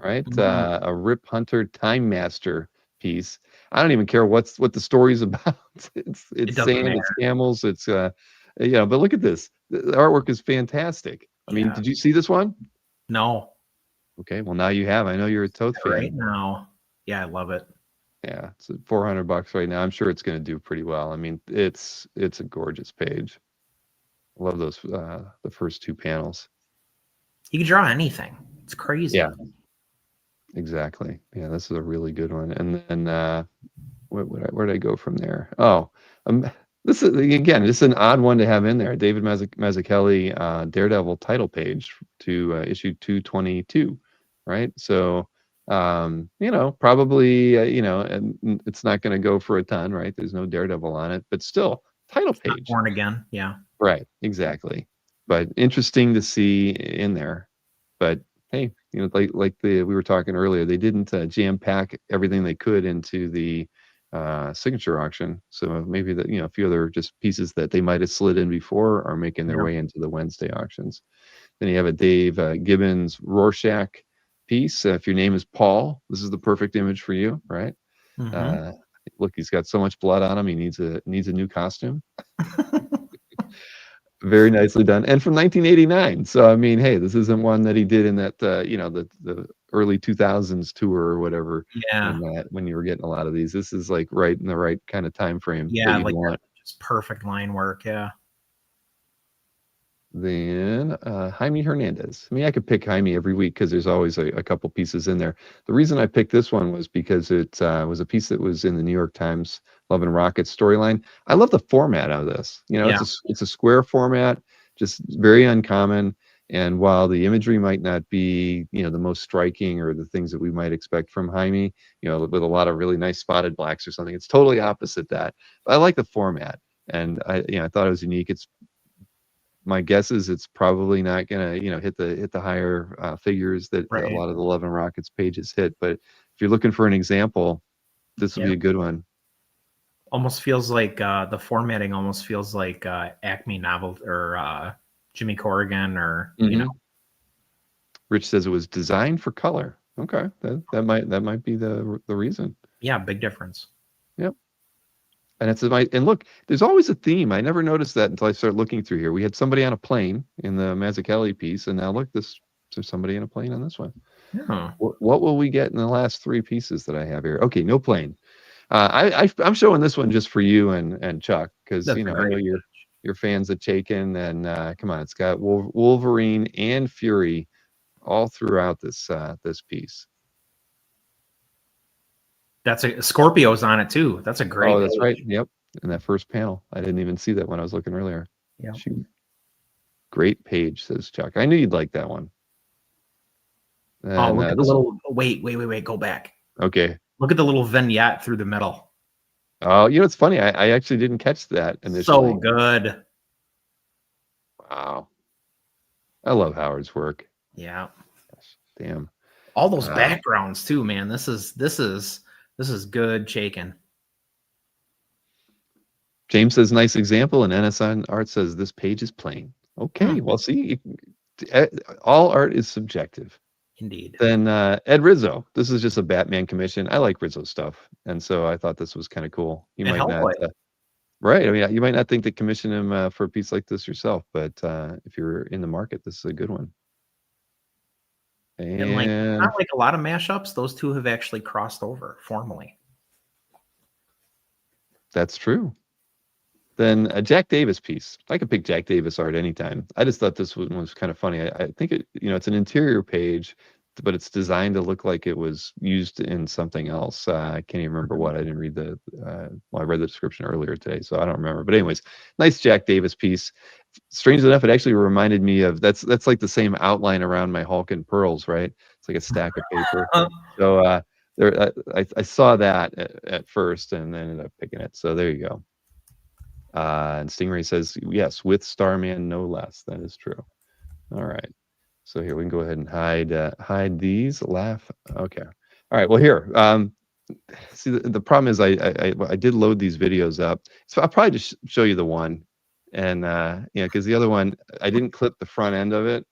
right? A Rip Hunter Time Master piece. I don't even care what the story's about. It's sand, it's camels, it's but look at this. The artwork is fantastic. I mean, did you see this one? No. Okay, well now you have. I know you're a Toth fan. Right now, yeah, I love it. Yeah, it's $400 right now. I'm sure it's going to do pretty well. I mean, it's a gorgeous page. I love those the first two panels. You can draw anything. It's crazy. Yeah, exactly. Yeah, this is a really good one. And then where did I go from there? Oh, this is again, this is an odd one to have in there. David Mazzucchelli, Daredevil title page to issue 222, right? So, probably, and it's not going to go for a ton, right? There's no Daredevil on it, but still, title page. Born again, yeah. Right, exactly. But interesting to see in there. But hey, like we were talking earlier, they didn't jam pack everything they could into the signature auction. So maybe that a few other just pieces that they might have slid in before are making their way into the Wednesday auctions. Then you have a Dave Gibbons Rorschach piece. If your name is Paul, this is the perfect image for you, right? Look, he's got so much blood on him. He needs a new costume. Very nicely done, and from 1989. So I mean, hey, this isn't one that he did in that the early 2000s tour or whatever. Yeah. When you were getting a lot of these, this is like right in the right kind of time frame. Yeah, like just perfect line work. Yeah. Then Jaime Hernandez. I mean, I could pick Jaime every week because there's always a couple pieces in there. The reason I picked this one was because it was a piece that was in the New York Times Love and Rockets storyline. I love the format of this. It's a square format, just very uncommon. And while the imagery might not be, the most striking or the things that we might expect from Jaime, with a lot of really nice spotted blacks or something, it's totally opposite that. But I like the format, and I thought it was unique. My guess is it's probably not gonna, hit the higher figures that a lot of the Love and Rockets pages hit. But if you're looking for an example, this would be a good one. Almost feels like the formatting almost feels like Acme novel or Jimmy Corrigan or Rich says it was designed for color. Okay, that might be the reason. Yeah, big difference. Yep. And look, there's always a theme. I never noticed that until I started looking through here. We had somebody on a plane in the Mazzucchelli piece, and now look, there's somebody in a plane on this one. Yeah. What will we get in the last three pieces that I have here? Okay, no plane. I'm showing this one just for you and Chuck because I know you're fans of Chaykin, and come on, it's got Wolverine and Fury all throughout this piece. That's Scorpio's on it too. That's a great. Oh, that's right. Yep. In that first panel, I didn't even see that when I was looking earlier. Yeah. Great page, says Chuck. I knew you'd like that one. And, look at the little. Wait. Go back. Okay. Look at the little vignette through the middle. Oh, it's funny. I actually didn't catch that initially. So good. Wow. I love Howard's work. Yeah. Gosh, damn. All those backgrounds too, man. This is good Chaykin. James says nice example, and NSN Art says this page is plain. Okay, well, see, all art is subjective. Indeed. Then Ed Rizzo. This is just a Batman commission. I like Rizzo stuff, and so I thought this was kind of cool. You might not, right? I mean, you might not think to commission him for a piece like this yourself, but if you're in the market, this is a good one. And like, not like a lot of mashups, those two have actually crossed over formally. That's true. Then a Jack Davis piece. I could pick Jack Davis art anytime. I just thought this one was kind of funny. I think it's an interior page, but it's designed to look like it was used in something else. I can't even remember what. I didn't read I read the description earlier today, so I don't remember. But anyways, nice Jack Davis piece. Strangely enough, it actually reminded me of that's like the same outline around my Hulk and Pearls, right? It's like a stack of paper. So I saw that at first and then ended up picking it. So there you go. And Stingray says, yes, with Starman, no less. That is true. All right. So here we can go ahead and hide these. Laugh. Okay. All right. Well, here. See, the problem is I did load these videos up. So I'll probably just show you the one. And, because the other one, I didn't clip the front end of it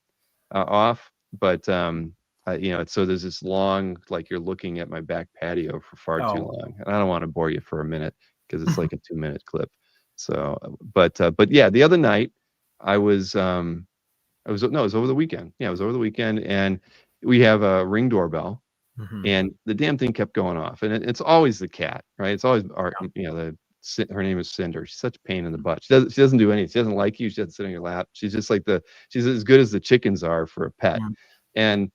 off. But, so there's this long, like you're looking at my back patio for far too long. And I don't want to bore you for a minute because it's like a 2-minute clip. So, but yeah, the other night it was over the weekend. Yeah, it was over the weekend, and we have a Ring doorbell, Mhm. and the damn thing kept going off, and it's always the cat, right? It's always our, her name is Cinder. She's such a pain in the butt. She doesn't do anything. She doesn't like you. She doesn't sit on your lap. She's just like she's as good as the chickens are for a pet, Mhm. and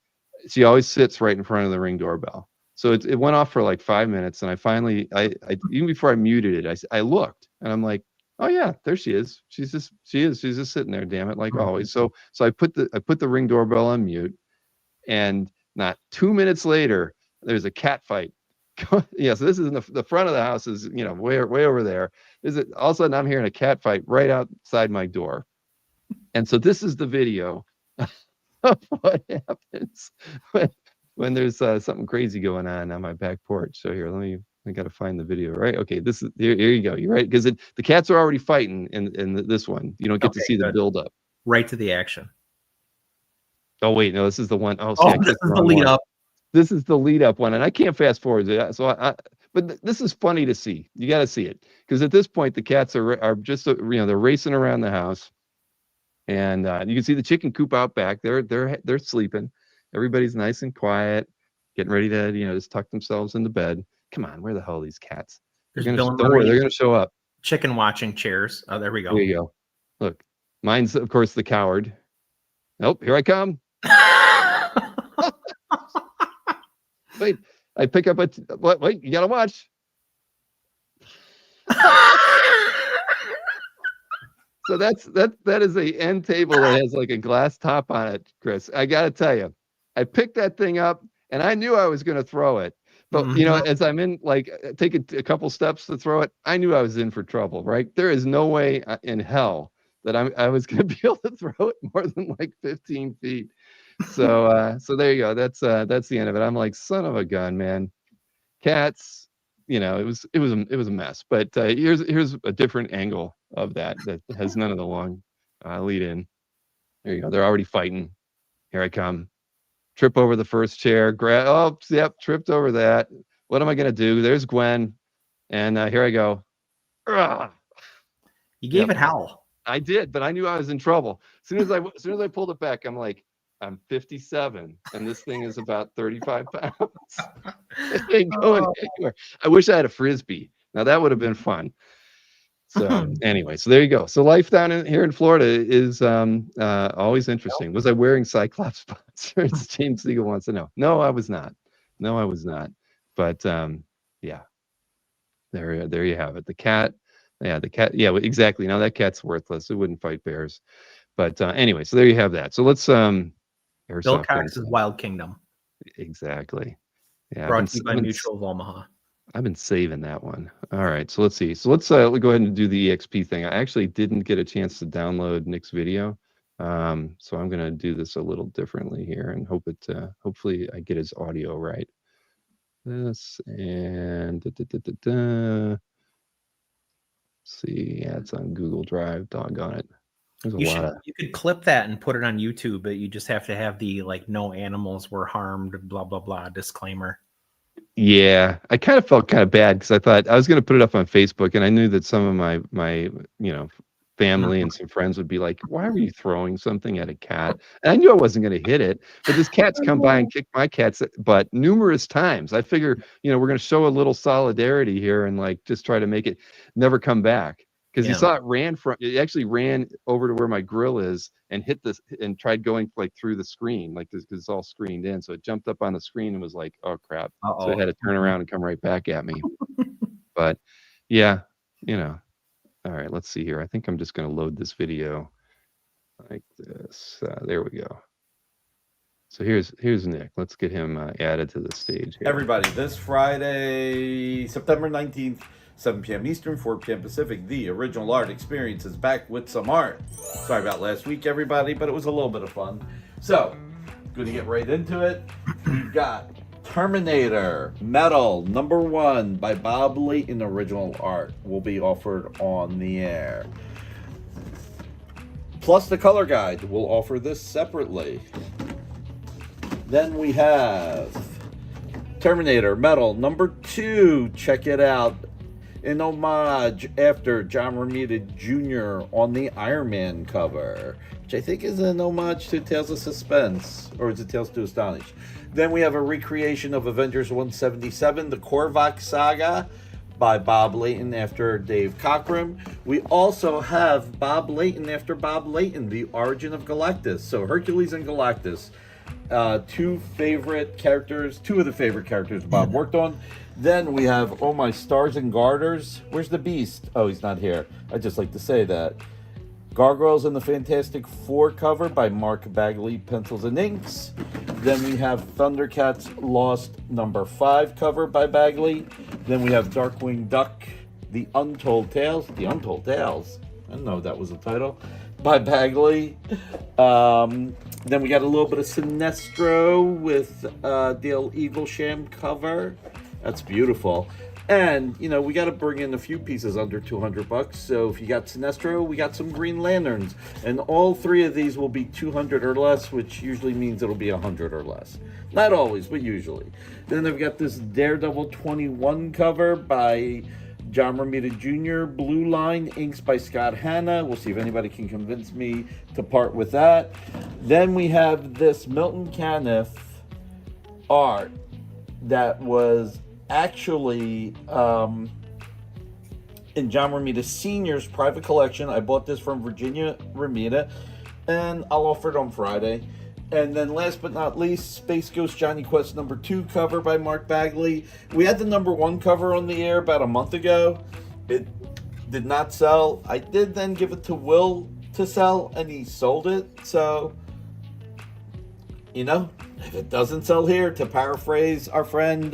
she always sits right in front of the Ring doorbell. So it went off for like 5 minutes, and I finally, I even before I muted it, I looked, and I'm like, oh yeah, there she is. She's just sitting there, damn it, like always. So I put the Ring doorbell on mute, and not 2 minutes later, there's a cat fight. Yeah, so this is in the front of the house is, way over there. All of a sudden I'm hearing a cat fight right outside my door. And so this is the video of what happens when there's something crazy going on my back porch. So here, I got to find the video, right? Okay, this is here you go. You're right, because the cats are already fighting in this one. You don't get to see the build up. Right to the action. Oh wait, no, this is the one. Oh, see, this is the lead up. This is the lead up one, and I can't fast forward it. So but this is funny to see. You got to see it, because at this point the cats are just they're racing around the house, and you can see the chicken coop out back. They're sleeping. Everybody's nice and quiet, getting ready to just tuck themselves into bed. Come on, where the hell are these cats? Don't worry, they're gonna show up. Chicken watching chairs. Oh, there we go. There you go. Look, mine's of course the coward. Nope, here I come. Wait, I pick up wait, you gotta watch. So that is a end table that has like a glass top on it, Chris. I gotta tell you, I picked that thing up and I knew I was gonna throw it. But as I'm in, like, taking a couple steps to throw it, I knew I was in for trouble, right? There is no way in hell that I was gonna be able to throw it more than like 15 feet. So there you go. That's the end of it. I'm like, son of a gun, man. Cats, it was a mess. But here's a different angle of that has none of the long lead in. There you go. They're already fighting. Here I come. Trip over the first chair. Tripped over that. What am I gonna do? There's Gwen, and here I go. Ugh. You gave it hell. I did, but I knew I was in trouble. As soon as I pulled it back, I'm like, I'm 57, and this thing is about 35 pounds. It ain't going anywhere. I wish I had a Frisbee. Now that would have been fun. So anyway, so there you go. So life down here in Florida is always interesting. Was I wearing Cyclops sponsors? James Siegel wants to know. No, I was not. But yeah, there you have it. The cat. Yeah, Yeah, exactly. Now that cat's worthless. It wouldn't fight bears. But anyway, so there you have that. So let's Bill Cox's Wild Kingdom. Exactly. Yeah. Brought to you by Mutual of Omaha. I've been saving that one. All right. So let's see. So let's go ahead and do the EXP thing. I actually didn't get a chance to download Nick's video. So I'm gonna do this a little differently here and hopefully I get his audio right. This and see, yeah, it's on Google Drive. Doggone it. You could clip that and put it on YouTube, but you just have to have the no animals were harmed, blah blah blah disclaimer. Yeah, I kind of felt kind of bad because I thought I was going to put it up on Facebook, and I knew that some of my family and some friends would be like, "Why were you throwing something at a cat?" And I knew I wasn't going to hit it, but this cat's come by and kicked my cat's butt numerous times. I figure we're going to show a little solidarity here and just try to make it never come back. Because you saw it actually ran over to where my grill is and hit this and tried going through the screen, because it's all screened in. So it jumped up on the screen and was like, oh crap. So it had to turn around and come right back at me. But yeah, all right, let's see here. I think I'm just going to load this video like this. There we go. So here's Nick. Let's get him added to the stage here. Everybody, this Friday, September 19th, 7 p.m. Eastern, 4 p.m. Pacific, the Original Art Experience is back with some art. Sorry about last week, everybody, but it was a little bit of fun. So, going to get right into it. We've got Terminator Metal #1 by Bob Layton Original Art will be offered on the air. Plus the color guide. We'll offer this separately. Then we have Terminator Metal #2. Check it out. an homage after John Romita Jr. on the Iron Man cover, which I think is an homage to Tales of Suspense, or is it Tales to Astonish? Then we have a recreation of Avengers 177, the Korvac Saga, by Bob Layton after Dave Cockrum. We also have Bob Layton after Bob Layton, The Origin of Galactus. So Hercules and Galactus, two of the favorite characters Bob worked on. Then we have Oh My Stars and Garters. Where's the Beast? Oh, he's not here. I just like to say that. Gargoyles and the Fantastic Four cover by Mark Bagley, Pencils and Inks. Then we have Thundercats Lost #5 cover by Bagley. Then we have Darkwing Duck, The Untold Tales. The Untold Tales? I didn't know that was a title. By Bagley. Then we got a little bit of Sinestro with Dale Eaglesham cover. That's beautiful. And, you know, we got to bring in a few pieces under $200. So if you got Sinestro, we got some Green Lanterns. And all three of these will be 200 or less, which usually means it'll be 100 or less. Not always, but usually. Then I've got this Daredevil 21 cover by John Romita Jr., Blue Line, inks by Scott Hanna. We'll see if anybody can convince me to part with that. Then we have this Milton Caniff art that was actually in John Romita Sr.'s private collection. I bought this from Virginia Romita, and I'll offer it on Friday. And then last but not least, Space Ghost Johnny Quest #2 cover by Mark Bagley. We had the #1 cover on the air about a month ago. It did not sell. I did then give it to Will to sell, and he sold it. So, you know, if it doesn't sell here, to paraphrase our friend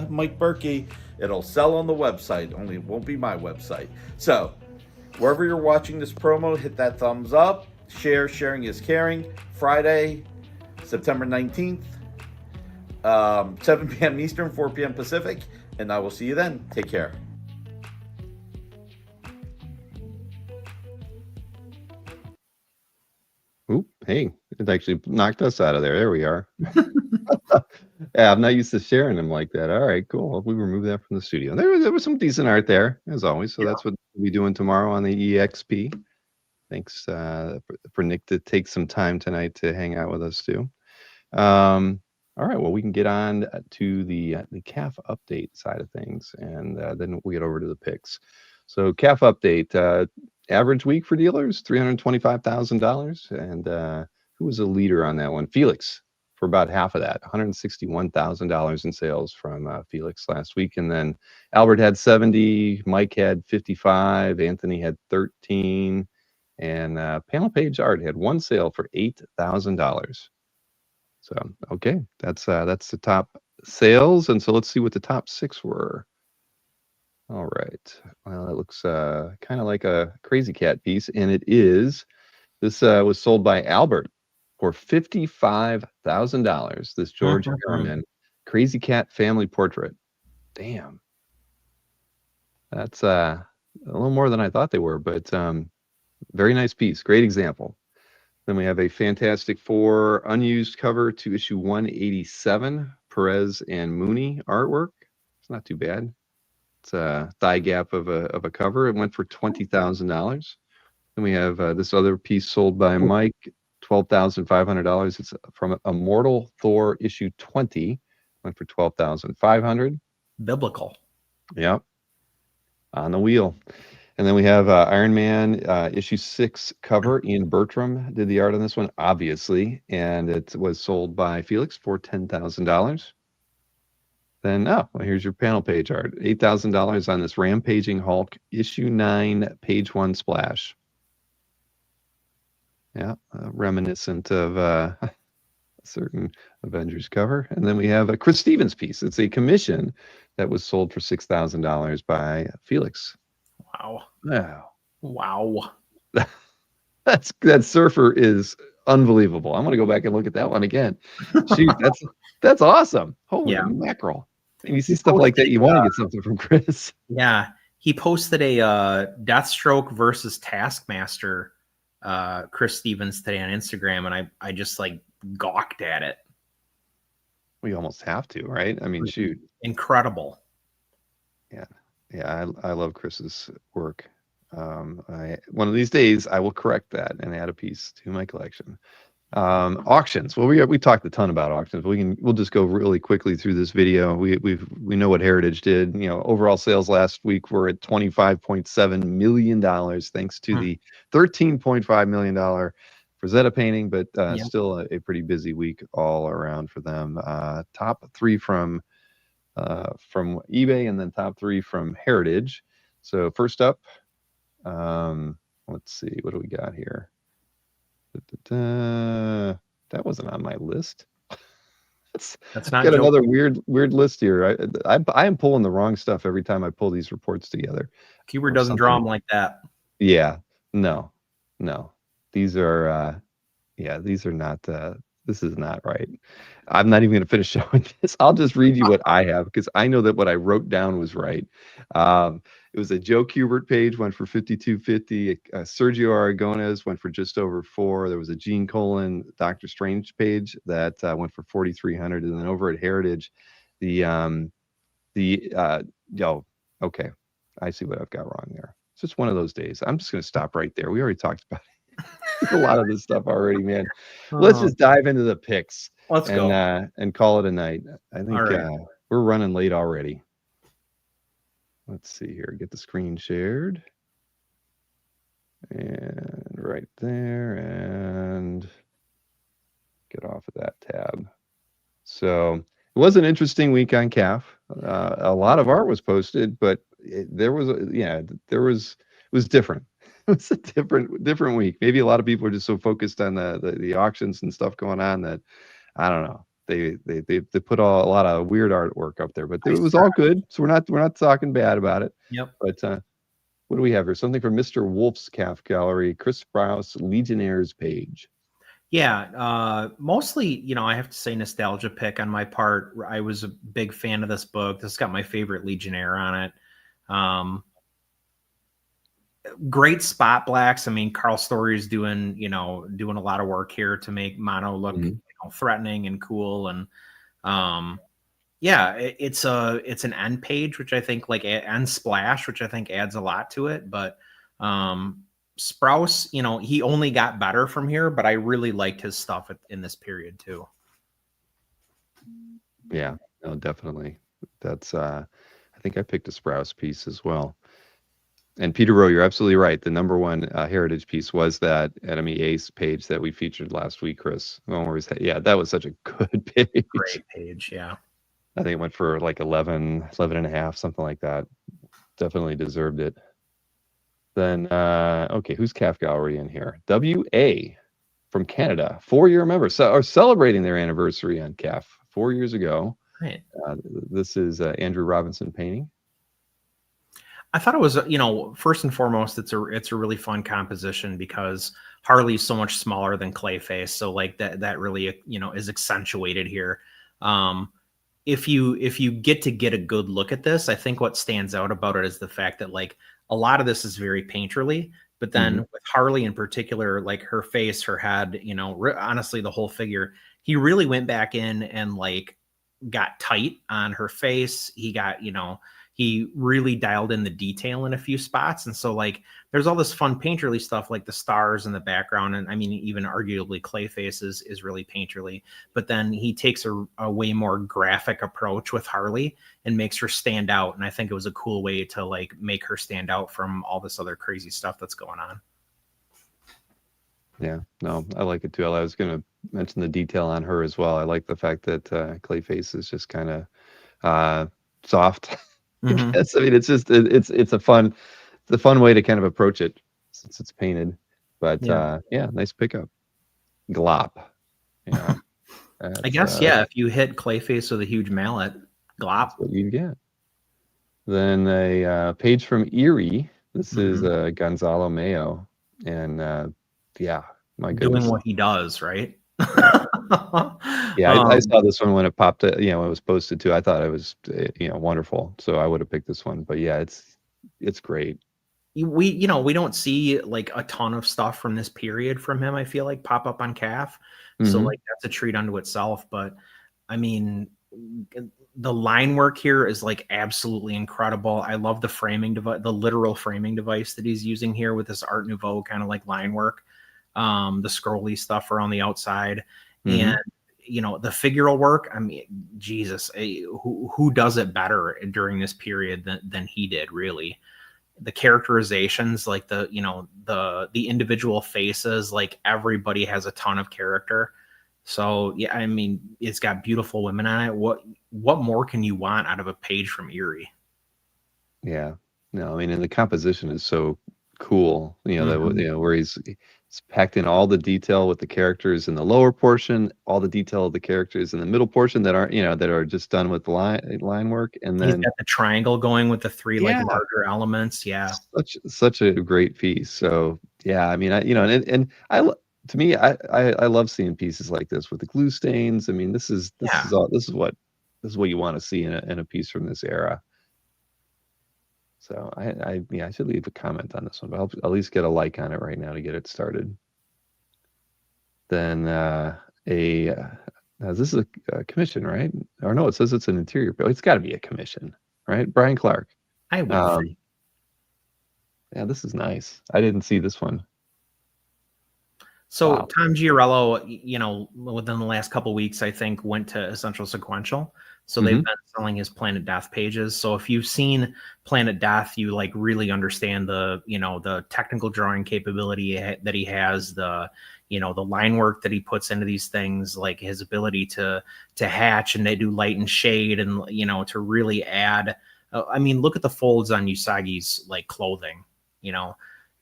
Mike Berkey, it'll sell on the website, only it won't be my website. So, wherever you're watching this promo, hit that thumbs up. Sharing is caring. Friday, September 19th, 7 p.m. Eastern, 4 p.m. Pacific, and I will see you then. Take care. Oop, hey, it actually knocked us out of there. There we are. Yeah, I'm not used to sharing them like that. All right, cool. We remove that from the studio. There was some decent art there, as always. So that's what we'll be doing tomorrow on the EXP. Thanks for Nick to take some time tonight to hang out with us too. All right, well, we can get on to the CAF update side of things, and then we'll get over to the picks. So CAF update, average week for dealers, $325,000. And who was the leader on that one? Felix, for about half of that, $161,000 in sales from Felix last week. And then Albert had 70, Mike had 55, Anthony had 13, and Panel Page Art had one sale for $8,000. So, okay, that's the top sales. And so let's see what the top 6 were. All right. Well, it looks kind of like a Crazy Cat piece, and it is. This was sold by Albert for $55,000. This George Harriman Crazy Cat family portrait. Damn. That's a little more than I thought they were, but very nice piece. Great example. Then we have a Fantastic Four unused cover to issue 187, Perez and Mooney artwork. It's not too bad. It's a thigh gap of a cover. It went for $20,000. Then we have this other piece sold by Mike, $12,500. It's from Immortal Thor issue 20. Went for $12,500. Biblical. Yep. On the wheel. And then we have Iron Man issue 6 cover. Ian Bertram did the art on this one, obviously, and it was sold by Felix for $10,000. Then, well, here's your Panel Page art. $8,000 on this Rampaging Hulk issue 9, page 1 splash. Yeah, reminiscent of a certain Avengers cover. And then we have a Chris Stevens piece. It's a commission that was sold for $6,000 by Felix. Wow. Wow. Wow. That surfer is unbelievable. I'm going to go back and look at that one again. Shoot, that's awesome. Holy mackerel. And you see stuff like that, you want to get something from Chris. Yeah. He posted a Deathstroke versus Taskmaster Chris Stevens today on Instagram, and I just like gawked at it. We almost have to, right? I mean, shoot. Incredible. Yeah. Yeah, I love Chris's work. One of these days I will correct that and add a piece to my collection. Auctions. Well, we talked a ton about auctions. We'll just go really quickly through this video. We know what Heritage did. Overall sales last week were at $25.7 million, thanks to the $13.5 million Frazetta painting, but still a pretty busy week all around for them. Top three from eBay, and then top three from Heritage. So first up, let's see, what do we got here? That wasn't on my list. That's not got another weird list here. I am pulling the wrong stuff every time I pull these reports together. Keyword doesn't draw them like that. Yeah, no. These are these are not. This is not right. I'm not even going to finish showing this. I'll just read you what I have, because I know that what I wrote down was right. It was a Joe Kubert page, went for 52.50. Sergio Aragones went for just over 4. There was a Gene Colan Doctor Strange page that went for 4,300. And then over at Heritage, okay, I see what I've got wrong there. It's just one of those days. I'm just going to stop right there. We already talked about a lot of this stuff already, man. Let's just dive into the picks. Let's go and call it a night. I think we're running late already. Let's see here. Get the screen shared. And right there. And get off of that tab. So it was an interesting week on CAF. A lot of art was posted, but it was different. It was a different week. Maybe a lot of people are just so focused on the auctions and stuff going on that I don't know. They put a lot of weird artwork up there, but it was all good. So we're not talking bad about it. Yep. But what do we have here? Something from Mr. Wolf's CAF Gallery, Chris Sprouse Legionnaires page. Yeah, mostly, I have to say nostalgia pick on my part. I was a big fan of this book. This got my favorite Legionnaire on it. Great spot blacks. I mean, Carl Story is doing a lot of work here to make mono look threatening and cool. And it's an end page, which I think end splash, which I think adds a lot to it. But Sprouse, he only got better from here, but I really liked his stuff in this period too. Yeah, no, definitely. That's I think I picked a Sprouse piece as well. And Peter Rowe, you're absolutely right. The number one Heritage piece was that Enemy Ace page that we featured last week, Chris. That was such a good page. Great page, yeah. I think it went for like 11 and a half, something like that. Definitely deserved it. Then, okay, who's CAF Gallery in here? WA from Canada, 4-year members are celebrating their anniversary on CAF 4 years ago. Right. This is Andrew Robinson painting. I thought it was, first and foremost, it's a really fun composition because Harley's so much smaller than Clayface. So that really, is accentuated here. If you get a good look at this, I think what stands out about it is the fact that a lot of this is very painterly, but then with Harley in particular, her face, her head, honestly, the whole figure, he really went back in and got tight on her face. He got, he really dialed in the detail in a few spots. And so there's all this fun painterly stuff, like the stars in the background. And I mean, even arguably Clayface is really painterly, but then he takes a way more graphic approach with Harley and makes her stand out. And I think it was a cool way to make her stand out from all this other crazy stuff that's going on. Yeah, no, I like it too. I was going to mention the detail on her as well. I like the fact that Clayface is just kind of soft. Yes, I mean, it's just it's a fun way to kind of approach it since it's painted. But nice pickup. Glop. Yeah. I guess if you hit Clayface with a huge mallet, glop. That's what you get. Then a page from Erie. This is Gonzalo Mayo, and my goodness, doing what he does, right? I saw this one when it popped. When it was posted too. I thought it was wonderful. So I would have picked this one. But yeah, it's great. We don't see a ton of stuff from this period from him. I feel pop up on CAF. So that's a treat unto itself. But I mean, the line work here is like absolutely incredible. I love the framing device, the literal framing device that he's using here with this Art Nouveau kind of like line work, the scrolly stuff around the outside, and you know, the figural work. I mean, Jesus, who does it better during this period than he did, really? The characterizations, like the, you know, the individual faces, like everybody has a ton of character. So yeah, I mean, it's got beautiful women on it. What more can you want out of a page from Erie? Yeah. No, I mean, and the composition is so cool. You know, that, you know, where he's packed in all the detail with the characters in the lower portion, all the detail of the characters in the middle portion that aren't, you know, that are just done with line work, and He's then got the triangle going with the three like Yeah. larger elements. Yeah. such a great piece. So yeah, I mean, you know, and to me, I love seeing pieces like this with the glue stains. I mean, this is what you want to see in a piece from this era. So I should leave a comment on this one, but I'll at least get a like on it right now to get it started. Then now this is a commission, right? Or no, it says it's an interior build. It's got to be a commission, right? Brian Clark. I would think. Yeah, this is nice. I didn't see this one. So Wow. Tom Giorello, you know, within the last couple of weeks, I think went to Essential Sequential. So they've been selling his Planet Death pages. So if you've seen Planet Death, you like really understand the, you know, the technical drawing capability that he has, the, you know, the line work that he puts into these things, like his ability to hatch, and they do light and shade, and, you know, to really add. I mean, look at the folds on Usagi's like clothing, you know.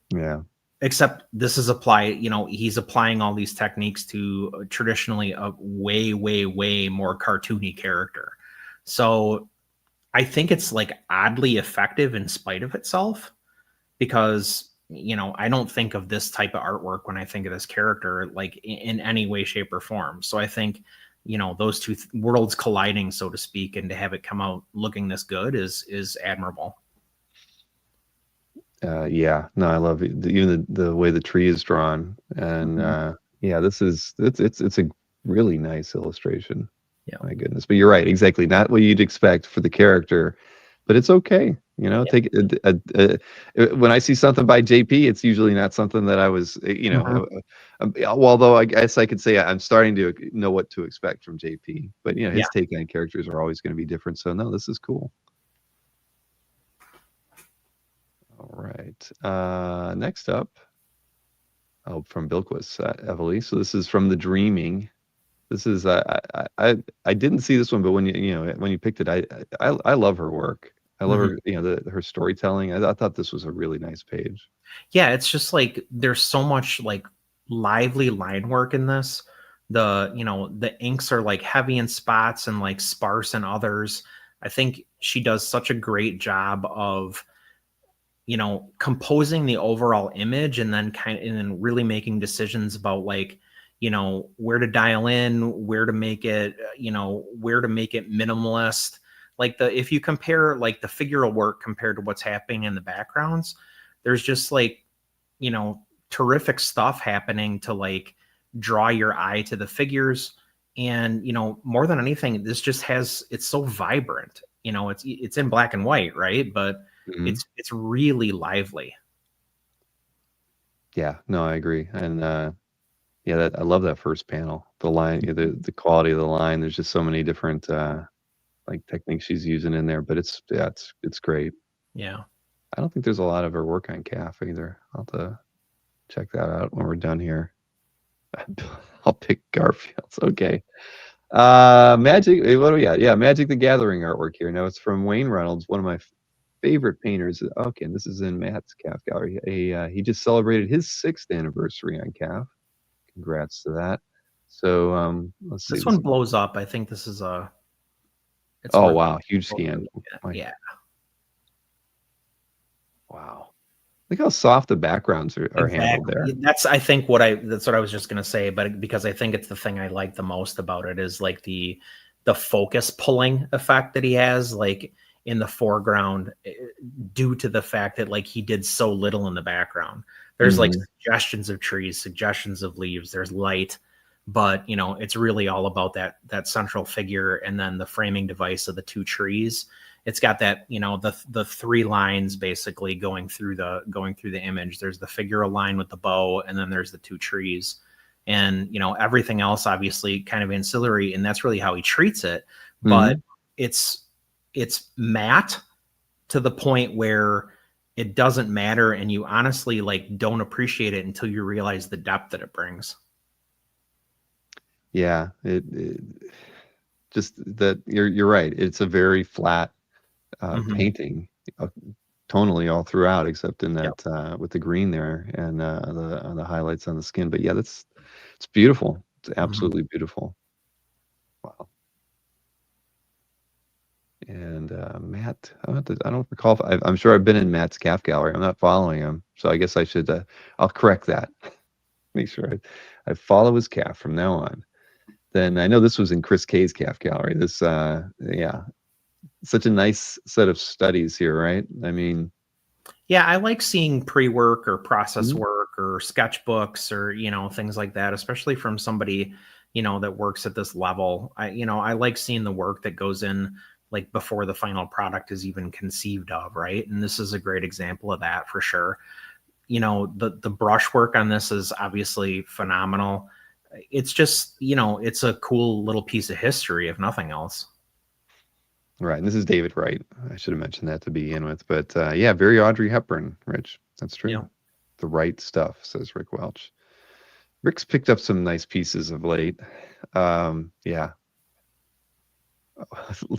Yeah. Except this is you know, he's applying all these techniques to traditionally a way, way, way more cartoony character. So I think it's like oddly effective in spite of itself, because, you know, I don't think of this type of artwork when I think of this character, like in any way, shape, or form. So I think, you know, those two worlds colliding, so to speak, and to have it come out looking this good is admirable. Yeah, no, I love it. Even the way the tree is drawn, and yeah, it's a really nice illustration. Yeah, my goodness. But you're right, exactly not what you'd expect for the character, but it's okay. You know, take when I see something by JP, it's usually not something that I was, you know. Although I guess I could say I'm starting to know what to expect from JP, but you know, his take on characters are always going to be different. So no, this is cool. All right. Next up, from Bilquist, Evely. So this is from The Dreaming. This is I didn't see this one, but when you picked it, I love her work. I love her, you know, her storytelling. I thought this was a really nice page. Yeah, it's just like there's so much like lively line work in this. You know, the inks are like heavy in spots and like sparse in others. I think she does such a great job of, you know, composing the overall image, and then really making decisions about, like, you know, where to dial in, where to make it, you know, where to make it minimalist. Like if you compare like the figural work compared to what's happening in the backgrounds, there's just like, you know, terrific stuff happening to like draw your eye to the figures. And, you know, more than anything, this just it's so vibrant, you know, it's in black and white, right? But it's really lively. Yeah, no, I agree. And yeah, I love that first panel. The line, the quality of the line. There's just so many different like techniques she's using in there, but it's great. Yeah. I don't think there's a lot of her work on calf either. I'll have to check that out when we're done here. I'll pick Garfield's. Okay. Magic. What do we got? Yeah, Magic the Gathering artwork here. Now it's from Wayne Reynolds, one of my favorite painters. Okay, and this is in Matt's calf gallery. He just celebrated his 6th anniversary on calf. Congrats to that. So let's see. This one blows up. I think this is oh wow, huge scan. Yeah. Wow. Look how soft the backgrounds are handled there. That's what I was just gonna say, but because I think it's the thing I like the most about it is like the focus pulling effect that he has, like in the foreground, due to the fact that like he did so little in the background. There's like suggestions of trees, suggestions of leaves, there's light, but it's really all about that central figure, and then the framing device of the two trees. It's got that, the three lines basically going through the image. There's the figure aligned with the bow, and then there's the two trees, and everything else obviously kind of ancillary, and that's really how he treats it. But it's matte to the point where it doesn't matter, and you honestly don't appreciate it until you realize the depth that it brings. Yeah, it just that you're right. It's a very flat painting, tonally all throughout, except in that with the green there and the highlights on the skin. But yeah, it's beautiful. It's absolutely beautiful. Wow. And Matt, I don't recall if I'm sure I've been in Matt's calf gallery. I'm not following him, so I guess I should. I'll correct that. Make sure I follow his calf from now on. Then I know this was in Chris K's calf gallery. This, yeah, such a nice set of studies here, right? I mean, yeah, I like seeing pre-work or process work or sketchbooks or things like that, especially from somebody that works at this level. I like seeing the work that goes in before the final product is even conceived of, right? And this is a great example of that for sure. The brushwork on this is obviously phenomenal. It's just, it's a cool little piece of history, if nothing else. Right. And this is David Wright. I should have mentioned that to begin with. But yeah, very Audrey Hepburn, Rich. That's true. Yeah. The right stuff, says Rick Welch. Rick's picked up some nice pieces of late. Yeah.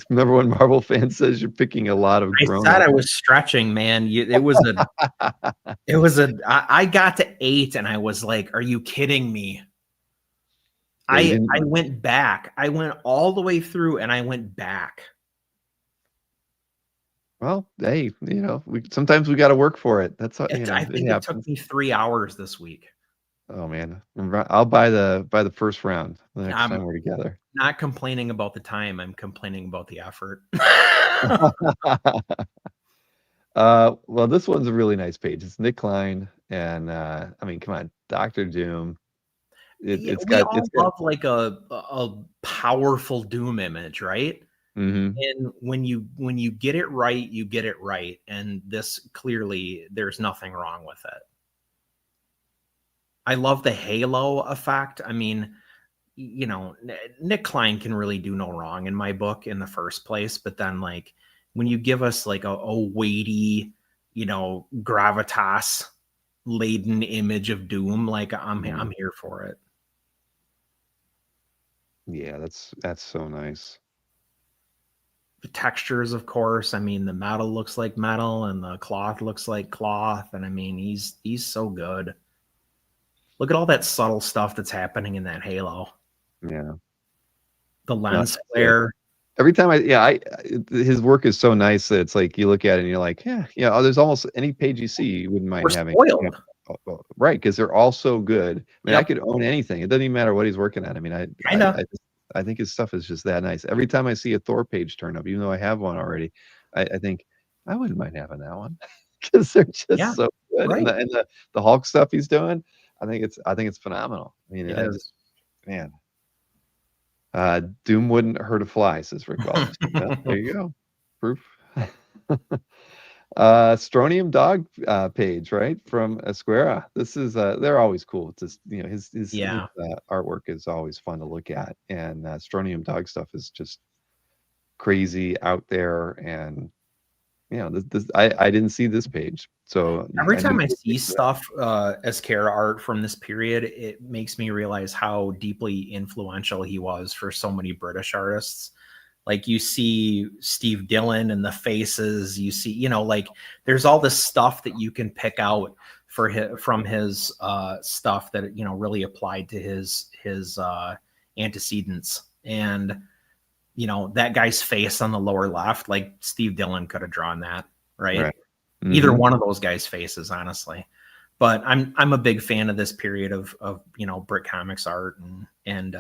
Remember when Marvel fan says you're picking a lot of grown I said I was stretching, man. I got to 8 and I was like, are you kidding me? I went back. I went all the way through and I went back. Well, hey, sometimes we got to work for it. That's I think it took me 3 hours this week. Oh man, I'll buy the first round the next time we're together. Not complaining about the time. I'm complaining about the effort. Well, this one's a really nice page. It's Nick Klein, and I mean, come on, Dr. Doom. It's got a powerful Doom image, right? And when you get it right, you get it right. And this clearly, there's nothing wrong with it. I love the halo effect. I mean, Nick Klein can really do no wrong in my book in the first place. But then when you give us a weighty, gravitas laden image of Doom, I'm here for it. Yeah, that's so nice. The textures, of course. I mean, the metal looks like metal and the cloth looks like cloth. And I mean, he's so good. Look at all that subtle stuff that's happening in that halo. Yeah. The lens flare. Every time his work is so nice that it's like you look at it and you're like, yeah, there's almost any page you see you wouldn't mind having. Spoiled. Right, because they're all so good. I mean, I could own anything. It doesn't even matter what he's working at. I mean, I think his stuff is just that nice. Every time I see a Thor page turn up, even though I have one already, I think I wouldn't mind having that one because they're just so good. Right. And the Hulk stuff he's doing, I think it's phenomenal. I mean, it is. Man. Doom wouldn't hurt a fly, says Rick Welch. There you go. Proof. Strontium Dog page, right, from Esquera. This is they're always cool. It's just his artwork is always fun to look at, and Strontium Dog stuff is just crazy out there. And this I didn't see this page, so every time I see stuff Esquera art from this period, it makes me realize how deeply influential he was for so many British artists. Like you see Steve Dillon and the faces, you see, there's all this stuff that you can pick out from his stuff that, really applied to his antecedents. And, that guy's face on the lower left, like Steve Dillon could have drawn that, right? Either one of those guys' faces, honestly. But I'm a big fan of this period of Brit Comics art, and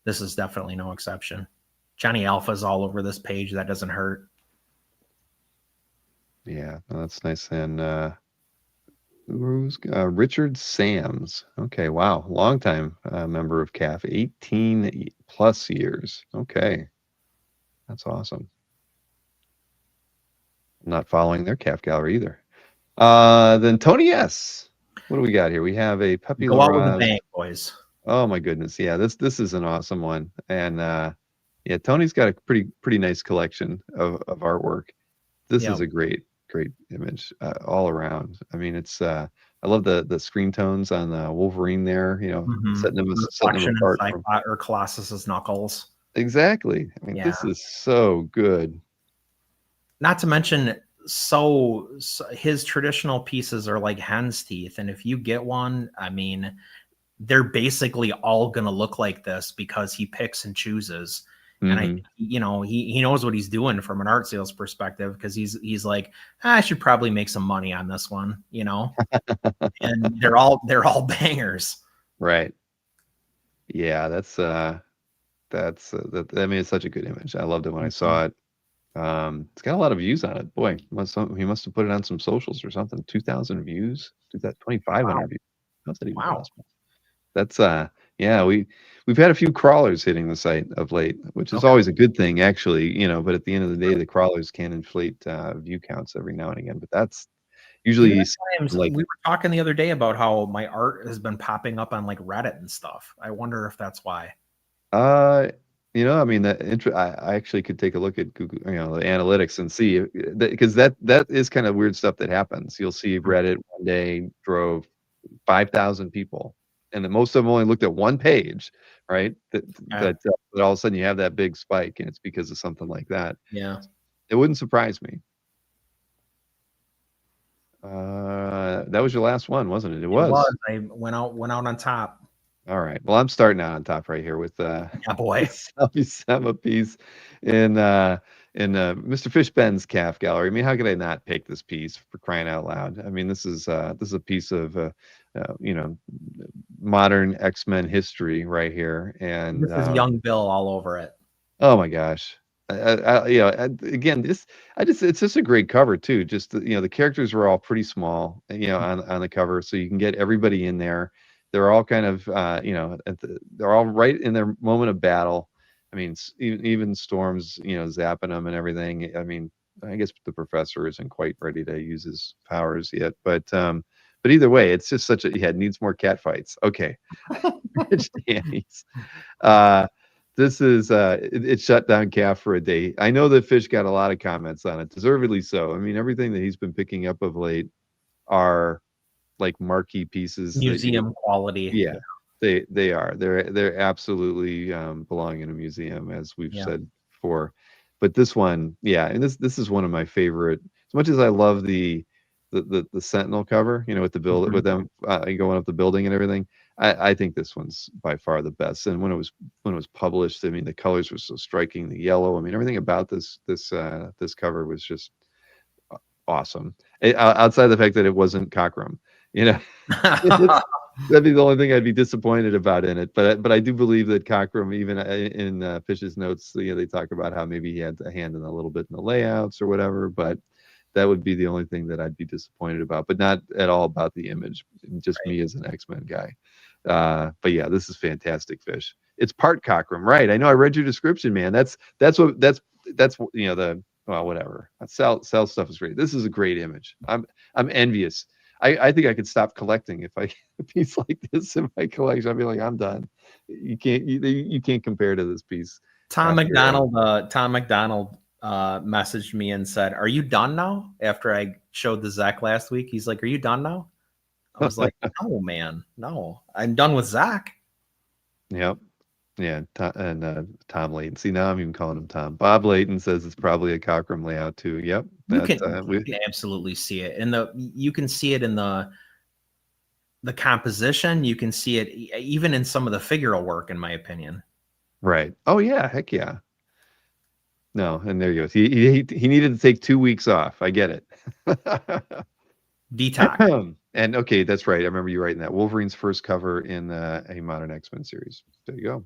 this is definitely no exception. Johnny Alpha's all over this page. That doesn't hurt. Yeah, no, that's nice. And Richard Sams. Okay, wow, long time member of CAF, 18 plus years. Okay, that's awesome. I'm not following their CAF gallery either. Then Tony S. What do we got here? We have a Pepe Go out with a Larraz. bang, boys. Oh my goodness, yeah, this is an awesome one, and yeah, Tony's got a pretty nice collection of artwork. This is a great image all around. I mean, it's I love the screen tones on Wolverine there. You know, setting them apart from or Colossus's knuckles. Exactly. I mean, this is so good. Not to mention, so his traditional pieces are like hen's teeth, and if you get one, I mean, they're basically all gonna look like this because he picks and chooses. And you know, he knows what he's doing from an art sales perspective, because he's like, I should probably make some money on this one, you know. And they're all bangers. Right. Yeah, that's I mean, it's such a good image. I loved it when I saw it. It's got a lot of views on it. Boy, he must have put it on some socials or something. 2,000 views, 2,500 views. How's that even possible? That's yeah, we've had a few crawlers hitting the site of late, which is always a good thing, actually, you know, but at the end of the day, the crawlers can inflate view counts every now and again, but that's usually like, we were talking the other day about how my art has been popping up on like Reddit and stuff. I wonder if that's why. You know, I mean, I actually could take a look at Google, you know, the analytics and see, because that is kind of weird stuff that happens. You'll see Reddit one day drove 5,000 people, and then most of them only looked at one page, right? But all of a sudden you have that big spike, and it's because of something like that. Yeah, it wouldn't surprise me. That was your last one, wasn't it? It was. I went out on top. All right. Well, I'm starting out on top right here with yeah, boy, Sama piece in Mr. Fishben's CAF gallery. I mean, how could I not pick this piece, for crying out loud? I mean, this is a piece of you know, modern X-Men history right here, and this is young Bill all over it. Oh my gosh. You know, again, it's just a great cover too. Just you know, the characters were all pretty small, you know, on the cover, so you can get everybody in there. They're all kind of you know, they're all right in their moment of battle. I mean, even Storm's, you know, zapping them and everything. I mean, I guess the professor isn't quite ready to use his powers yet, but either way, it's just such a needs more cat fights. Okay. Rich Danny's. This is it shut down CAF for a day. I know that Fish got a lot of comments on it, deservedly so. I mean, everything that he's been picking up of late are like marquee pieces, museum quality. Yeah, they are. They're absolutely belong in a museum, as we've said before. But this one, yeah, and this is one of my favorite. As much as I love the Sentinel cover, you know, with the build with them going up the building and everything, I think this one's by far the best. And when it was published, I mean, the colors were so striking, the yellow. I mean, everything about this cover was just awesome. Outside of the fact that it wasn't Cockrum, you know. That'd be the only thing I'd be disappointed about in it. But I do believe that Cockrum, even in Fish's notes, you know, they talk about how maybe he had a hand in a little bit in the layouts or whatever. But that would be the only thing that I'd be disappointed about, but not at all about the image. Just me as an X-Men guy. But yeah, this is fantastic, Fish. It's part Cockrum, right? I know. I read your description, man. That's you know, the whatever. Sell stuff is great. This is a great image. I'm envious. I think I could stop collecting if I a piece like this in my collection. I'd be like, I'm done. You can't compare to this piece. Tom McDonald messaged me and said, "Are you done now?" After I showed the Zack last week, he's like, "Are you done now?" I was like, "No, man, no. I'm done with Zack." Yep. Yeah, Tom Layton. See, now I'm even calling him Tom. Bob Layton says it's probably a Cockrum layout too. Yep, you can absolutely see it, and you can see it in the composition. You can see it even in some of the figural work, in my opinion. Right. Oh yeah, heck yeah. No, and there he goes. He needed to take 2 weeks off. I get it. Detox. And okay, that's right. I remember you writing that. Wolverine's first cover in a modern X-Men series. There you go.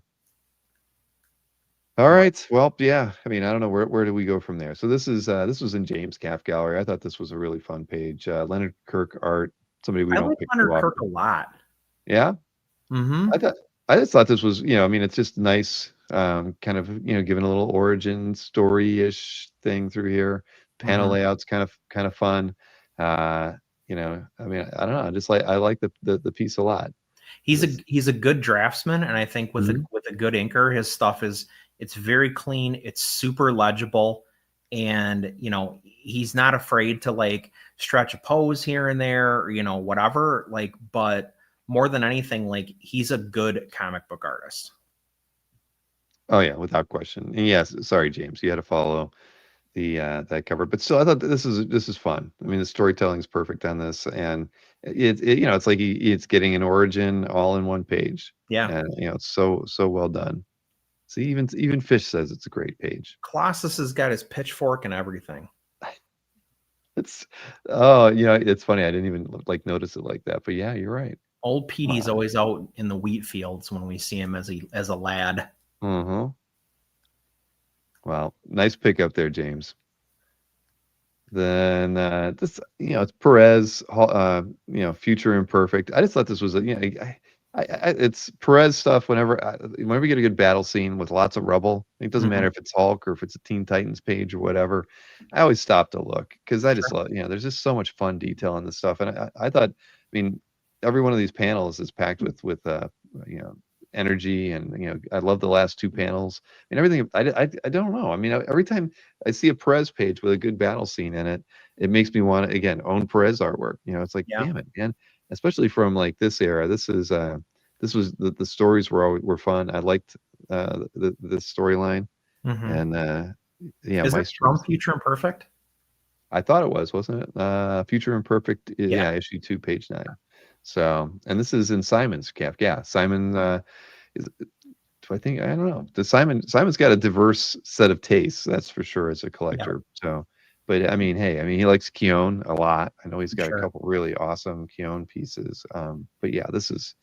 All right. Well, yeah. I mean, I don't know where do we go from there. So this was in James CAF Gallery. I thought this was a really fun page. Leonard Kirk art. somebody we I don't like pick too Leonard Kirk a often. lot. Yeah, Mm-hmm. I just thought this was, I mean, it's just nice, kind of, giving a little origin story-ish thing through here. Panel Mm-hmm. layout's kind of fun. Uh, I mean, I don't know. I like the piece a lot. He's a good draftsman, and I think with Mhm. a good inker, his stuff it's very clean, it's super legible, and he's not afraid to like stretch a pose here and there, or, whatever. Like, but more than anything, like he's a good comic book artist. Oh yeah, without question. And yes, sorry, James, you had to follow the that cover, but still, I thought that this is fun. I mean, the storytelling's perfect on this, and it's like it's getting an origin all in one page, Yeah. and it's so well done. See, even Fish says it's a great page. Colossus has got his pitchfork and everything. It's oh, it's funny. I didn't even like notice it like that, but yeah, you're right. Old Petey's Wow. always out in the wheat fields when we see him as a lad. Mm-hmm. Well, nice pickup there, James. Then this, it's Perez, future imperfect. I just thought this was it's Perez stuff. Whenever you get a good battle scene with lots of rubble, it doesn't matter if it's Hulk or if it's a Teen Titans page or whatever. I always stop to look because I just love, there's just so much fun detail in this stuff, and I thought, I mean, every one of these panels is packed with energy, and I love the last two panels and everything. I don't know. I mean, every time I see a Perez page with a good battle scene in it, it makes me want to again own Perez artwork. It's like, Yeah. damn it, man. Especially from like this era. This was the stories were fun. I liked the storyline, and yeah, Is it Maestro. from Future Imperfect? I thought it was, wasn't it? Future Imperfect, yeah, issue 2, page 9. So, and this is in Simon's cap. Yeah, Simon I don't know. Simon's got a diverse set of tastes, that's for sure, as a collector. So, but I mean, hey, he likes Keown a lot. I know he's got a couple really awesome Keown pieces. But yeah, this is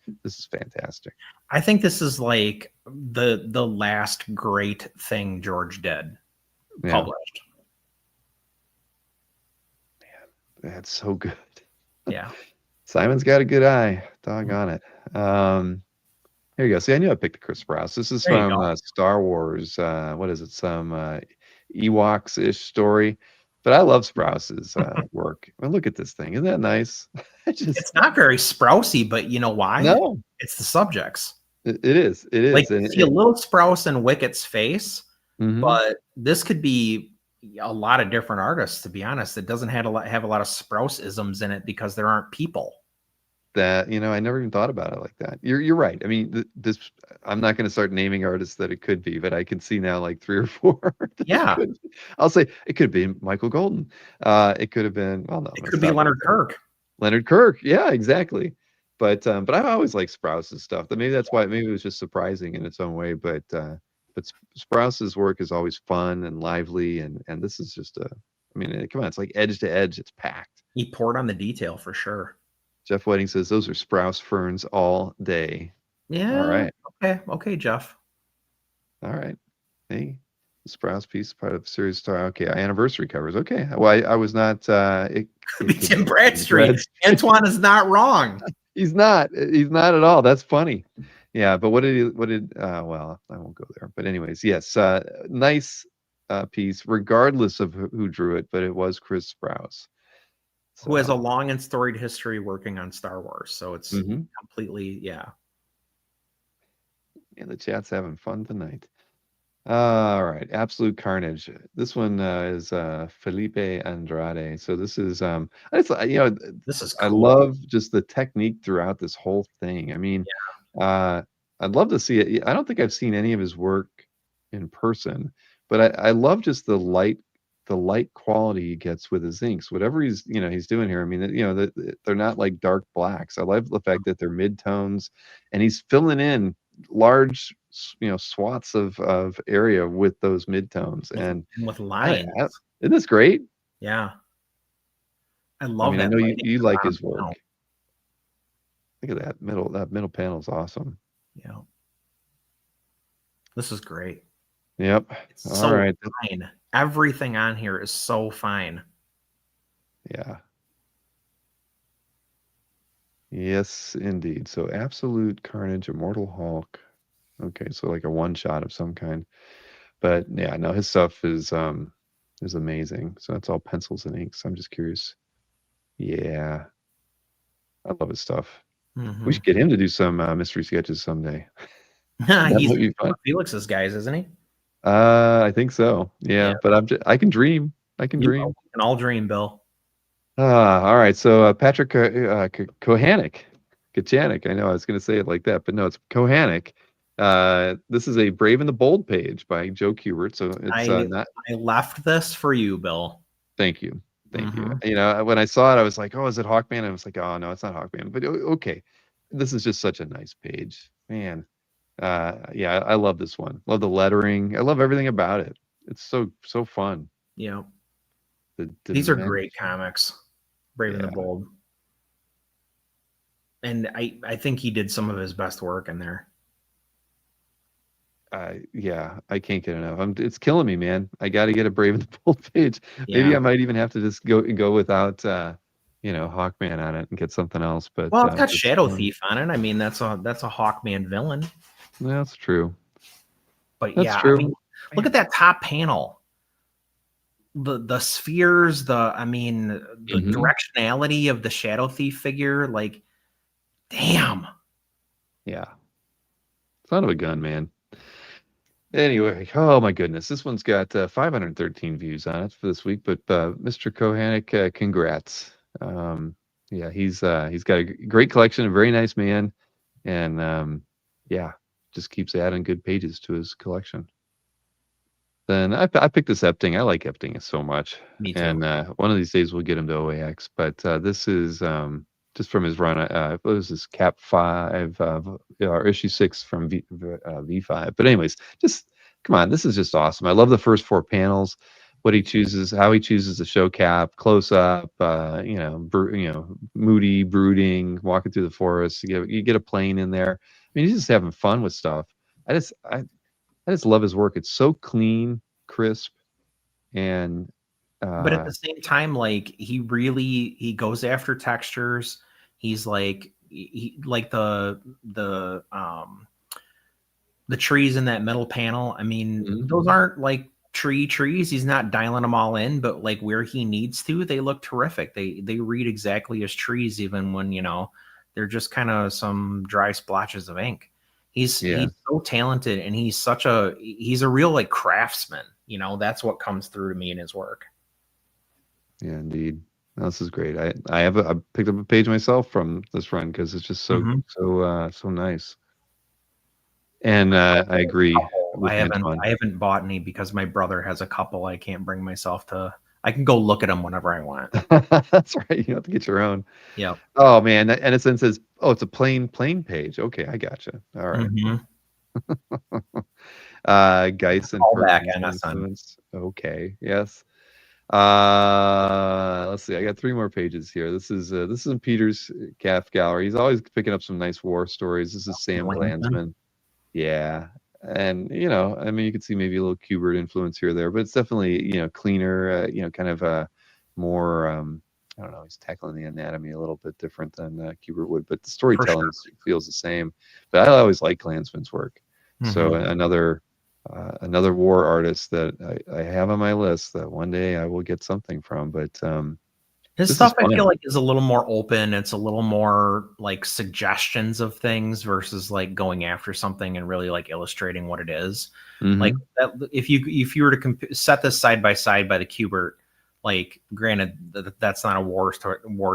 fantastic. I think this is like the last great thing George did published. Man, that's so good. Yeah. Simon's got a good eye. Doggone it. Here you go. See, I knew I picked the Chris Sprouse. This is from Star Wars. What is it? Some Ewoks-ish story. But I love Sprouse's work. I mean, look at this thing. Isn't that nice? It's not very Sprousey, but you know why? No. It's the subjects. It is. It is. Like, see a little Sprouse in Wicket's face, Mhm. but this could be a lot of different artists, to be honest. It doesn't have a lot of Sprouse-isms in it because there aren't people. That I never even thought about it like that. You're right. I mean, this I'm not going to start naming artists that it could be, but I can see now like 3 or 4. Yeah, I'll say it could be Michael Golden. It could have been it could be Leonard Kirk. Leonard Kirk, yeah, exactly. But I've always liked Sprouse's stuff. Maybe that's why. Maybe it was just surprising in its own way. But Sprouse's work is always fun and lively, and this is just I mean, come on, it's like edge to edge. It's packed. He poured on the detail for sure. Jeff Whiting says those are Sprouse ferns all day. Yeah. All right. Okay, Jeff. All right. Hey, the Sprouse piece, part of series star. Okay, anniversary covers. Okay. Well, I was not. It could be Tim Bradstreet. Antoine is not wrong. He's not. He's not at all. That's funny. Yeah, but what did? Well, I won't go there. But anyways, yes, nice piece, regardless of who drew it. But it was Chris Sprouse, who has a long and storied history working on Star Wars. So it's completely, yeah. And the chat's having fun tonight. All right, Absolute Carnage. This one is Felipe Andrade. So this is this is cool. I love just the technique throughout this whole thing. I mean, I'd love to see it. I don't think I've seen any of his work in person, but I love just the light quality he gets with his inks. Whatever he's doing here. I mean, they're not like dark blacks. I love the fact that they're mid-tones, and he's filling in large swaths of area with those mid-tones and with lines. Isn't this great? Yeah, I love that. I know you like his work. Look at that middle panel is awesome. Yeah, this is great. Yep. It's so fine. Everything on here is so fine. Yeah. Yes, indeed. So Absolute Carnage, Immortal Hulk. Okay, so like a one shot of some kind. But yeah, no, his stuff is amazing. So that's all pencils and inks. I'm just curious. Yeah, I love his stuff. We should get him to do some mystery sketches someday. That He's might be fun. Felix's guys, isn't he? I think so. Yeah, but I can dream. I can dream. We can all dream, Bill. All right. So Patrick Kohanek, Kachanik. I know I was going to say it like that, but no, it's Kohanek. This is a Brave and the Bold page by Joe Kubert. So it's not. I left this for you, Bill. Thank you. Thank you. You know, when I saw it, I was like, oh, is it Hawkman? And I was like, oh, no, it's not Hawkman. But okay. This is just such a nice page. Man. Yeah, I love this one. Love the lettering. I love everything about it. It's so fun. Yeah. These are great comics. Brave and the Bold. And I think he did some of his best work in there. Yeah, I can't get enough. It's killing me, man. I got to get a Brave and the Bold page. Yeah. Maybe I might even have to just go without Hawkman on it and get something else. But well, it's got Shadow Thief on it. I mean, that's a Hawkman villain. That's true. But that's yeah, true. I mean, look at that top panel. The spheres, the directionality of the Shadow Thief figure, like, damn. Yeah. Son of a gun, man. Anyway, oh my goodness, this one's got 513 views on it for this week. But Mr. Kohanek, congrats. Yeah, he's got a great collection, a very nice man, and yeah, just keeps adding good pages to his collection. Then I picked this Epting. I like Epting so much. Me too. And one of these days we'll get him to OAX. But this is just from his run. What was this, Cap 5, or issue 6 from V5. But anyways, just come on. This is just awesome. I love the first 4 panels. What he chooses, how he chooses to show Cap, close up, moody, brooding, walking through the forest. You get a plane in there. I mean, he's just having fun with stuff. I just love his work. It's so clean, crisp, and but at the same time, like he goes after textures. He's like the trees in that middle panel. I mean, those aren't like trees. He's not dialing them all in, but like where he needs to, they look terrific. They read exactly as trees, even when they're just kind of some dry splotches of ink. He's so talented, and he's a real like craftsman. That's what comes through to me in his work. Yeah, indeed. No, this is great. I picked up a page myself from this run because it's just so nice. And I agree. I haven't bought any because my brother has a couple. I can't bring myself to. I can go look at them whenever I want. That's right. You have to get your own. Yeah. Oh man, and it says, "Oh, it's a plain page." Okay, I gotcha. All right. Geist and influence. Okay. Yes. Let's see. I got 3 more pages here. This is in Peter's calf gallery. He's always picking up some nice war stories. This is Sam Glanzman. Yeah. And I mean, you can see maybe a little Kubert influence here or there, but it's definitely cleaner, kind of more I don't know, he's tackling the anatomy a little bit different than Kubert would, but the storytelling feels the same. But I always like Glanzman's work. So another war artist that I have on my list that one day I will get something from. But his stuff, I feel like, is a little more open. It's a little more like suggestions of things versus like going after something and really like illustrating what it is. Like that, if you were to set this side by side by the Kubert, like granted that's not a war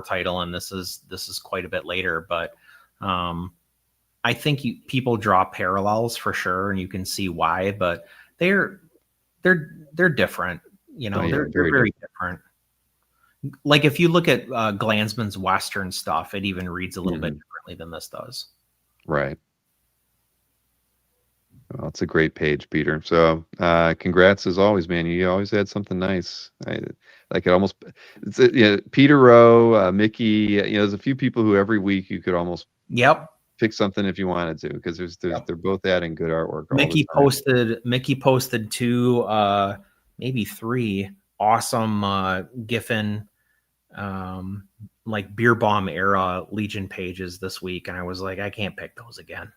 title, and this is quite a bit later, but I think people draw parallels for sure, and you can see why. But they're different. They're very different. Like if you look at Glanzman's Western stuff, it even reads a little bit differently than this does. Right. Well, it's a great page, Peter. So congrats as always, man. You always had something nice. Peter Rowe, Mickey. There's a few people who every week you could almost pick something if you wanted to, because they're both adding good artwork. Mickey posted 2, maybe 3 awesome Giffen like beer bomb era Legion pages this week, and I was like, I can't pick those again.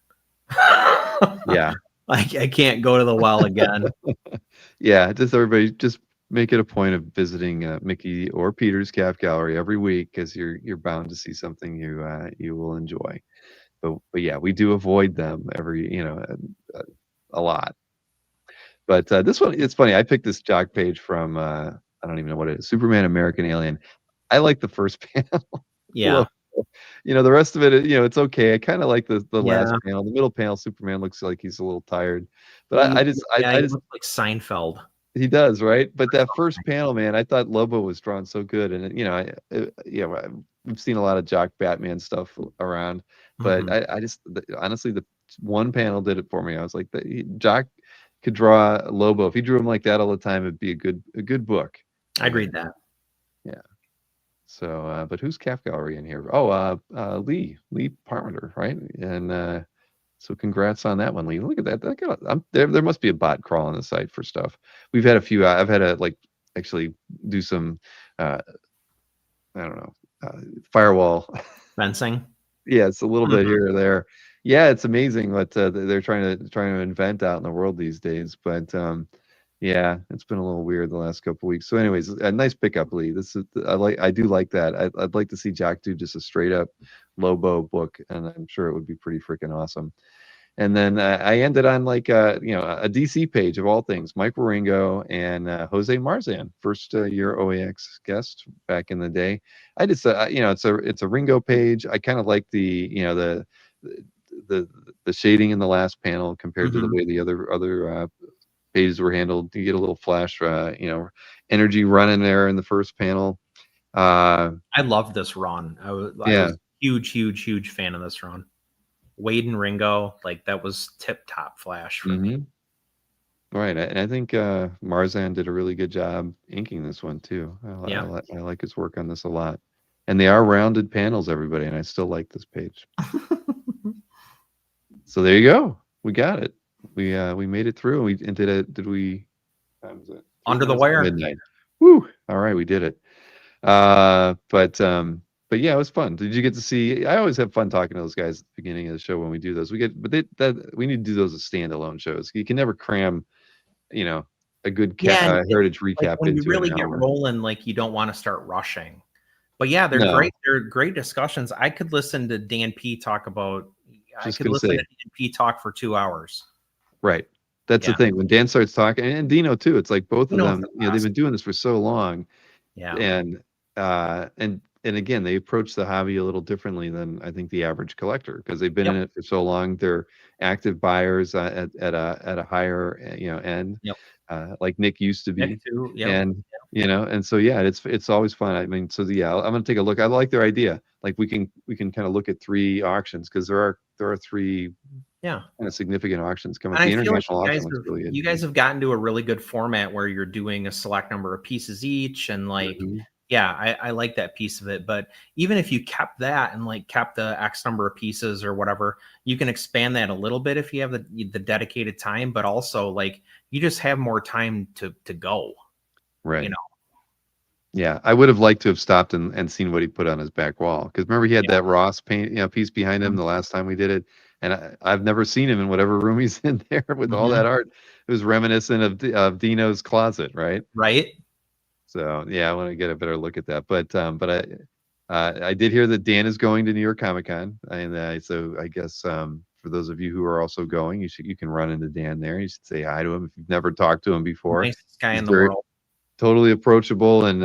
Yeah. I can't go to the well again. Yeah, just everybody just make it a point of visiting Mickey or Peter's Calf Gallery every week, because you're bound to see something you will enjoy. But yeah, we do avoid them a lot. But this one, it's funny. I picked this jock page from I don't even know what it is. Superman American Alien. I like the first panel. Yeah. The rest of it, it's okay. I kind of like the last Yeah. panel. The middle panel, Superman looks like he's a little tired. But I he just looks like Seinfeld. he does, right? But that first panel, man, I thought Lobo was drawn so good, and we've seen a lot of jock Batman stuff around, but I just honestly, the one panel did it for me. I was like, Jock could draw Lobo. If he drew him like that all the time, it'd be a good book. I'd read that. Yeah. So, but who's Calf Gallery in here? Oh, Lee Parmenter, right? And so congrats on that one, Lee. Look at that. There must be a bot crawling the site for stuff. We've had a few. I've had to actually do some, I don't know, firewall fencing. Yeah, it's a little bit here or there. Yeah, it's amazing what they're trying to invent out in the world these days. But yeah, it's been a little weird the last couple weeks. So, anyways, a nice pickup, Lee. I do like that. I'd like to see Jack do just a straight up Lobo book, and I'm sure it would be pretty freaking awesome. And then I ended on a DC page of all things, Mike Waringo and Jose Marzan, first year OAX guest back in the day. I just it's a Ringo page. I kind of like the shading in the last panel compared to the way the other pages were handled. You get a little flash energy running there in the first panel. I love this run. I was huge fan of this run. Wade and Ringo, that was tip-top flash for me. Right, and I think Marzan did a really good job inking this one too. I like his work on this a lot, and they are rounded panels, everybody, and I still like this page. So there you go, we got it. We made it through. We did it. Did we? Time is it? Under the wire. Midnight. Woo! All right, we did it. But yeah, it was fun. Did you get to see? I always have fun talking to those guys at the beginning of the show when we do those. We need to do those as standalone shows. You can never cram, a good heritage recap when into you really an get hour. rolling. You don't want to start rushing. But yeah, they're great. They're great discussions. I could listen to Dan P talk about. I could listen to Dan P talk for 2 hours. Right. That's the thing. When Dan starts talking, and Dino too, it's like both of them. They've been doing this for so long. Yeah. And again, they approach the hobby a little differently than I think the average collector, because they've been in it for so long. They're active buyers at a higher end, like Nick used to be. Nick too. And and so it's always fun. I mean, so I'm gonna take a look. I like their idea. Like we can kind of look at 3 auctions, because there are 3 kind of significant auctions coming. The international auction looks really good. You guys have gotten to a really good format where you're doing a select number of pieces each, and I like that piece of it. But even if you kept that and kept the X number of pieces or whatever, you can expand that a little bit if you have the dedicated time, but also you just have more time to go. Right. Yeah, I would have liked to have stopped and seen what he put on his back wall, because remember he had that Ross paint piece behind him the last time we did it, and I've never seen him in whatever room he's in there with all that art. It was reminiscent of Dino's closet, right? Right. So yeah, I want to get a better look at that. But I did hear that Dan is going to New York Comic Con, and so I guess for those of you who are also going, you can run into Dan there. You should say hi to him if you've never talked to him before. Nicest guy in the world. Totally approachable, and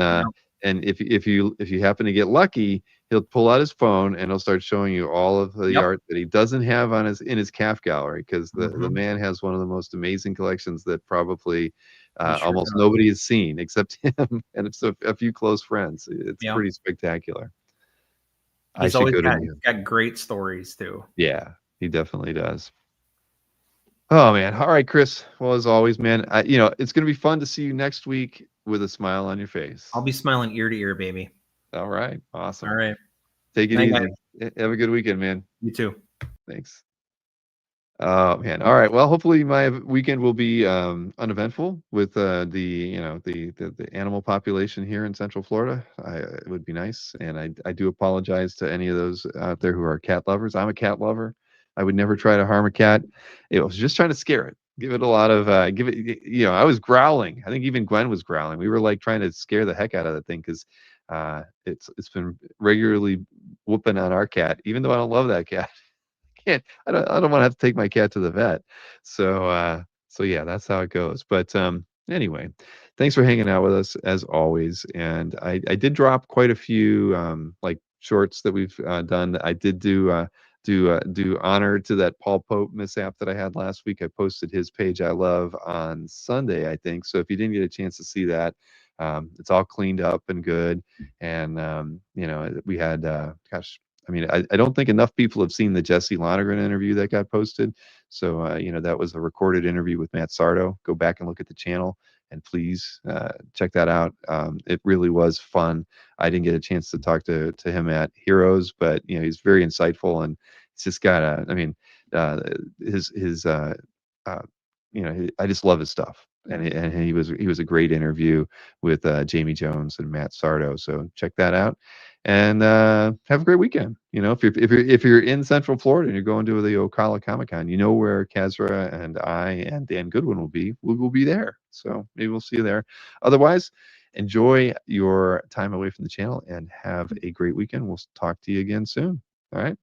if you happen to get lucky, he'll pull out his phone and he'll start showing you all of the art that he doesn't have in his calf gallery, because the man has one of the most amazing collections that probably almost nobody has seen except him and it's a few close friends. It's pretty spectacular. He's always got great stories too. Yeah, he definitely does. Oh man. All right, Chris. Well, as always, man, it's going to be fun to see you next week with a smile on your face. I'll be smiling ear to ear, baby. All right. Awesome. All right. Take it easy. Have a good weekend, man. You too. Thanks. Oh man. All right. Well, hopefully my weekend will be uneventful with the animal population here in Central Florida. It would be nice, and I do apologize to any of those out there who are cat lovers. I'm a cat lover. I would never try to harm a cat. It was just trying to scare it. Give it a lot of give it. I was growling. I think even Gwen was growling. We were like trying to scare the heck out of the thing because it's been regularly whooping on our cat, even though I don't love that cat. Can't I don't want to have to take my cat to the vet. So yeah, that's how it goes. But anyway, thanks for hanging out with us as always. And I did drop quite a few like shorts that we've done. I did do honor to that Paul Pope mishap that I had last week. I posted his page I love on Sunday, I think. So if you didn't get a chance to see that, it's all cleaned up and good. And we had gosh, I mean, I don't think enough people have seen the Jesse Lonergan interview that got posted. So, that was a recorded interview with Matt Sardo. Go back and look at the channel and please check that out. It really was fun. I didn't get a chance to talk to him at Heroes, but, he's very insightful and he's just got his I just love his stuff. And he was a great interview with Jamie Jones and Matt Sardo. So check that out, and have a great weekend. If you're in Central Florida and you're going to the Okala Con, you know where Kazra and I and Dan Goodwin will be. We will be there. So maybe we'll see you there. Otherwise, enjoy your time away from the channel and have a great weekend. We'll talk to you again soon. All right.